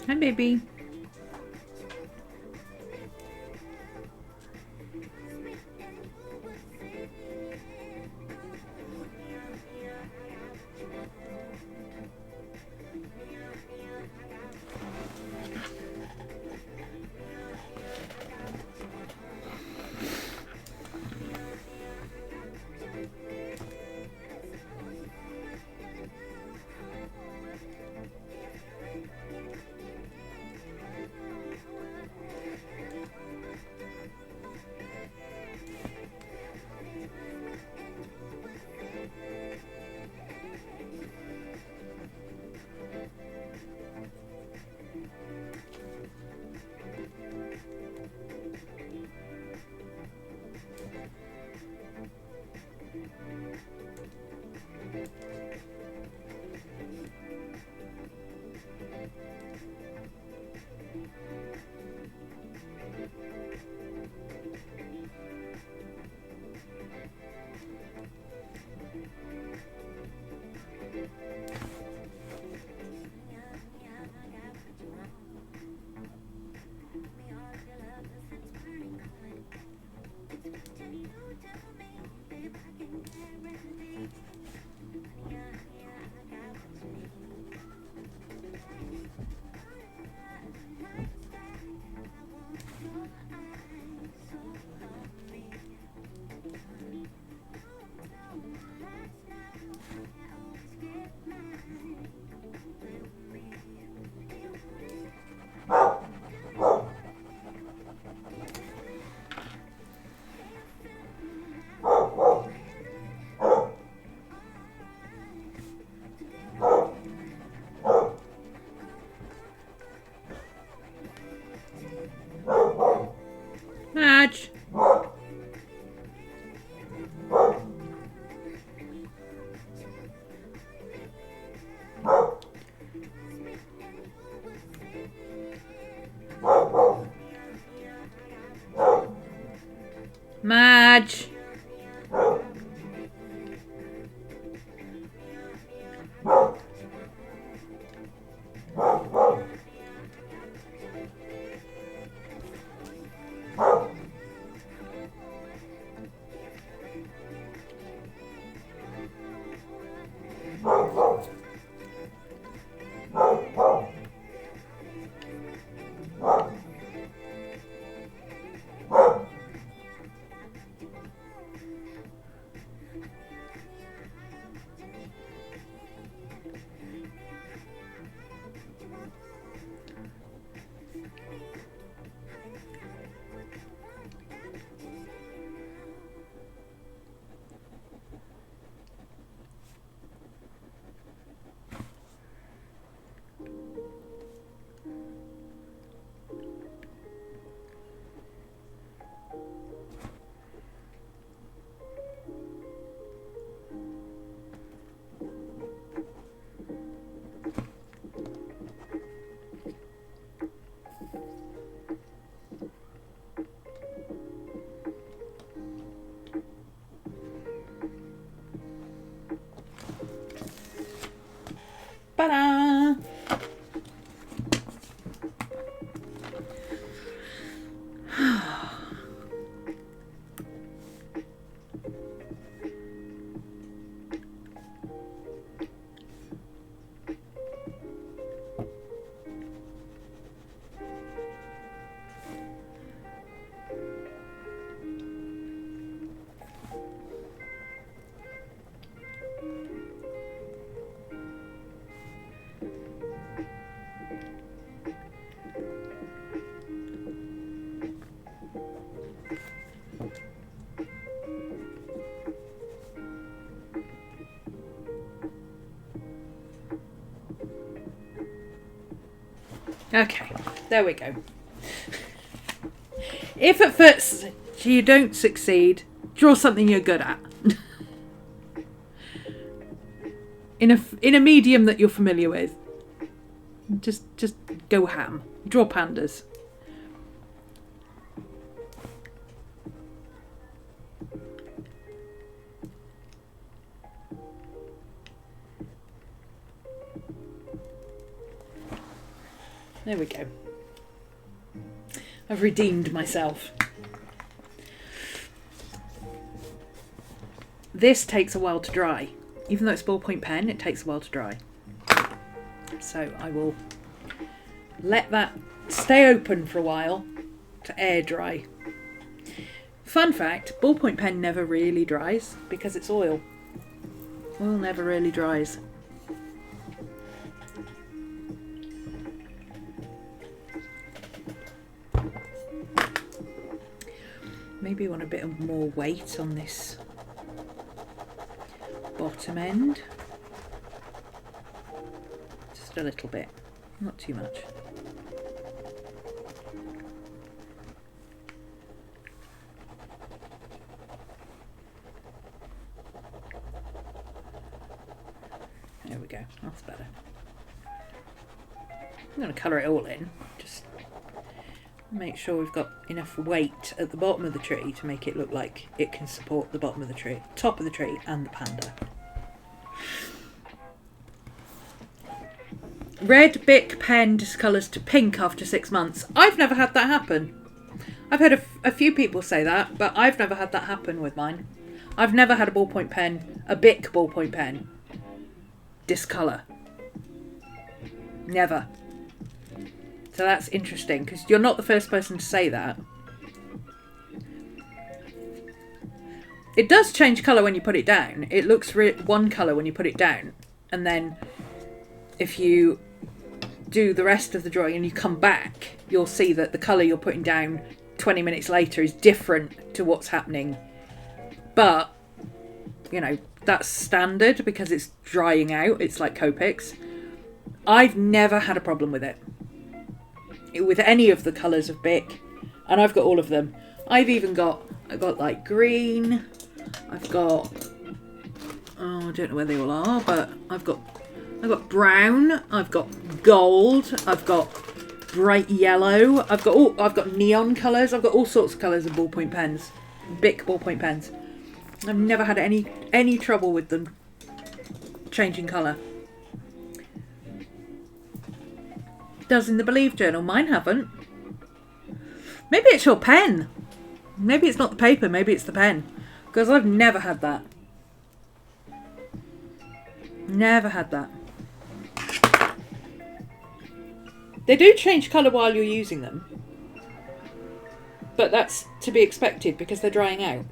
Hi, baby. Madge. Madge. Ta-da! Okay, there we go. If at first you don't succeed, draw something you're good at. in a medium that you're familiar with. Just go ham. Draw pandas. There we go. I've redeemed myself. This takes a while to dry. Even though it's ballpoint pen, it takes a while to dry. So I will let that stay open for a while to air dry. Fun fact, ballpoint pen never really dries because it's oil. Oil never really dries. Maybe want a bit more weight on this bottom end. Just a little bit, not too much. There we go, that's better. I'm going to colour it all in, just make sure we've got enough weight at the bottom of the tree to make it look like it can support the bottom of the tree, top of the tree and the panda. Red Bic pen discolours to pink after 6 months. I've never had that happen. I've heard a few people say that, but I've never had that happen with mine. I've never had a ballpoint pen, a Bic ballpoint pen, discolour. Never. So that's interesting, because you're not the first person to say that. It does change colour when you put it down. It looks one colour when you put it down. And then if you do the rest of the drawing and you come back, you'll see that the colour you're putting down 20 minutes later is different to what's happening. But, you know, that's standard because it's drying out. It's like Copics. I've never had a problem with it. With any of the colours of Bic, and I've got all of them. I've got like green, I've got, oh, I don't know where they all are, but I've got brown, I've got gold, I've got bright yellow, I've got neon colours, I've got all sorts of colours of ballpoint pens, Bic ballpoint pens. I've never had any trouble with them changing colour. Does in the Believe journal. Mine haven't. Maybe it's your pen. Maybe it's not the paper, maybe it's the pen. Because I've never had that. Never had that. They do change colour while you're using them. But that's to be expected because they're drying out.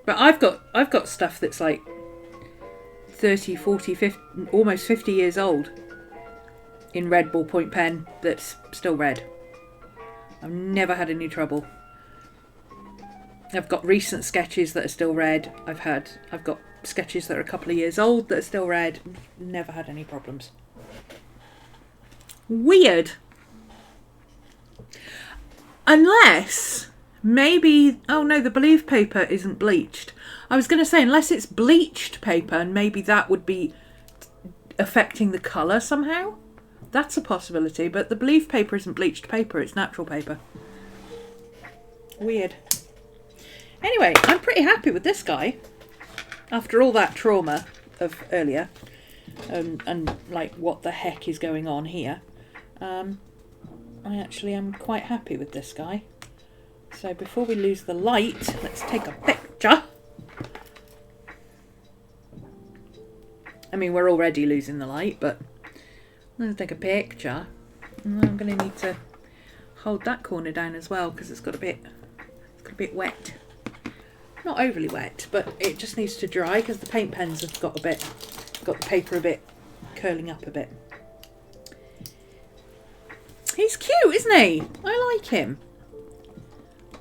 But I've got stuff that's like 30, 40, 50, almost 50 years old in red ballpoint pen that's still red. I've never had any trouble. I've got recent sketches that are still red. I've got sketches that are a couple of years old that are still red. Never had any problems. Weird. Unless maybe, oh no, the Believe paper isn't bleached. I was going to say, unless it's bleached paper, and maybe that would be affecting the colour somehow. That's a possibility, but the Believe paper isn't bleached paper, it's natural paper. Weird. Anyway, I'm pretty happy with this guy. After all that trauma of earlier, and like what the heck is going on here, I actually am quite happy with this guy. So before we lose the light, let's take a picture. I mean, we're already losing the light, but I'm going to take a picture. And I'm going to need to hold that corner down as well because it's got a bit wet. Not overly wet, but it just needs to dry because the paint pens have got the paper a bit curling up a bit. He's cute, isn't he? I like him.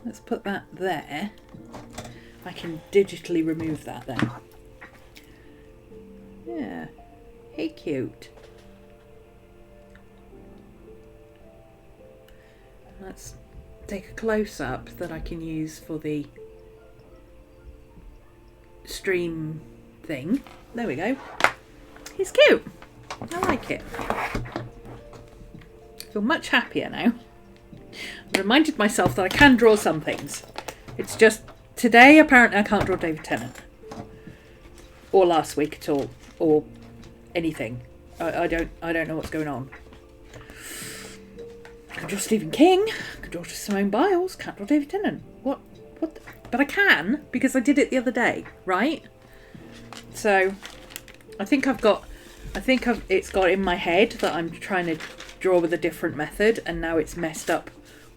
Let's put that there. I can digitally remove that then. Yeah, hey cute. Let's take a close-up that I can use for the stream thing. There we go. He's cute. I like it. I feel much happier now. I reminded myself that I can draw some things. It's just today apparently I can't draw David Tennant. Or last week at all. Or anything. I don't know what's going on. Can't draw Stephen King. Can't draw Simone Biles. Can't draw David Tennant. What? But I can, because I did it the other day, right? So, it's got in my head that I'm trying to draw with a different method, and now it's messed up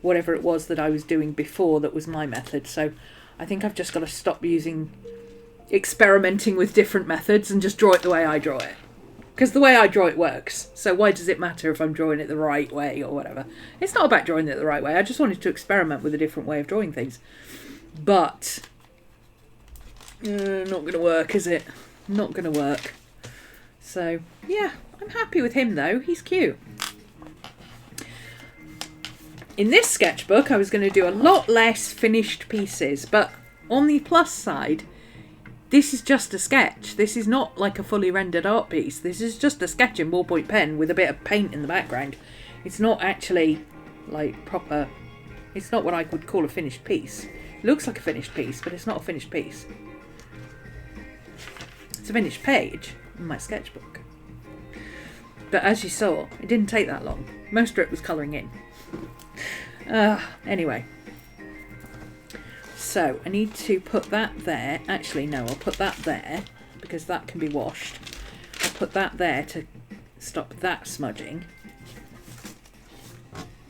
whatever it was that I was doing before that was my method. So I think I've just got to stop experimenting with different methods and just draw it the way I draw it. Because the way I draw it works. So why does it matter if I'm drawing it the right way or whatever? It's not about drawing it the right way. I just wanted to experiment with a different way of drawing things. But not going to work, is it? Not going to work. So, yeah, I'm happy with him though. He's cute. In this sketchbook, I was going to do a lot less finished pieces, but on the plus side, this is just a sketch. This is not like a fully rendered art piece. This is just a sketch in ballpoint pen with a bit of paint in the background. It's not actually like proper, it's not what I would call a finished piece. It looks like a finished piece, but it's not a finished piece. It's a finished page in my sketchbook. But as you saw, it didn't take that long. Most of it was colouring in. Anyway. So, I need to put that there. Actually, no, I'll put that there, because that can be washed. I'll put that there to stop that smudging.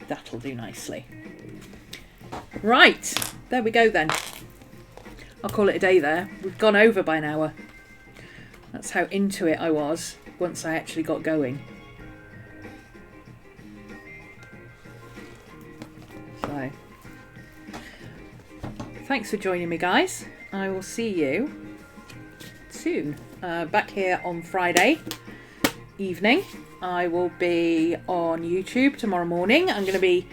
That'll do nicely. Right, there we go then. I'll call it a day there. We've gone over by an hour. That's how into it I was once I actually got going. So, thanks for joining me, guys. I will see you soon. Back here on Friday evening. I will be on YouTube tomorrow morning. I'm going to be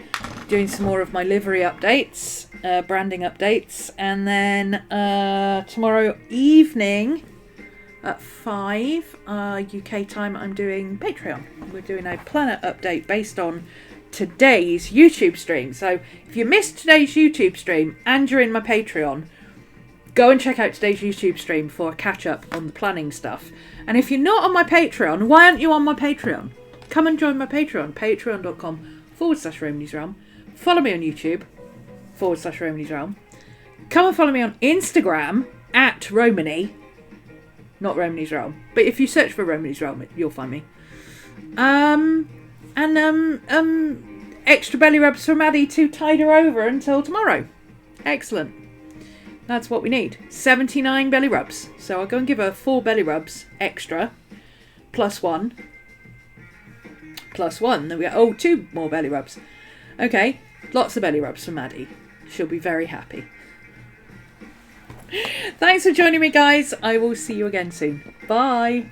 doing some more of my livery updates, branding updates, and then tomorrow evening at 5 UK time I'm doing Patreon. We're doing a planet update based on today's YouTube stream. So if you missed today's YouTube stream and you're in my Patreon, go and check out today's YouTube stream for a catch up on the planning stuff. And if you're not on my Patreon, why aren't you on my Patreon? Come and join my Patreon, patreon.com/RhomanysRealm. Follow me on YouTube, /RhomanysRealm. Come and follow me on Instagram at Romany, not RhomanysRealm. But if you search for RhomanysRealm, you'll find me. Extra belly rubs from Maddie to tide her over until tomorrow. Excellent. That's what we need. 79 belly rubs. So I'll go and give her 4 belly rubs extra. Plus 1. Then we go, 2 more belly rubs. Okay, lots of belly rubs for Maddie. She'll be very happy. Thanks for joining me, guys. I will see you again soon. Bye.